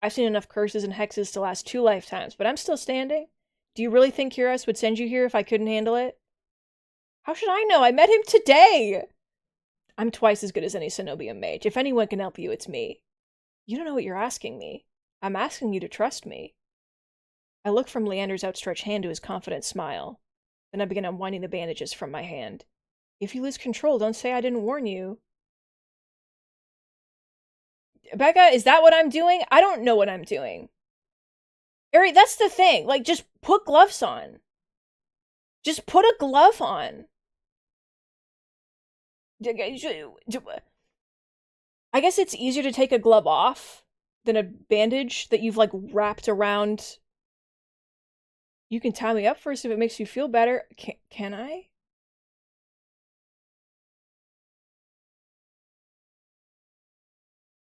I've seen enough curses and hexes to last 2 lifetimes, but I'm still standing. Do you really think Cuirass would send you here if I couldn't handle it? How should I know? I met him today! I'm twice as good as any Cenobium mage. If anyone can help you, it's me. You don't know what you're asking me. I'm asking you to trust me. I look from Leander's outstretched hand to his confident smile. Then I begin unwinding the bandages from my hand. If you lose control, don't say I didn't warn you. Becca, is that what I'm doing? I don't know what I'm doing. Ari, that's the thing. Like, just put gloves on. Just put a glove on. I guess it's easier to take a glove off than a bandage that you've, like, wrapped around. You can tie me up first if it makes you feel better. Can I?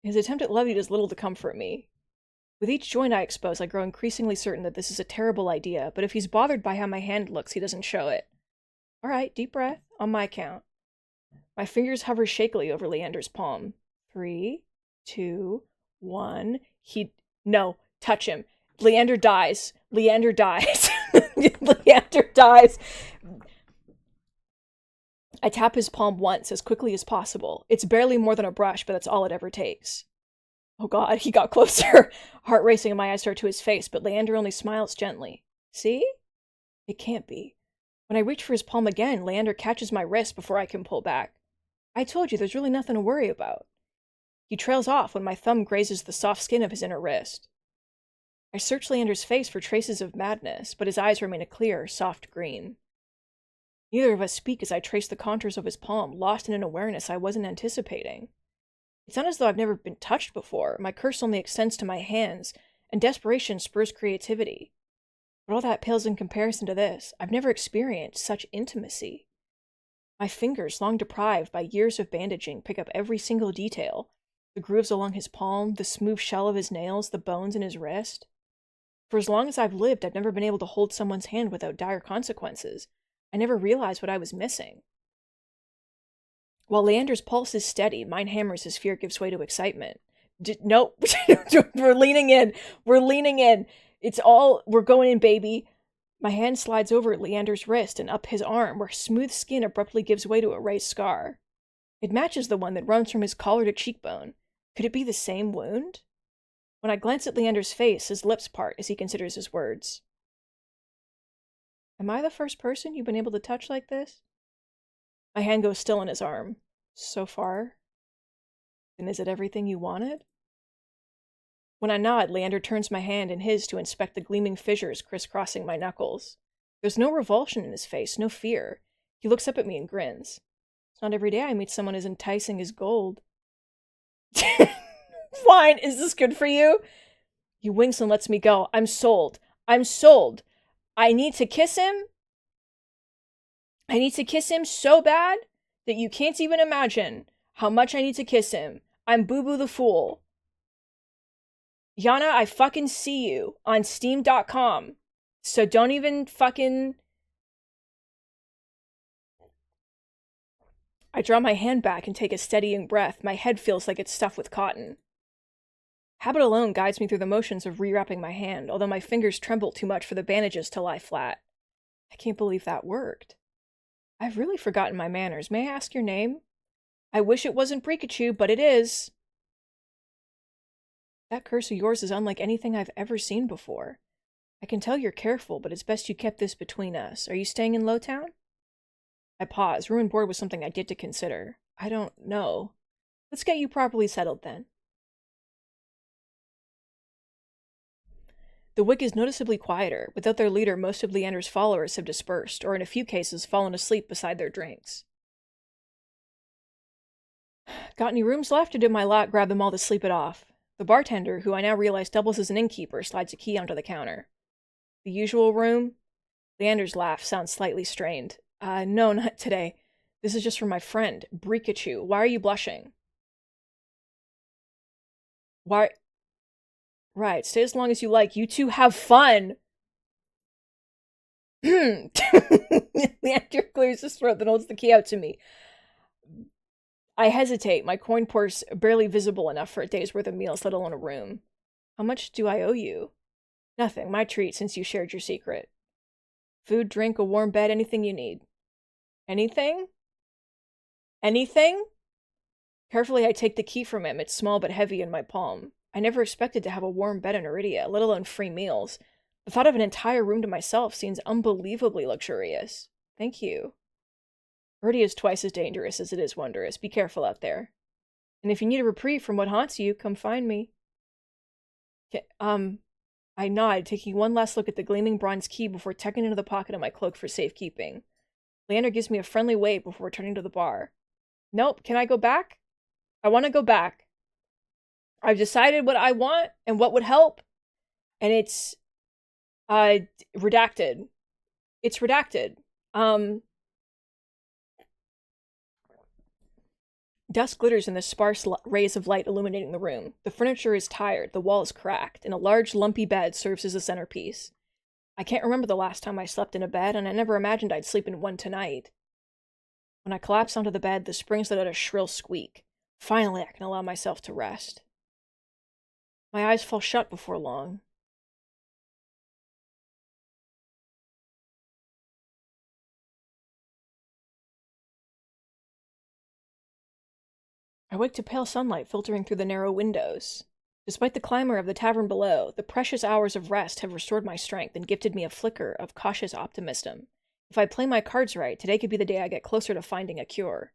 His attempt at levity does little to comfort me. With each joint I expose, I grow increasingly certain that this is a terrible idea, but if he's bothered by how my hand looks, he doesn't show it. All right, deep breath, on my count. My fingers hover shakily over Leander's palm. 3, 2, 1. No, touch him. Leander dies. Leander dies. Leander dies. I tap his palm once, as quickly as possible. It's barely more than a brush, but that's all it ever takes. Oh god, he got closer. Heart racing and my eyes start to his face, but Leander only smiles gently. See? It can't be. When I reach for his palm again, Leander catches my wrist before I can pull back. I told you, there's really nothing to worry about. He trails off when my thumb grazes the soft skin of his inner wrist. I search Leander's face for traces of madness, but his eyes remain a clear, soft green. Neither of us speak as I trace the contours of his palm, lost in an awareness I wasn't anticipating. It's not as though I've never been touched before. My curse only extends to my hands, and desperation spurs creativity. But all that pales in comparison to this. I've never experienced such intimacy. My fingers, long deprived by years of bandaging, pick up every single detail. The grooves along his palm, the smooth shell of his nails, the bones in his wrist. For as long as I've lived, I've never been able to hold someone's hand without dire consequences. I never realized what I was missing. While Leander's pulse is steady, mine hammers as fear gives way to excitement. Nope. We're leaning in. We're leaning in. We're going in, baby. My hand slides over Leander's wrist and up his arm, where smooth skin abruptly gives way to a raised scar. It matches the one that runs from his collar to cheekbone. Could it be the same wound? When I glance at Leander's face, his lips part as he considers his words. Am I the first person you've been able to touch like this? My hand goes still on his arm. So far? Then is it everything you wanted? When I nod, Leander turns my hand in his to inspect the gleaming fissures crisscrossing my knuckles. There's no revulsion in his face, no fear. He looks up at me and grins. It's not every day I meet someone as enticing as gold. Fine, is this good for you? He winks and lets me go. I'm sold. I'm sold. I need to kiss him. I need to kiss him so bad that you can't even imagine how much I need to kiss him. I'm Boo Boo the Fool. Yana, I fucking see you on Steam.com. So don't even fucking... I draw my hand back and take a steadying breath. My head feels like it's stuffed with cotton. Habit alone guides me through the motions of rewrapping my hand, although my fingers tremble too much for the bandages to lie flat. I can't believe that worked. I've really forgotten my manners. May I ask your name? I wish it wasn't Pikachu, but it is. That curse of yours is unlike anything I've ever seen before. I can tell you're careful, but it's best you kept this between us. Are you staying in Lowtown? I pause. Room and board was something I did to consider. I don't know. Let's get you properly settled then. The Wick is noticeably quieter. Without their leader, most of Leander's followers have dispersed, or in a few cases, fallen asleep beside their drinks. Got any rooms left, or did my lot grab them all to sleep it off? The bartender, who I now realize doubles as an innkeeper, slides a key onto the counter. The usual room? Leander's laugh sounds slightly strained. No, not today. This is just for my friend, Pikachu. Why are you blushing? Why... Right, stay as long as you like. You two have fun! Leander clears his throat, then holds the key out to me. I hesitate, my coin purse barely visible enough for a day's worth of meals, let alone a room. How much do I owe you? Nothing, my treat since you shared your secret. Food, drink, a warm bed, anything you need. Anything? Anything? Carefully I take the key from him, it's small but heavy in my palm. I never expected to have a warm bed in Iridia, let alone free meals. The thought of an entire room to myself seems unbelievably luxurious. Thank you. Iridia is twice as dangerous as it is wondrous. Be careful out there. And if you need a reprieve from what haunts you, come find me. I nod, taking one last look at the gleaming bronze key before tucking it into the pocket of my cloak for safekeeping. Leander gives me a friendly wave before returning to the bar. Nope, can I go back? I want to go back. I've decided what I want and what would help, and it's, redacted. It's redacted. Dust glitters in the sparse rays of light illuminating the room. The furniture is tired, the wall is cracked, and a large lumpy bed serves as a centerpiece. I can't remember the last time I slept in a bed, and I never imagined I'd sleep in one tonight. When I collapse onto the bed, the springs let out a shrill squeak. Finally, I can allow myself to rest. My eyes fall shut before long. I wake to pale sunlight filtering through the narrow windows. Despite the clamor of the tavern below, the precious hours of rest have restored my strength and gifted me a flicker of cautious optimism. If I play my cards right, today could be the day I get closer to finding a cure.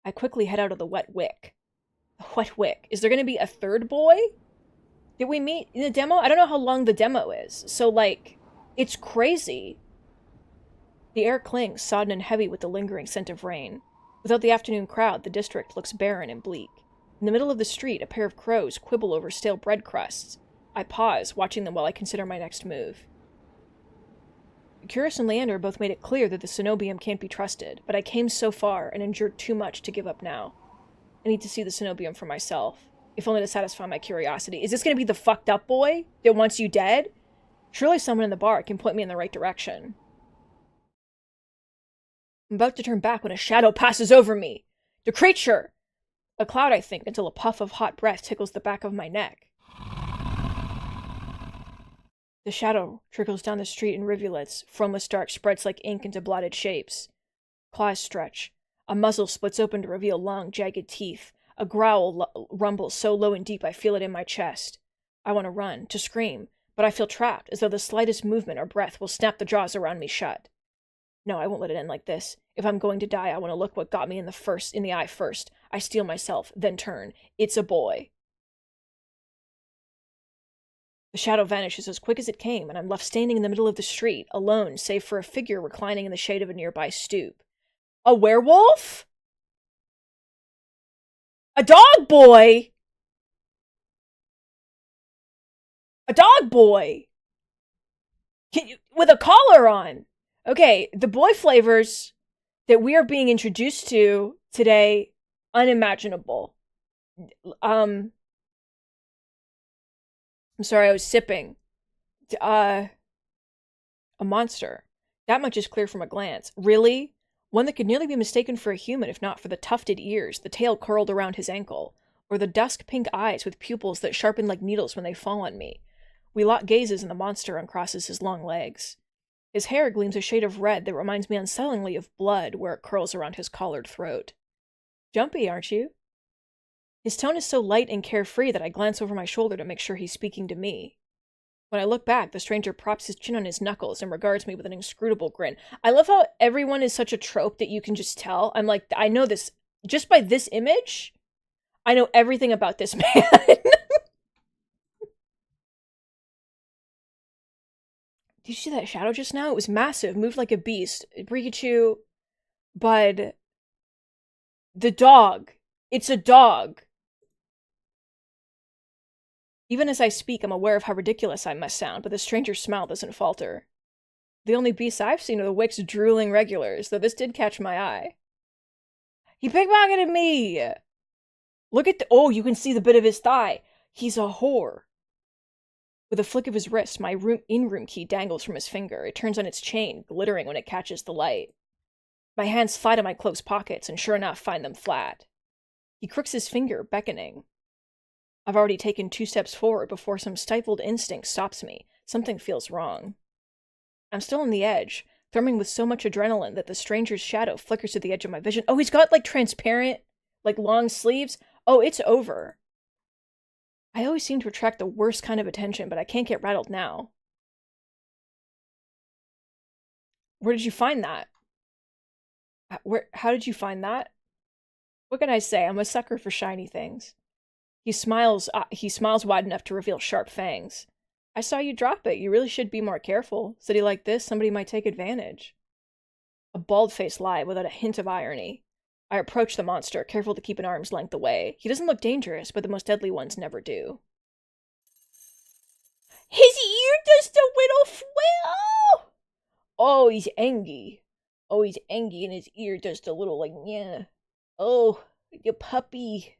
I quickly head out of the wet wick. The wet wick. Is there going to be a third boy? Did we meet in the demo? I don't know how long the demo is, so, like, it's crazy. The air clings, sodden and heavy with the lingering scent of rain. Without the afternoon crowd, the district looks barren and bleak. In the middle of the street, a pair of crows quibble over stale bread crusts. I pause, watching them while I consider my next move. Curus and Leander both made it clear that the Cenobium can't be trusted, but I came so far and endured too much to give up now. I need to see the Cenobium for myself, if only to satisfy my curiosity. Is this going to be the fucked up boy that wants you dead? Surely someone in the bar can point me in the right direction. I'm about to turn back when a shadow passes over me. The creature! A cloud, I think, until a puff of hot breath tickles the back of my neck. The shadow trickles down the street in rivulets. Formless dark spreads like ink into blotted shapes. Claws stretch. A muzzle splits open to reveal long, jagged teeth. A growl rumbles so low and deep I feel it in my chest. I want to run, to scream, but I feel trapped, as though the slightest movement or breath will snap the jaws around me shut. No, I won't let it end like this. If I'm going to die, I want to look what got me in the eye first. I steel myself, then turn. It's a boy. The shadow vanishes as quick as it came, and I'm left standing in the middle of the street, alone, save for a figure reclining in the shade of a nearby stoop. A werewolf? A dog boy? A dog boy! With a collar on! Okay, the boy flavors that we are being introduced to today, unimaginable. I'm sorry, I was sipping. A monster. That much is clear from a glance. Really? One that could nearly be mistaken for a human if not for the tufted ears, the tail curled around his ankle, or the dusk pink eyes with pupils that sharpen like needles when they fall on me. We lock gazes and the monster uncrosses his long legs. His hair gleams a shade of red that reminds me unsettlingly of blood where it curls around his collared throat. Jumpy, aren't you? His tone is so light and carefree that I glance over my shoulder to make sure he's speaking to me. When I look back, the stranger props his chin on his knuckles and regards me with an inscrutable grin. I love how everyone is such a trope that you can just tell. I'm like, I know this, just by this image, I know everything about this man. Did you see that shadow just now? It was massive, moved like a beast. Rikachu, Bud, the dog. It's a dog. Even as I speak, I'm aware of how ridiculous I must sound, but the stranger's smile doesn't falter. The only beasts I've seen are the Wick's drooling regulars, though this did catch my eye. He pickpocketed me! Look at oh, you can see the bit of his thigh. He's a whore. With a flick of his wrist, my in-room key dangles from his finger. It turns on its chain, glittering when it catches the light. My hands fly to my clothes pockets, and sure enough, find them flat. He crooks his finger, beckoning. I've already taken 2 steps forward before some stifled instinct stops me. Something feels wrong. I'm still on the edge, thrumming with so much adrenaline that the stranger's shadow flickers at the edge of my vision. Oh, he's got, like, transparent, like, long sleeves. Oh, it's over. I always seem to attract the worst kind of attention, but I can't get rattled now. Where did you find that? How did you find that? What can I say? I'm a sucker for shiny things. He smiles wide enough to reveal sharp fangs. I saw you drop it. You really should be more careful. City like this, somebody might take advantage. A bald-faced lie without a hint of irony. I approach the monster, careful to keep an arm's length away. He doesn't look dangerous, but the most deadly ones never do. His ear does the little flail! Oh, he's angry. Oh, he's angry and his ear does the little, like, yeah. Oh, you puppy.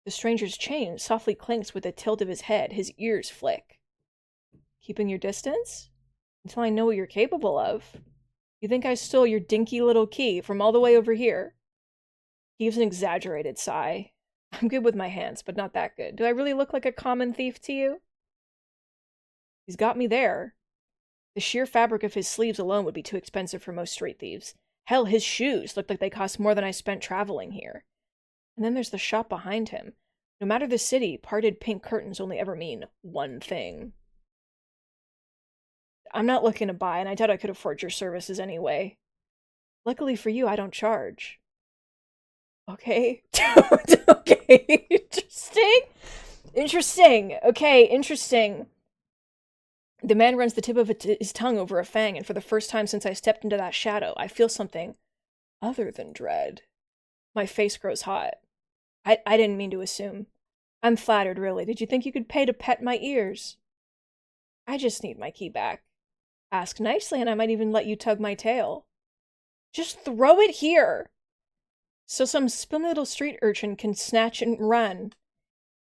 The stranger's chain softly clinks with a tilt of his head. His ears flick. Keeping your distance? Until I know what you're capable of. You think I stole your dinky little key from all the way over here? He gives an exaggerated sigh. I'm good with my hands, but not that good. Do I really look like a common thief to you? He's got me there. The sheer fabric of his sleeves alone would be too expensive for most street thieves. Hell, his shoes looked like they cost more than I spent traveling here. And then there's the shop behind him. No matter the city, parted pink curtains only ever mean one thing. I'm not looking to buy, and I doubt I could afford your services anyway. Luckily for you, I don't charge. Okay. Okay. Interesting. Interesting. Okay, interesting. The man runs the tip of his tongue over a fang, and for the first time since I stepped into that shadow, I feel something other than dread. My face grows hot. I didn't mean to assume. I'm flattered, really. Did you think you could pay to pet my ears? I just need my key back. Ask nicely, and I might even let you tug my tail. Just throw it here, so some spilly little street urchin can snatch and run.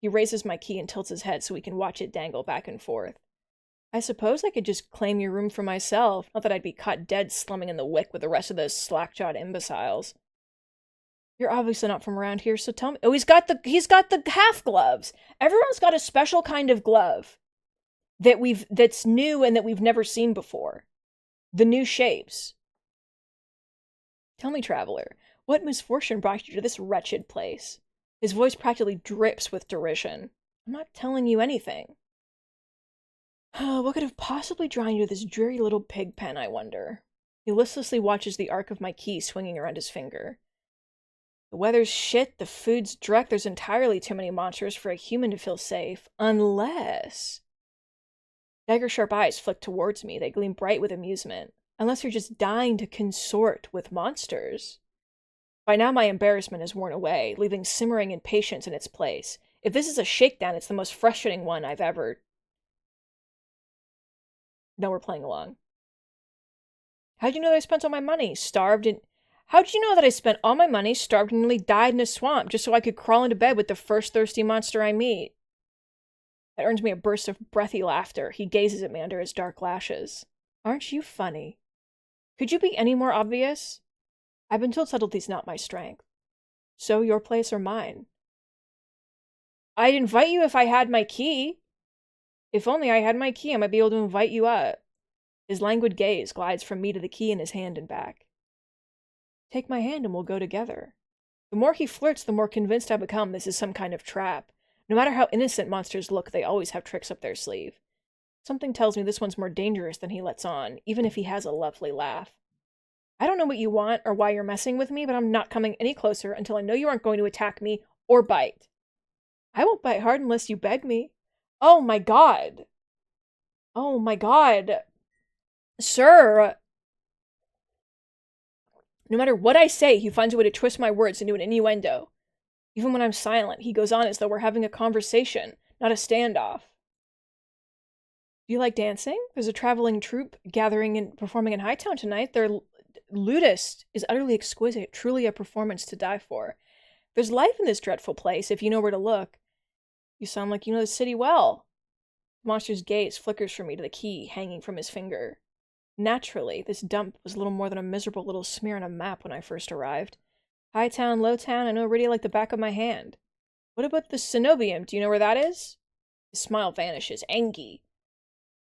He raises my key and tilts his head so we can watch it dangle back and forth. I suppose I could just claim your room for myself, not that I'd be caught dead slumming in the wick with the rest of those slack-jawed imbeciles. You're obviously not from around here, so tell me. Oh, he's got the half gloves. Everyone's got a special kind of glove that's new and that we've never seen before. The new shapes. Tell me, traveler, what misfortune brought you to this wretched place? His voice practically drips with derision. I'm not telling you anything. What could have possibly drawn you to this dreary little pig pen, I wonder? He listlessly watches the arc of my key swinging around his finger. The weather's shit, the food's dreck, there's entirely too many monsters for a human to feel safe. Unless... Dagger-sharp eyes flick towards me. They gleam bright with amusement. Unless you're just dying to consort with monsters. By now my embarrassment has worn away, leaving simmering impatience in its place. If this is a shakedown, it's the most frustrating one I've ever... No, we're playing along. How'd you know that I spent all my money? How'd you know that I spent all my money, starved, and nearly died in a swamp just so I could crawl into bed with the first thirsty monster I meet? That earns me a burst of breathy laughter. He gazes at me under his dark lashes. Aren't you funny? Could you be any more obvious? I've been told subtlety's not my strength. So your place or mine? I'd invite you if I had my key. If only I had my key, I might be able to invite you up. His languid gaze glides from me to the key in his hand and back. Take my hand and we'll go together. The more he flirts, the more convinced I become this is some kind of trap. No matter how innocent monsters look, they always have tricks up their sleeve. Something tells me this one's more dangerous than he lets on, even if he has a lovely laugh. I don't know what you want or why you're messing with me, but I'm not coming any closer until I know you aren't going to attack me or bite. I won't bite hard unless you beg me. Oh my god. Oh my god. Sir. No matter what I say, he finds a way to twist my words into an innuendo. Even when I'm silent, he goes on as though we're having a conversation, not a standoff. Do you like dancing? There's a traveling troupe gathering and performing in Hightown tonight. Their lutist is utterly exquisite, truly a performance to die for. There's life in this dreadful place, if you know where to look. You sound like you know the city well. The monster's gaze flickers from me to the key hanging from his finger. Naturally, this dump was little more than a miserable little smear on a map when I first arrived. Hightown, Lowtown, I know Iridia like the back of my hand. What about the Cenobium? Do you know where that is? His smile vanishes, angry.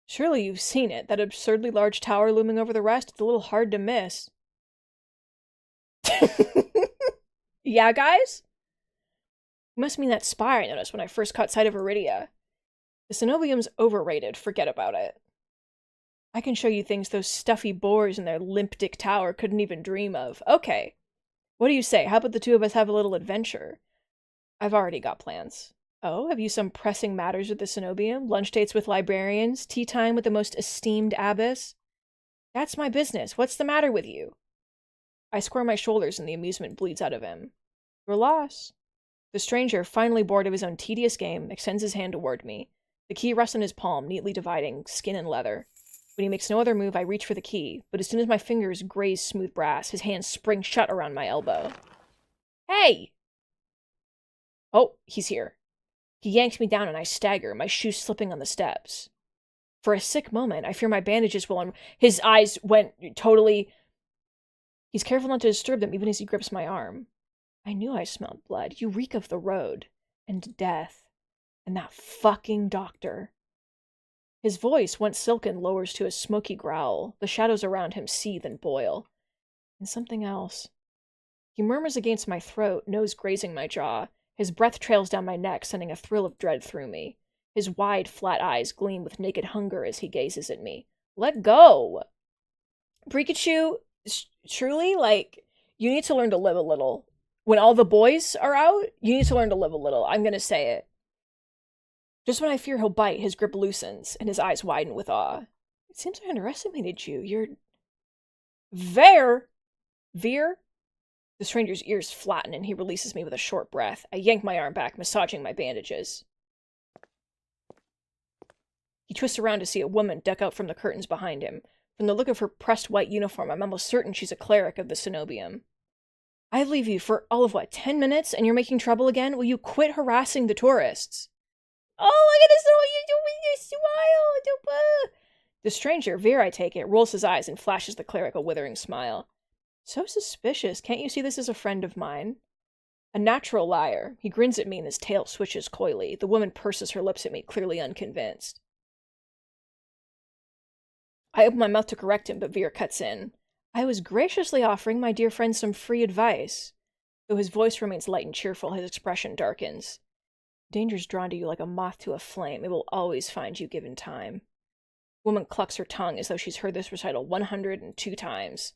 Surely you've seen it, that absurdly large tower looming over the rest. It's a little hard to miss. Yeah, guys? You must mean that spire I noticed when I first caught sight of Iridia. The Cenobium's overrated, forget about it. I can show you things those stuffy boars in their limp-dick tower couldn't even dream of. Okay. What do you say? How about the two of us have a little adventure? I've already got plans. Oh, have you some pressing matters with the Cenobium? Lunch dates with librarians? Tea time with the most esteemed abbess? That's my business. What's the matter with you? I square my shoulders and the amusement bleeds out of him. Your loss. The stranger, finally bored of his own tedious game, extends his hand toward me. The key rests on his palm, neatly dividing skin and leather. When he makes no other move, I reach for the key, but as soon as my fingers graze smooth brass, his hands spring shut around my elbow. Hey! Oh, he's here. He yanks me down and I stagger, my shoes slipping on the steps. For a sick moment, I fear my bandages will His eyes went totally... He's careful not to disturb them even as he grips my arm. I knew I smelled blood. You reek of the road. And death. And that fucking doctor. His voice, once silken, lowers to a smoky growl. The shadows around him seethe and boil. And something else. He murmurs against my throat, nose grazing my jaw. His breath trails down my neck, sending a thrill of dread through me. His wide, flat eyes gleam with naked hunger as he gazes at me. Let go! Pikachu, truly, like, you need to learn to live a little. When all the boys are out, you need to learn to live a little. I'm gonna say it. Just when I fear he'll bite, his grip loosens, and his eyes widen with awe. It seems I underestimated you. You're... Veer? The stranger's ears flatten, and he releases me with a short breath. I yank my arm back, massaging my bandages. He twists around to see a woman duck out from the curtains behind him. From the look of her pressed white uniform, I'm almost certain she's a cleric of the Cenobium. I leave you for all of, 10 minutes, and you're making trouble again? Will you quit harassing the tourists? Oh, look at this! Oh, you're doing your smile! The stranger, Veer I take it, rolls his eyes and flashes the cleric a withering smile. So suspicious. Can't you see this is a friend of mine? A natural liar. He grins at me and his tail switches coyly. The woman purses her lips at me, clearly unconvinced. I open my mouth to correct him, but Veer cuts in. I was graciously offering my dear friend some free advice. Though his voice remains light and cheerful, his expression darkens. Danger's drawn to you like a moth to a flame. It will always find you given time. The woman clucks her tongue as though she's heard this recital 102 times.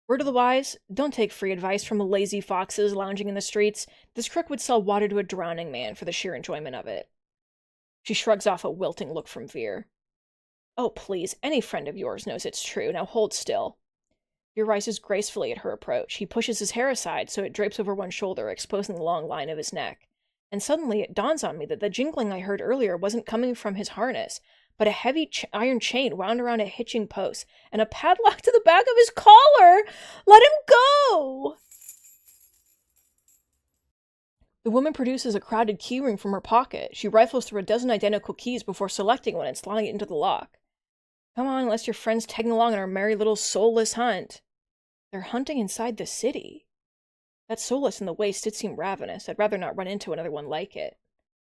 Word of the wise, don't take free advice from lazy foxes lounging in the streets. This crook would sell water to a drowning man for the sheer enjoyment of it. She shrugs off a wilting look from Veer. Oh, please, any friend of yours knows it's true. Now hold still. Veer rises gracefully at her approach. He pushes his hair aside so it drapes over one shoulder, exposing the long line of his neck. And suddenly it dawns on me that the jingling I heard earlier wasn't coming from his harness, but a heavy iron chain wound around a hitching post and a padlock to the back of his collar. Let him go! The woman produces a crowded keyring from her pocket. She rifles through a dozen identical keys before selecting one and slotting it into the lock. Come on, unless your friend's tagging along on our merry little soulless hunt. They're hunting inside the city. That soulless in the waist did seem ravenous. I'd rather not run into another one like it.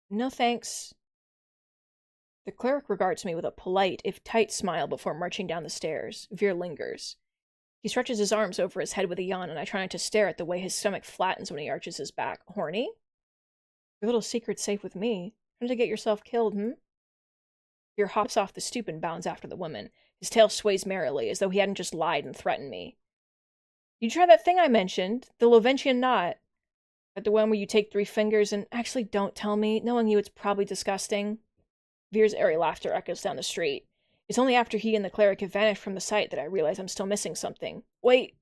No thanks. The cleric regards me with a polite, if tight, smile before marching down the stairs. Veer lingers. He stretches his arms over his head with a yawn, and I try not to stare at the way his stomach flattens when he arches his back. Horny? Your little secret's safe with me. Trying to get yourself killed, Veer hops off the stoop and bounds after the woman. His tail sways merrily, as though he hadn't just lied and threatened me. You try that thing I mentioned, the Loventian knot. But the one where you take 3 fingers and actually don't tell me, knowing you it's probably disgusting. Veer's airy laughter echoes down the street. It's only after he and the cleric have vanished from the sight that I realize I'm still missing something. Wait!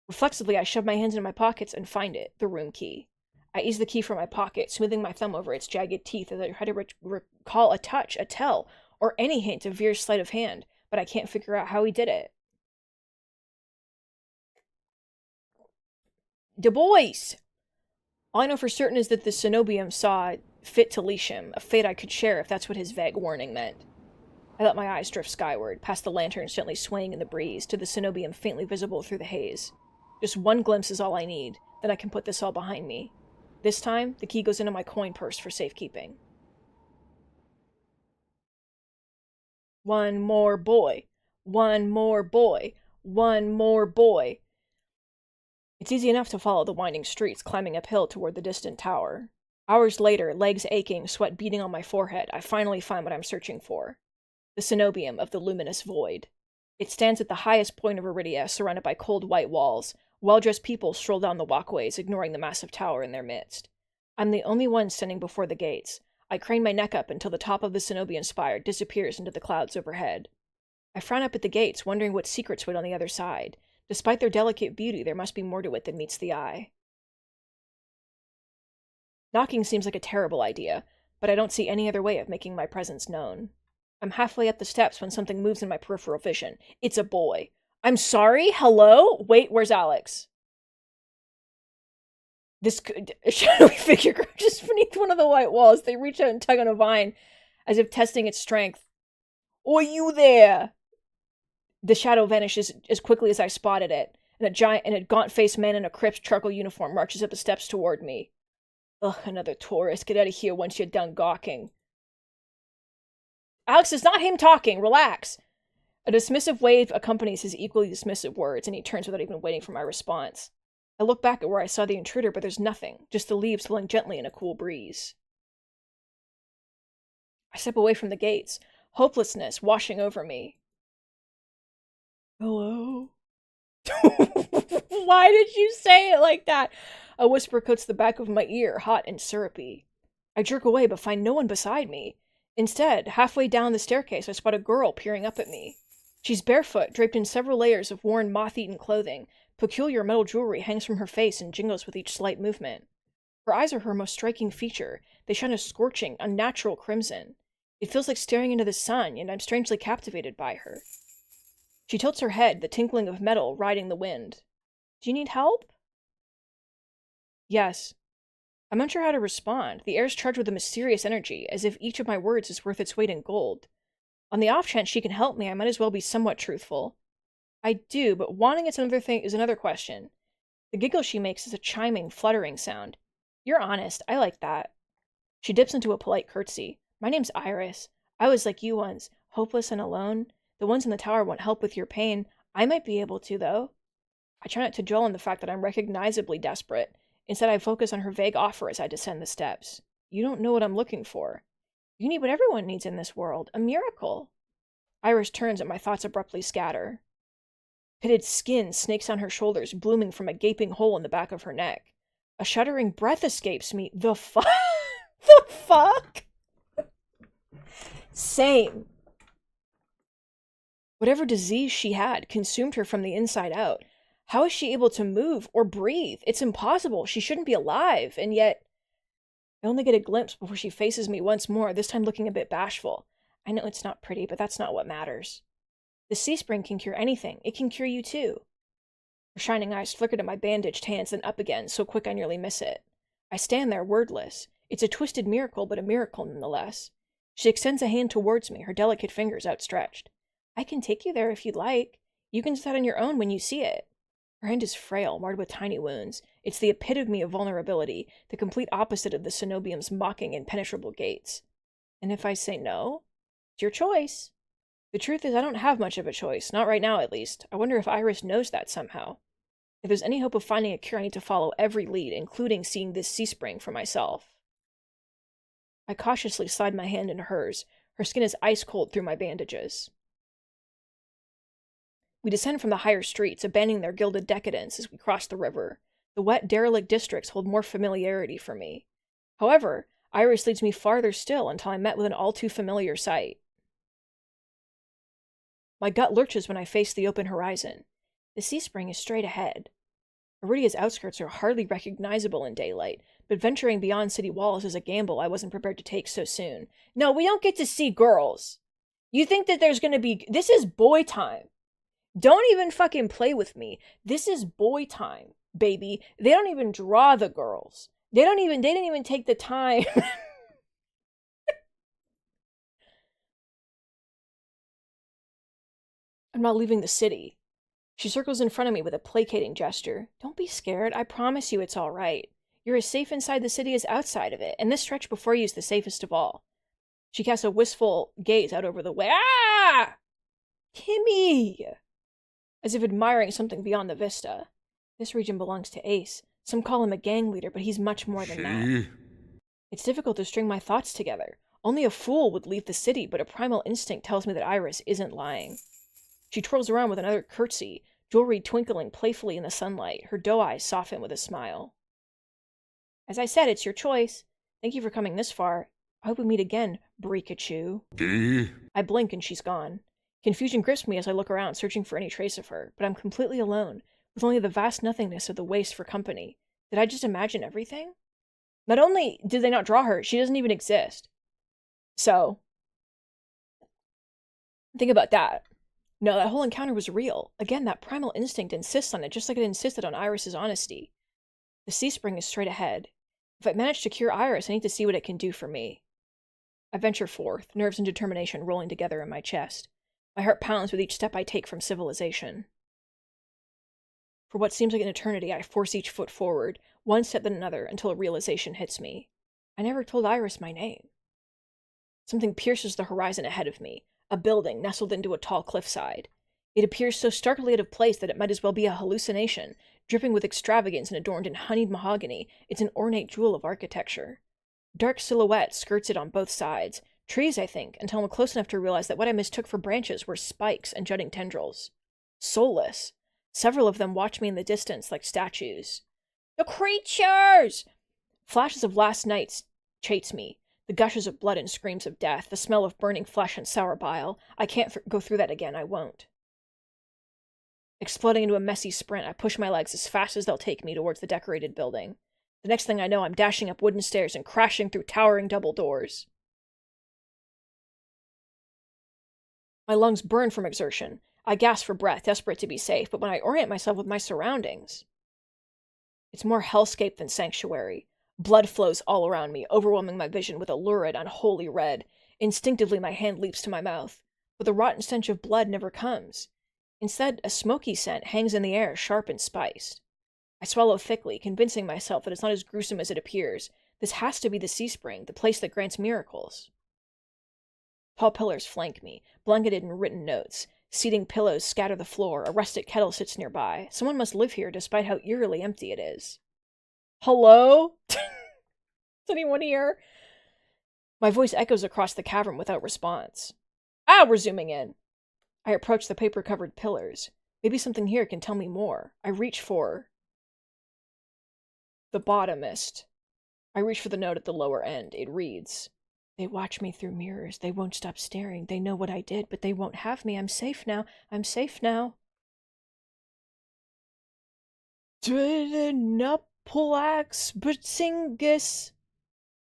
Reflexively, I shove my hands into my pockets and find it, the room key. I ease the key from my pocket, smoothing my thumb over its jagged teeth as I try to recall a touch, a tell, or any hint of Veer's sleight of hand, but I can't figure out how he did it. Du Bois! All I know for certain is that the Cenobium saw fit to leash him, a fate I could share if that's what his vague warning meant. I let my eyes drift skyward, past the lanterns gently swaying in the breeze, to the Cenobium faintly visible through the haze. Just one glimpse is all I need, then I can put this all behind me. This time, the key goes into my coin purse for safekeeping. One more boy. One more boy. One more boy. It's easy enough to follow the winding streets, climbing uphill toward the distant tower. Hours later, legs aching, sweat beating on my forehead, I finally find what I'm searching for. The Cenobium of the luminous void. It stands at the highest point of Iridia, surrounded by cold white walls. Well-dressed people stroll down the walkways, ignoring the massive tower in their midst. I'm the only one standing before the gates. I crane my neck up until the top of the Cenobian spire disappears into the clouds overhead. I frown up at the gates, wondering what secrets wait on the other side. Despite their delicate beauty, there must be more to it than meets the eye. Knocking seems like a terrible idea, but I don't see any other way of making my presence known. I'm halfway up the steps when something moves in my peripheral vision. It's a boy. I'm sorry? Hello? Wait, where's Alex? This shadowy figure crouches beneath one of the white walls. They reach out and tug on a vine, as if testing its strength. Are you there? The shadow vanishes as quickly as I spotted it, and a gaunt-faced man in a crisp charcoal uniform marches up the steps toward me. Ugh, another tourist. Get out of here once you're done gawking. Alex, it's not him talking. Relax. A dismissive wave accompanies his equally dismissive words, and he turns without even waiting for my response. I look back at where I saw the intruder, but there's nothing, just the leaves blowing gently in a cool breeze. I step away from the gates, hopelessness washing over me. Hello? Why did you say it like that? A whisper coats the back of my ear, hot and syrupy. I jerk away, but find no one beside me. Instead, halfway down the staircase, I spot a girl peering up at me. She's barefoot, draped in several layers of worn, moth-eaten clothing. Peculiar metal jewelry hangs from her face and jingles with each slight movement. Her eyes are her most striking feature. They shine a scorching, unnatural crimson. It feels like staring into the sun, and I'm strangely captivated by her. She tilts her head, the tinkling of metal riding the wind. Do you need help? Yes. I'm unsure how to respond. The air's charged with a mysterious energy, as if each of my words is worth its weight in gold. On the off chance she can help me, I might as well be somewhat truthful. I do, but wanting is another question. The giggle she makes is a chiming, fluttering sound. You're honest, I like that. She dips into a polite curtsy. My name's Iris. I was like you once, hopeless and alone. The ones in the tower won't help with your pain. I might be able to, though. I try not to dwell on the fact that I'm recognizably desperate. Instead, I focus on her vague offer as I descend the steps. You don't know what I'm looking for. You need what everyone needs in this world, a miracle. Iris turns and my thoughts abruptly scatter. Pitted skin snakes on her shoulders, blooming from a gaping hole in the back of her neck. A shuddering breath escapes me. The fuck? The fuck? Same. Whatever disease she had consumed her from the inside out. How is she able to move or breathe? It's impossible. She shouldn't be alive, and yet I only get a glimpse before she faces me once more, this time looking a bit bashful. I know it's not pretty, but that's not what matters. The sea spring can cure anything. It can cure you too. Her shining eyes flickered at my bandaged hands, then up again, so quick I nearly miss it. I stand there, wordless. It's a twisted miracle, but a miracle nonetheless. She extends a hand towards me, her delicate fingers outstretched. I can take you there if you'd like. You can decide on your own when you see it. Her hand is frail, marred with tiny wounds. It's the epitome of vulnerability, the complete opposite of the cenobium's mocking, impenetrable gates. And if I say no? It's your choice. The truth is I don't have much of a choice, not right now at least. I wonder if Iris knows that somehow. If there's any hope of finding a cure, I need to follow every lead, including seeing this sea spring for myself. I cautiously slide my hand into hers. Her skin is ice cold through my bandages. We descend from the higher streets, abandoning their gilded decadence as we cross the river. The wet, derelict districts hold more familiarity for me. However, Iris leads me farther still until I'm met with an all-too-familiar sight. My gut lurches when I face the open horizon. The sea spring is straight ahead. Iridia's outskirts are hardly recognizable in daylight, but venturing beyond city walls is a gamble I wasn't prepared to take so soon. No, we don't get to see girls. You think that there's gonna be... This is boy time. Don't even fucking play with me. This is boy time, baby. They don't even draw the girls. They didn't even take the time. I'm not leaving the city. She circles in front of me with a placating gesture. Don't be scared. I promise you it's all right. You're as safe inside the city as outside of it, and this stretch before you is the safest of all. She casts a wistful gaze out over the way. Ah! Kimmy! As if admiring something beyond the vista. This region belongs to Ace. Some call him a gang leader, but he's much more than that. It's difficult to string my thoughts together. Only a fool would leave the city, but a primal instinct tells me that Iris isn't lying. She twirls around with another curtsy, jewelry twinkling playfully in the sunlight, her doe eyes soften with a smile. As I said, it's your choice. Thank you for coming this far. I hope we meet again, Brikachu. I blink and she's gone. Confusion grips me as I look around, searching for any trace of her, but I'm completely alone, with only the vast nothingness of the waste for company. Did I just imagine everything? Not only did they not draw her, she doesn't even exist. So, think about that. No, that whole encounter was real. Again, that primal instinct insists on it, just like it insisted on Iris's honesty. The sea spring is straight ahead. If I manage to cure Iris, I need to see what it can do for me. I venture forth, nerves and determination rolling together in my chest. My heart pounds with each step I take from civilization. For what seems like an eternity, I force each foot forward, one step then another, until a realization hits me. I never told Iris my name. Something pierces the horizon ahead of me. A building nestled into a tall cliffside. It appears so starkly out of place that it might as well be a hallucination. Dripping with extravagance and adorned in honeyed mahogany, it's an ornate jewel of architecture. Dark silhouette skirts it on both sides. Trees, I think, until I'm close enough to realize that what I mistook for branches were spikes and jutting tendrils. Soulless. Several of them watch me in the distance like statues. The creatures! Flashes of last nights chase me. The gushes of blood and screams of death, the smell of burning flesh and sour bile. I can't go through that again, I won't. Exploding into a messy sprint, I push my legs as fast as they'll take me towards the decorated building. The next thing I know, I'm dashing up wooden stairs and crashing through towering double doors. My lungs burn from exertion. I gasp for breath, desperate to be safe, but when I orient myself with my surroundings, it's more hellscape than sanctuary. Blood flows all around me, overwhelming my vision with a lurid, unholy red. Instinctively, my hand leaps to my mouth, but the rotten stench of blood never comes. Instead, a smoky scent hangs in the air, sharp and spiced. I swallow thickly, convincing myself that it's not as gruesome as it appears. This has to be the sea spring, the place that grants miracles. Tall pillars flank me, blanketed in written notes. Seating pillows scatter the floor, a rustic kettle sits nearby. Someone must live here, despite how eerily empty it is. Hello? Is anyone here? My voice echoes across the cavern without response. Ah, we're zooming in. I approach the paper-covered pillars. Maybe something here can tell me more. I reach for the bottomist. I reach for the note at the lower end. It reads, They watch me through mirrors. They won't stop staring. They know what I did, but they won't have me. I'm safe now. I'm safe now. Drinapulax Butsingus.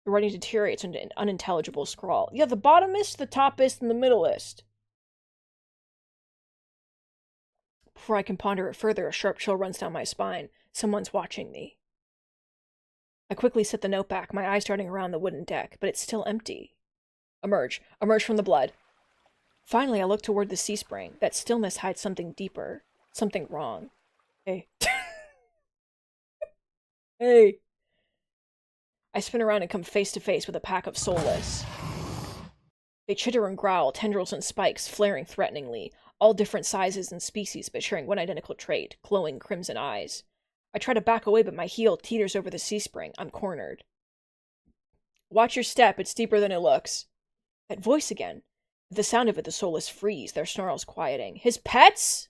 The writing deteriorates into an unintelligible scrawl. Yeah, the bottomist, the topist, and the middleist. Before I can ponder it further, a sharp chill runs down my spine. Someone's watching me. I quickly set the note back, my eyes darting around the wooden deck, but it's still empty. Emerge. Emerge from the blood. Finally, I look toward the sea spring. That stillness hides something deeper. Something wrong. Hey. Hey. I spin around and come face to face with a pack of soulless. They chitter and growl, tendrils and spikes flaring threateningly, all different sizes and species but sharing one identical trait, glowing crimson eyes. I try to back away, but my heel teeters over the sea spring. I'm cornered. Watch your step, it's deeper than it looks. That voice again. At the sound of it, the soulless freeze, their snarls quieting. His pets?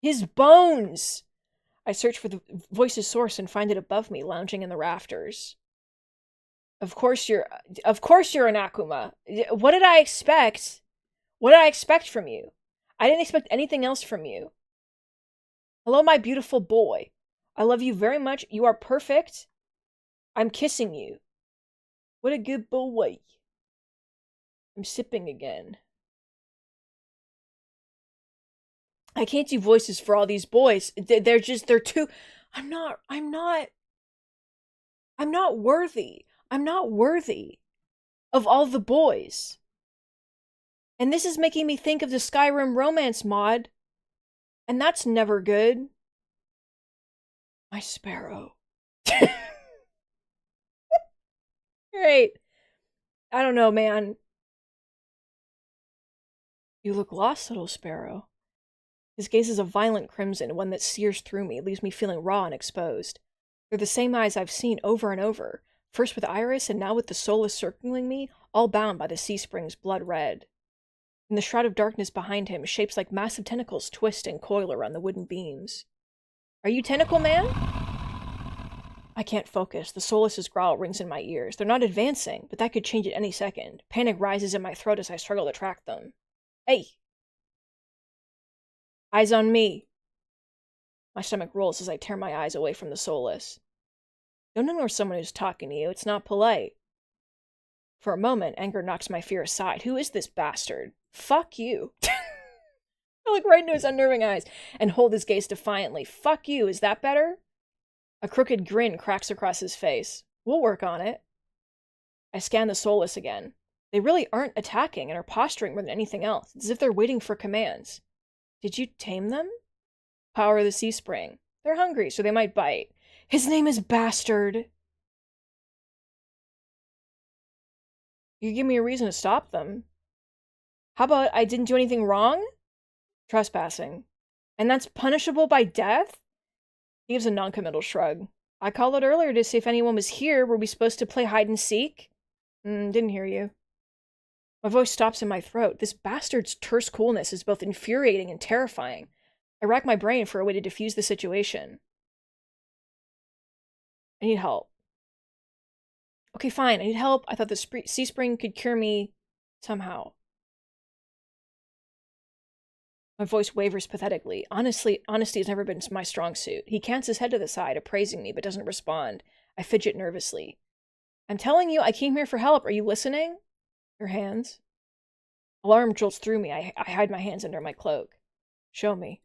His bones! I search for the voice's source and find it above me, lounging in the rafters. Of course you're an Akuma. What did I expect? What did I expect from you? I didn't expect anything else from you. Hello, my beautiful boy. I love you very much. You are perfect. I'm kissing you. What a good boy. I'm sipping again. I can't do voices for all these boys. They're too... I'm not worthy. I'm not worthy of all the boys. And this is making me think of the Skyrim romance mod. And that's never good. My sparrow. Great. I don't know, man. You look lost, little sparrow. His gaze is a violent crimson, one that sears through me, leaves me feeling raw and exposed. They're the same eyes I've seen over and over, first with Iris and now with the soulless circling me, all bound by the sea spring's blood red. In the shroud of darkness behind him, shapes like massive tentacles twist and coil around the wooden beams. Are you Tentacle Man? I can't focus. The soulless's growl rings in my ears. They're not advancing, but that could change at any second. Panic rises in my throat as I struggle to track them. Hey! Eyes on me. My stomach rolls as I tear my eyes away from the soulless. Don't ignore someone who's talking to you. It's not polite. For a moment, anger knocks my fear aside. Who is this bastard? Fuck you. I look right into his unnerving eyes and hold his gaze defiantly. Fuck you. Is that better? A crooked grin cracks across his face. We'll work on it. I scan the soulless again. They really aren't attacking and are posturing more than anything else. It's as if they're waiting for commands. Did you tame them? Power of the sea spring. They're hungry, so they might bite. His name is Bastard. You give me a reason to stop them. How about I didn't do anything wrong? Trespassing. And that's punishable by death? He gives a non-committal shrug. I called out earlier to see if anyone was here. Were we supposed to play hide and seek? Didn't hear you. My voice stops in my throat. This bastard's terse coolness is both infuriating and terrifying. I rack my brain for a way to defuse the situation. I need help. Okay, fine. I need help. I thought the sea spring could cure me somehow. My voice wavers pathetically. Honesty has never been my strong suit. He cants his head to the side, appraising me, but doesn't respond. I fidget nervously. I'm telling you, I came here for help. Are you listening? Your hands. Alarm jolts through me. I hide my hands under my cloak. Show me.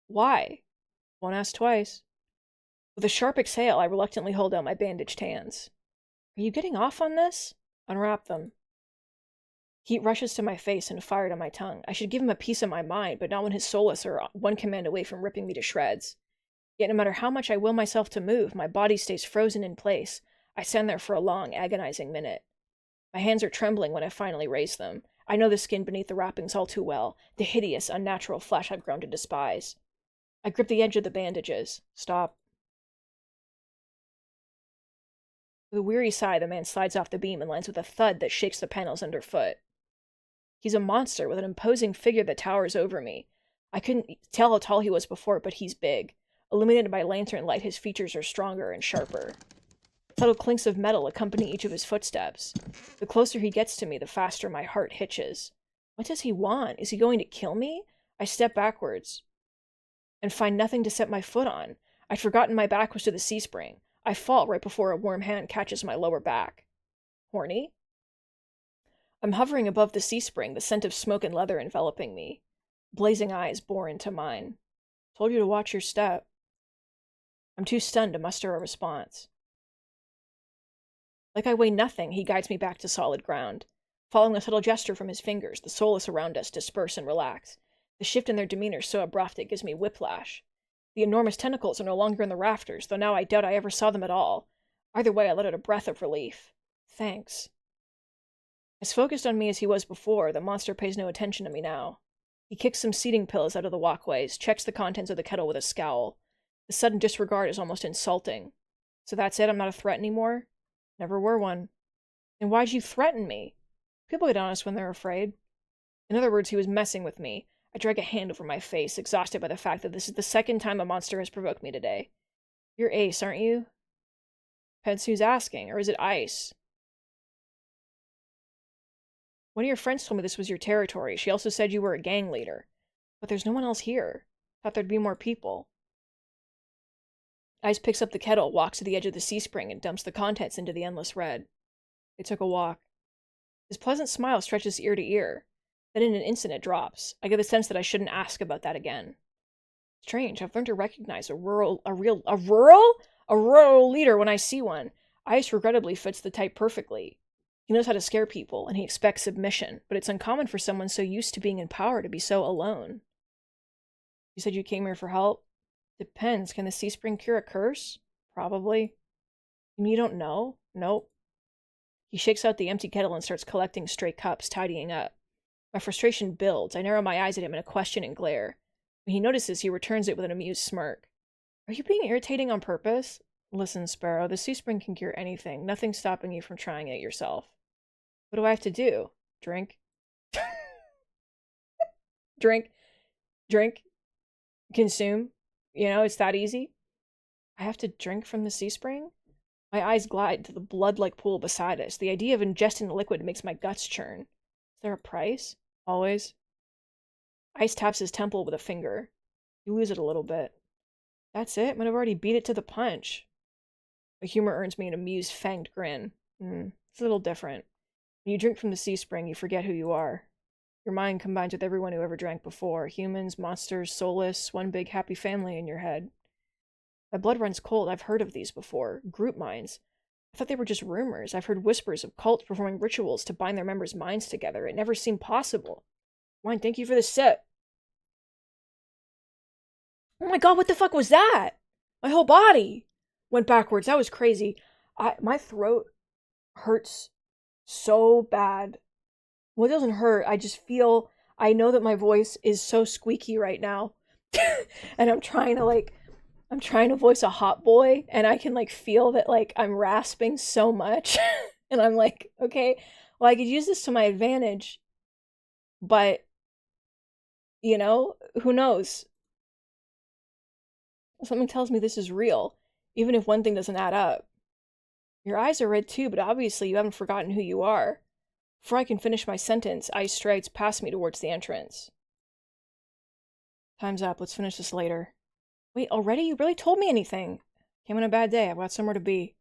Why? Won't ask twice. With a sharp exhale, I reluctantly hold out my bandaged hands. Are you getting off on this? Unwrap them. Heat rushes to my face and fire to my tongue. I should give him a piece of my mind, but not when his soulless are one command away from ripping me to shreds. Yet no matter how much I will myself to move, my body stays frozen in place. I stand there for a long, agonizing minute. My hands are trembling when I finally raise them. I know the skin beneath the wrappings all too well, the hideous, unnatural flesh I've grown to despise. I grip the edge of the bandages. Stop. With a weary sigh, the man slides off the beam and lands with a thud that shakes the panels underfoot. He's a monster with an imposing figure that towers over me. I couldn't tell how tall he was before, but he's big. Illuminated by lantern light, his features are stronger and sharper. Subtle clinks of metal accompany each of his footsteps. The closer he gets to me, the faster my heart hitches. What does he want? Is he going to kill me? I step backwards and find nothing to set my foot on. I'd forgotten my back was to the C-spring. I fall right before a warm hand catches my lower back. Horny? I'm hovering above the C-spring, the scent of smoke and leather enveloping me. Blazing eyes bore into mine. Told you to watch your step. I'm too stunned to muster a response. Like I weigh nothing, he guides me back to solid ground. Following a subtle gesture from his fingers, the soulless around us disperse and relax. The shift in their demeanor so abrupt it gives me whiplash. The enormous tentacles are no longer in the rafters, though now I doubt I ever saw them at all. Either way, I let out a breath of relief. Thanks. As focused on me as he was before, the monster pays no attention to me now. He kicks some seating pillows out of the walkways, checks the contents of the kettle with a scowl. The sudden disregard is almost insulting. So that's it? I'm not a threat anymore? Never were one. Then why'd you threaten me? People get honest when they're afraid. In other words, he was messing with me. I drag a hand over my face, exhausted by the fact that this is the second time a monster has provoked me today. You're Ace, aren't you? Depends who's asking, or is it Ice? One of your friends told me this was your territory. She also said you were a gang leader. But there's no one else here. Thought there'd be more people. Ice picks up the kettle, walks to the edge of the C-spring, and dumps the contents into the endless red. They took a walk. His pleasant smile stretches ear to ear. Then in an instant it drops. I get the sense that I shouldn't ask about that again. Strange, I've learned to recognize a rural leader when I see one. Ice regrettably fits the type perfectly. He knows how to scare people, and he expects submission, but it's uncommon for someone so used to being in power to be so alone. You said you came here for help? Depends. Can the C-spring cure a curse? Probably. You mean you don't know? Nope. He shakes out the empty kettle and starts collecting stray cups, tidying up. My frustration builds. I narrow my eyes at him in a questioning glare. When he notices, he returns it with an amused smirk. Are you being irritating on purpose? Listen, Sparrow, the C-spring can cure anything. Nothing's stopping you from trying it yourself. What do I have to do? Drink? Drink? Consume? You know, it's that easy? I have to drink from the C-spring? My eyes glide to the blood-like pool beside us. The idea of ingesting the liquid makes my guts churn. Is there a price? Always. Ice taps his temple with a finger. You lose it a little bit. That's it? I've already beat it to the punch. The humor earns me an amused, fanged grin. It's a little different. When you drink from the C-spring, you forget who you are. Your mind combines with everyone who ever drank before. Humans, monsters, soulless, one big happy family in your head. My blood runs cold. I've heard of these before. Group minds. I thought they were just rumors. I've heard whispers of cults performing rituals to bind their members' minds together. It never seemed possible. Wine, thank you for the sip. Oh my god, what the fuck was that? My whole body went backwards. That was crazy. My throat hurts so bad. Well, it doesn't hurt. I just feel, I know that my voice is so squeaky right now. And I'm trying to voice a hot boy, and I can feel that I'm rasping so much. And I'm like, okay, well, I could use this to my advantage, but who knows? Something tells me this is real, even if one thing doesn't add up. Your eyes are red too, but obviously you haven't forgotten who you are. Before I can finish my sentence, Ice strides past me towards the entrance. Time's up. Let's finish this later. Wait, already? You really told me anything. Came on a bad day. I've got somewhere to be.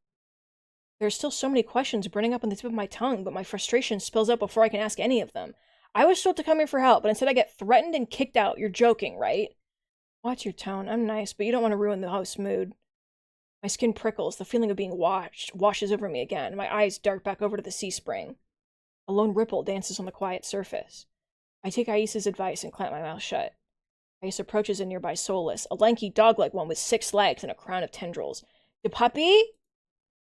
There are still so many questions burning up on the tip of my tongue, but my frustration spills out before I can ask any of them. I was told to come here for help, but instead I get threatened and kicked out. You're joking, right? Watch your tone. I'm nice, but you don't want to ruin the host's mood. My skin prickles. The feeling of being watched washes over me again. My eyes dart back over to the C-spring. A lone ripple dances on the quiet surface. I take Ais's advice and clamp my mouth shut. Ais approaches a nearby soulless, a lanky dog-like one with 6 legs and a crown of tendrils. The puppy?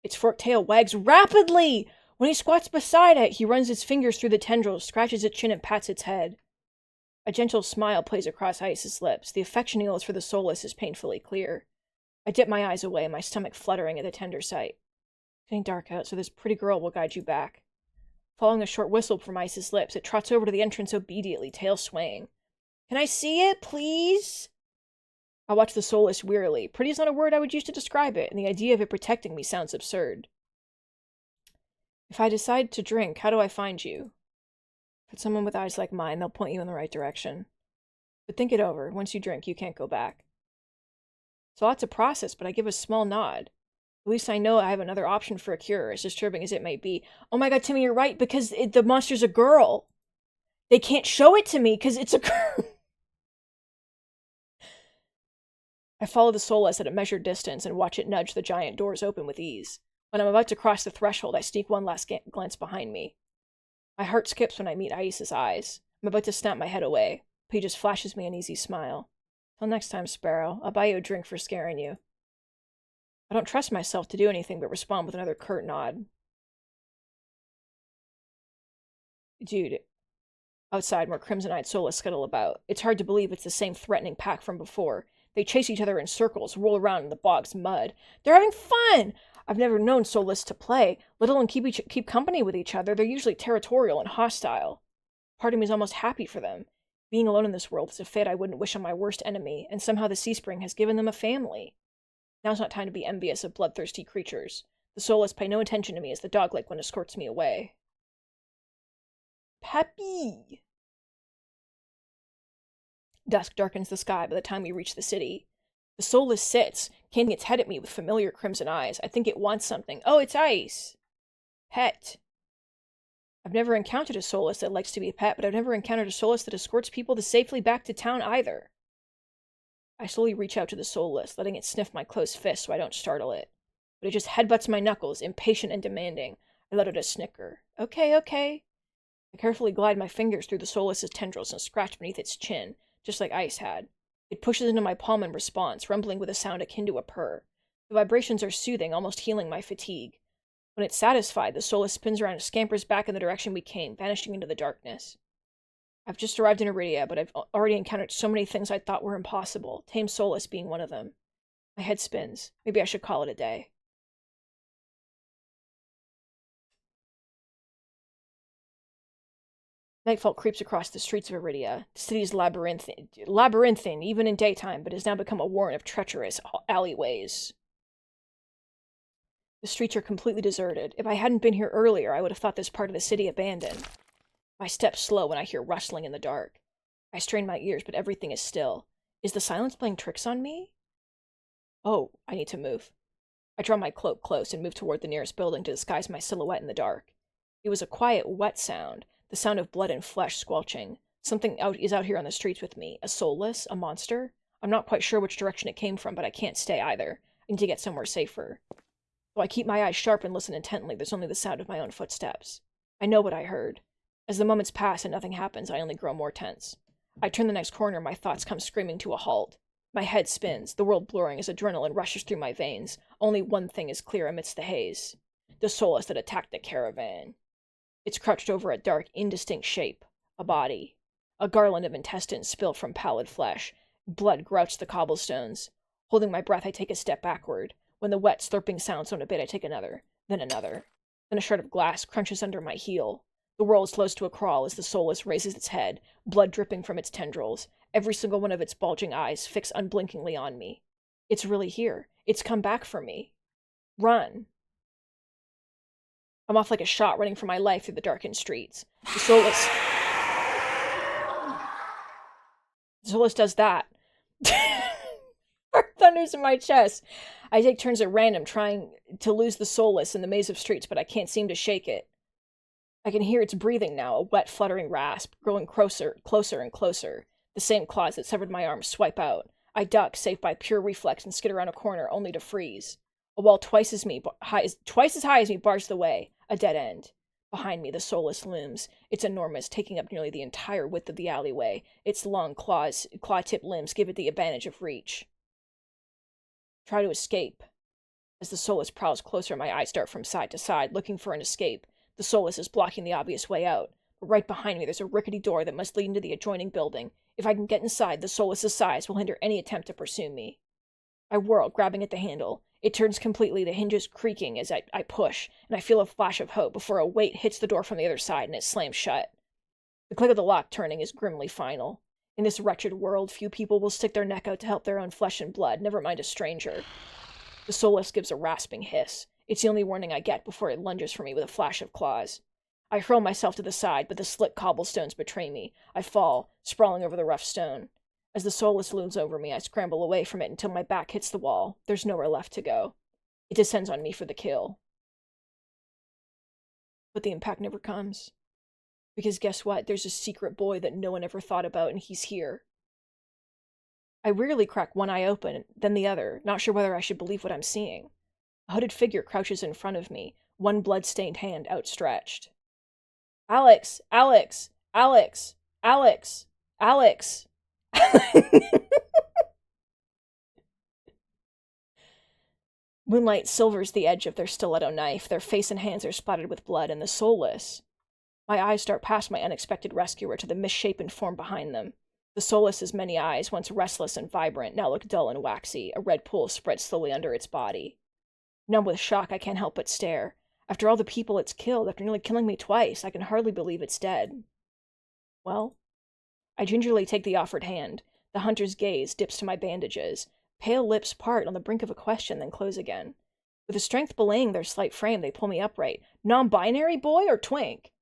Its forked tail wags rapidly! When he squats beside it, he runs his fingers through the tendrils, scratches its chin, and pats its head. A gentle smile plays across Ais's lips. The affection he holds for the soulless is painfully clear. I dip my eyes away, my stomach fluttering at the tender sight. It's getting dark out, so this pretty girl will guide you back. Following a short whistle from Ice's lips, it trots over to the entrance obediently, tail swaying. Can I see it, please? I watch the soulless wearily. Pretty is not a word I would use to describe it, and the idea of it protecting me sounds absurd. If I decide to drink, how do I find you? For someone with eyes like mine, they'll point you in the right direction. But think it over. Once you drink, you can't go back. So lots of process, but I give a small nod. At least I know I have another option for a cure, as disturbing as it may be. Oh my god, Timmy, you're right, because the monster's a girl. They can't show it to me, because it's a girl. I follow the soulless at a measured distance and watch it nudge the giant doors open with ease. When I'm about to cross the threshold, I sneak one last glance behind me. My heart skips when I meet Ais's eyes. I'm about to snap my head away, but he just flashes me an easy smile. Till next time, Sparrow. I'll buy you a drink for scaring you. I don't trust myself to do anything but respond with another curt nod. Dude. Outside, more crimson-eyed soulless scuttle about. It's hard to believe it's the same threatening pack from before. They chase each other in circles, roll around in the bog's mud. They're having fun! I've never known soulless to play, let alone keep company with each other. They're usually territorial and hostile. Part of me is almost happy for them. Being alone in this world is a fate I wouldn't wish on my worst enemy, and somehow the Sea Spring has given them a family. Now's not time to be envious of bloodthirsty creatures. The soulless pay no attention to me as the dog-like one escorts me away. Peppy! Dusk darkens the sky by the time we reach the city. The soulless sits, canting its head at me with familiar crimson eyes. I think it wants something. Oh, it's Ice! Pet. I've never encountered a soulless that likes to be a pet, but I've never encountered a soulless that escorts people safely back to town either. I slowly reach out to the soulless, letting it sniff my closed fist so I don't startle it. But it just headbutts my knuckles, impatient and demanding. I let out a snicker. Okay, okay. I carefully glide my fingers through the soulless's tendrils and scratch beneath its chin, just like Ice had. It pushes into my palm in response, rumbling with a sound akin to a purr. The vibrations are soothing, almost healing my fatigue. When it's satisfied, the soulless spins around and scampers back in the direction we came, vanishing into the darkness. I've just arrived in Iridia, but I've already encountered so many things I thought were impossible, tame soulless being one of them. My head spins. Maybe I should call it a day. Nightfall creeps across the streets of Iridia. The city is labyrinthine even in daytime, but has now become a warren of treacherous alleyways. The streets are completely deserted. If I hadn't been here earlier, I would have thought this part of the city abandoned. My steps slow when I hear rustling in the dark. I strain my ears, but everything is still. Is the silence playing tricks on me? Oh, I need to move. I draw my cloak close and move toward the nearest building to disguise my silhouette in the dark. It was a quiet, wet sound, the sound of blood and flesh squelching. Something is out here on the streets with me. A soulless? A monster? I'm not quite sure which direction it came from, but I can't stay either. I need to get somewhere safer. Though I keep my eyes sharp and listen intently, there's only the sound of my own footsteps. I know what I heard. As the moments pass and nothing happens, I only grow more tense. I turn the next corner, my thoughts come screaming to a halt. My head spins, the world blurring as adrenaline rushes through my veins. Only one thing is clear amidst the haze. The soulless that attacked the caravan. It's crouched over a dark, indistinct shape. A body. A garland of intestines spill from pallid flesh. Blood grouts the cobblestones. Holding my breath, I take a step backward. When the wet, slurping sounds don't abate, I take another. Then another. Then a shard of glass crunches under my heel. The world slows to a crawl as the soulless raises its head, blood dripping from its tendrils, every single one of its bulging eyes fixed unblinkingly on me. It's really here. It's come back for me. Run. I'm off like a shot, running for my life through the darkened streets. The soulless does that. Heart thunders in my chest. I take turns at random, trying to lose the soulless in the maze of streets, but I can't seem to shake it. I can hear its breathing now, a wet, fluttering rasp, growing closer and closer. The same claws that severed my arm swipe out. I duck, safe by pure reflex, and skid around a corner, only to freeze. A wall twice as high as me bars the way, a dead end. Behind me, the soulless looms. It's enormous, taking up nearly the entire width of the alleyway. Its long claw-tipped limbs give it the advantage of reach. Try to escape. As the soulless prowls closer, my eyes dart from side to side, looking for an escape. The soulless is blocking the obvious way out. But right behind me, there's a rickety door that must lead into the adjoining building. If I can get inside, the soulless's size will hinder any attempt to pursue me. I whirl, grabbing at the handle. It turns completely, the hinges creaking as I push, and I feel a flash of hope before a weight hits the door from the other side and it slams shut. The click of the lock turning is grimly final. In this wretched world, few people will stick their neck out to help their own flesh and blood, never mind a stranger. The soulless gives a rasping hiss. It's the only warning I get before it lunges for me with a flash of claws. I hurl myself to the side, but the slick cobblestones betray me. I fall, sprawling over the rough stone. As the soulless looms over me, I scramble away from it until my back hits the wall. There's nowhere left to go. It descends on me for the kill. But the impact never comes. Because guess what? There's a secret boy that no one ever thought about, and he's here. I wearily crack one eye open, then the other, not sure whether I should believe what I'm seeing. A hooded figure crouches in front of me, one blood-stained hand outstretched. Alex! Alex! Alex! Alex! Alex! Moonlight silvers the edge of their stiletto knife. Their face and hands are splattered with blood, and the soulless. My eyes dart past my unexpected rescuer to the misshapen form behind them. The soulless's many eyes, once restless and vibrant, now look dull and waxy. A red pool spreads slowly under its body. Numb with shock, I can't help but stare. After all the people it's killed, after nearly killing me twice, I can hardly believe it's dead. Well, I gingerly take the offered hand. The hunter's gaze dips to my bandages. Pale lips part on the brink of a question, then close again. With a strength belaying their slight frame, they pull me upright. Non-binary boy or twink?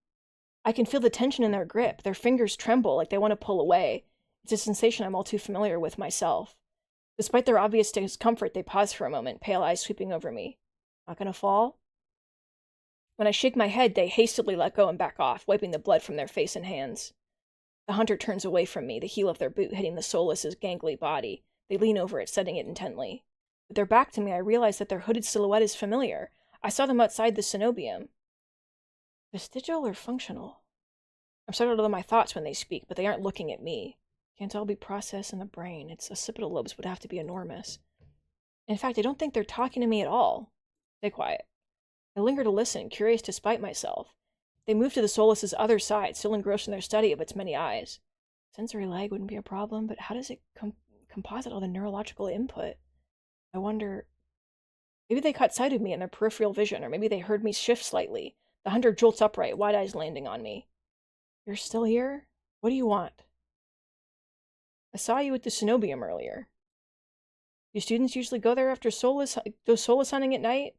I can feel the tension in their grip. Their fingers tremble like they want to pull away. It's a sensation I'm all too familiar with myself. Despite their obvious discomfort, they pause for a moment, pale eyes sweeping over me. Not gonna fall? When I shake my head, they hastily let go and back off, wiping the blood from their face and hands. The hunter turns away from me, the heel of their boot hitting the soulless's gangly body. They lean over it, studying it intently. With their back to me, I realize that their hooded silhouette is familiar. I saw them outside the cenobium. Vestigial or functional? I'm startled out of my thoughts when they speak, but they aren't looking at me. Can't all be processed in the brain. Its occipital lobes would have to be enormous. In fact, I don't think they're talking to me at all. Stay quiet. I linger to listen, curious to spite myself. They move to the soulless's other side, still engrossed in their study of its many eyes. Sensory lag wouldn't be a problem, but how does it composite all the neurological input? I wonder... Maybe they caught sight of me in their peripheral vision, or maybe they heard me shift slightly. The hunter jolts upright, wide eyes landing on me. You're still here? What do you want? I saw you at the cenobium earlier. Do students usually go there after go soulless hunting at night?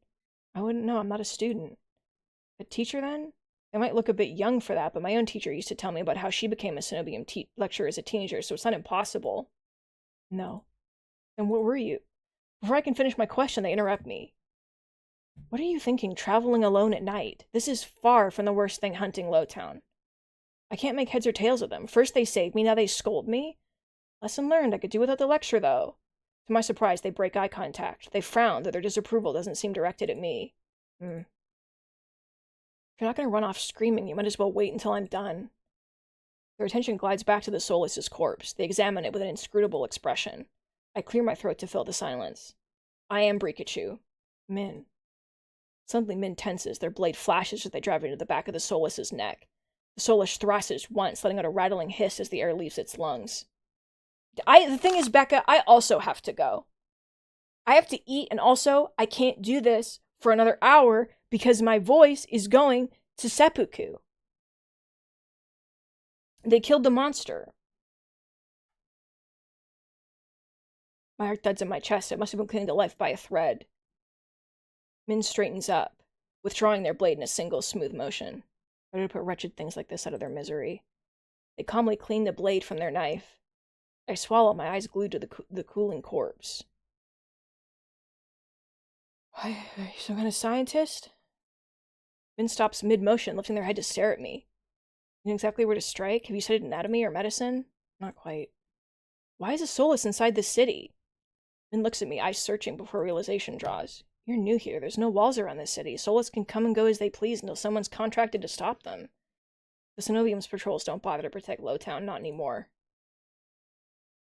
I wouldn't know, I'm not a student. A teacher then? I might look a bit young for that, but my own teacher used to tell me about how she became a cenobium lecturer as a teenager, so it's not impossible. No. Then what were you? Before I can finish my question, they interrupt me. What are you thinking, traveling alone at night? This is far from the worst thing hunting Lowtown. I can't make heads or tails of them. First they save me, now they scold me. Lesson learned, I could do without the lecture, though. To my surprise, they break eye contact. They frown, though their disapproval doesn't seem directed at me. If you're not going to run off screaming, you might as well wait until I'm done. Their attention glides back to the soulless's corpse. They examine it with an inscrutable expression. I clear my throat to fill the silence. I am Brikachu. Min. Suddenly Min tenses, their blade flashes as they drive into the back of the soulless's neck. The soulless thrushes once, letting out a rattling hiss as the air leaves its lungs. The thing is, Becca, I also have to go. I have to eat, and also, I can't do this for another hour because my voice is going to seppuku. They killed the monster. My heart thuds in my chest. It must have been clinging to life by a thread. Min straightens up, withdrawing their blade in a single smooth motion. Ready to put wretched things like this out of their misery. They calmly clean the blade from their knife. I swallow, my eyes glued to the cooling corpse. Are you some kind of scientist? Min stops mid-motion, lifting their head to stare at me. You know exactly where to strike? Have you studied anatomy or medicine? Not quite. Why is a soulless inside this city? Min looks at me, eyes searching before realization draws. You're new here. There's no walls around this city. Soulless can come and go as they please until someone's contracted to stop them. The Cenobium's patrols don't bother to protect Lowtown, not anymore.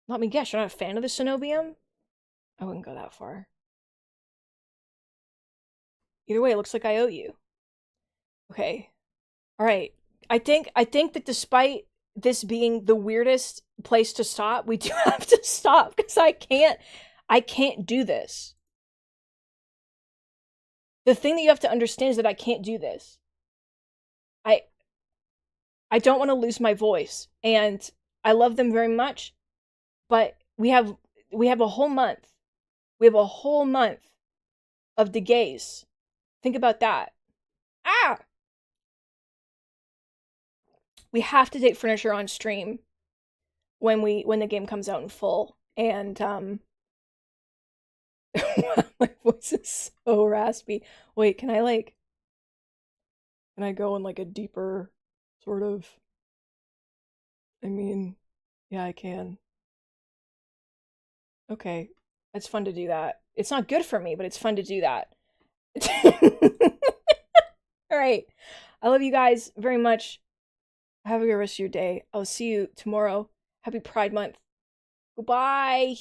Let me guess, you're not a fan of the Cenobium? I wouldn't go that far. Either way, it looks like I owe you. Okay. Alright. I think that despite this being the weirdest place to stop, we do have to stop, because I can't do this. The thing that you have to understand is that I can't do this. I don't want to lose my voice, and I love them very much, but we have a whole month. We have a whole month of the gays. Think about that. Ah! We have to take furniture on stream when the game comes out in full. And my voice is so raspy. Wait, can I go in like a deeper sort of, I mean, yeah, I can. Okay. It's fun to do that. It's not good for me, but it's fun to do that. All right. I love you guys very much. Have a good rest of your day. I'll see you tomorrow. Happy Pride Month. Goodbye.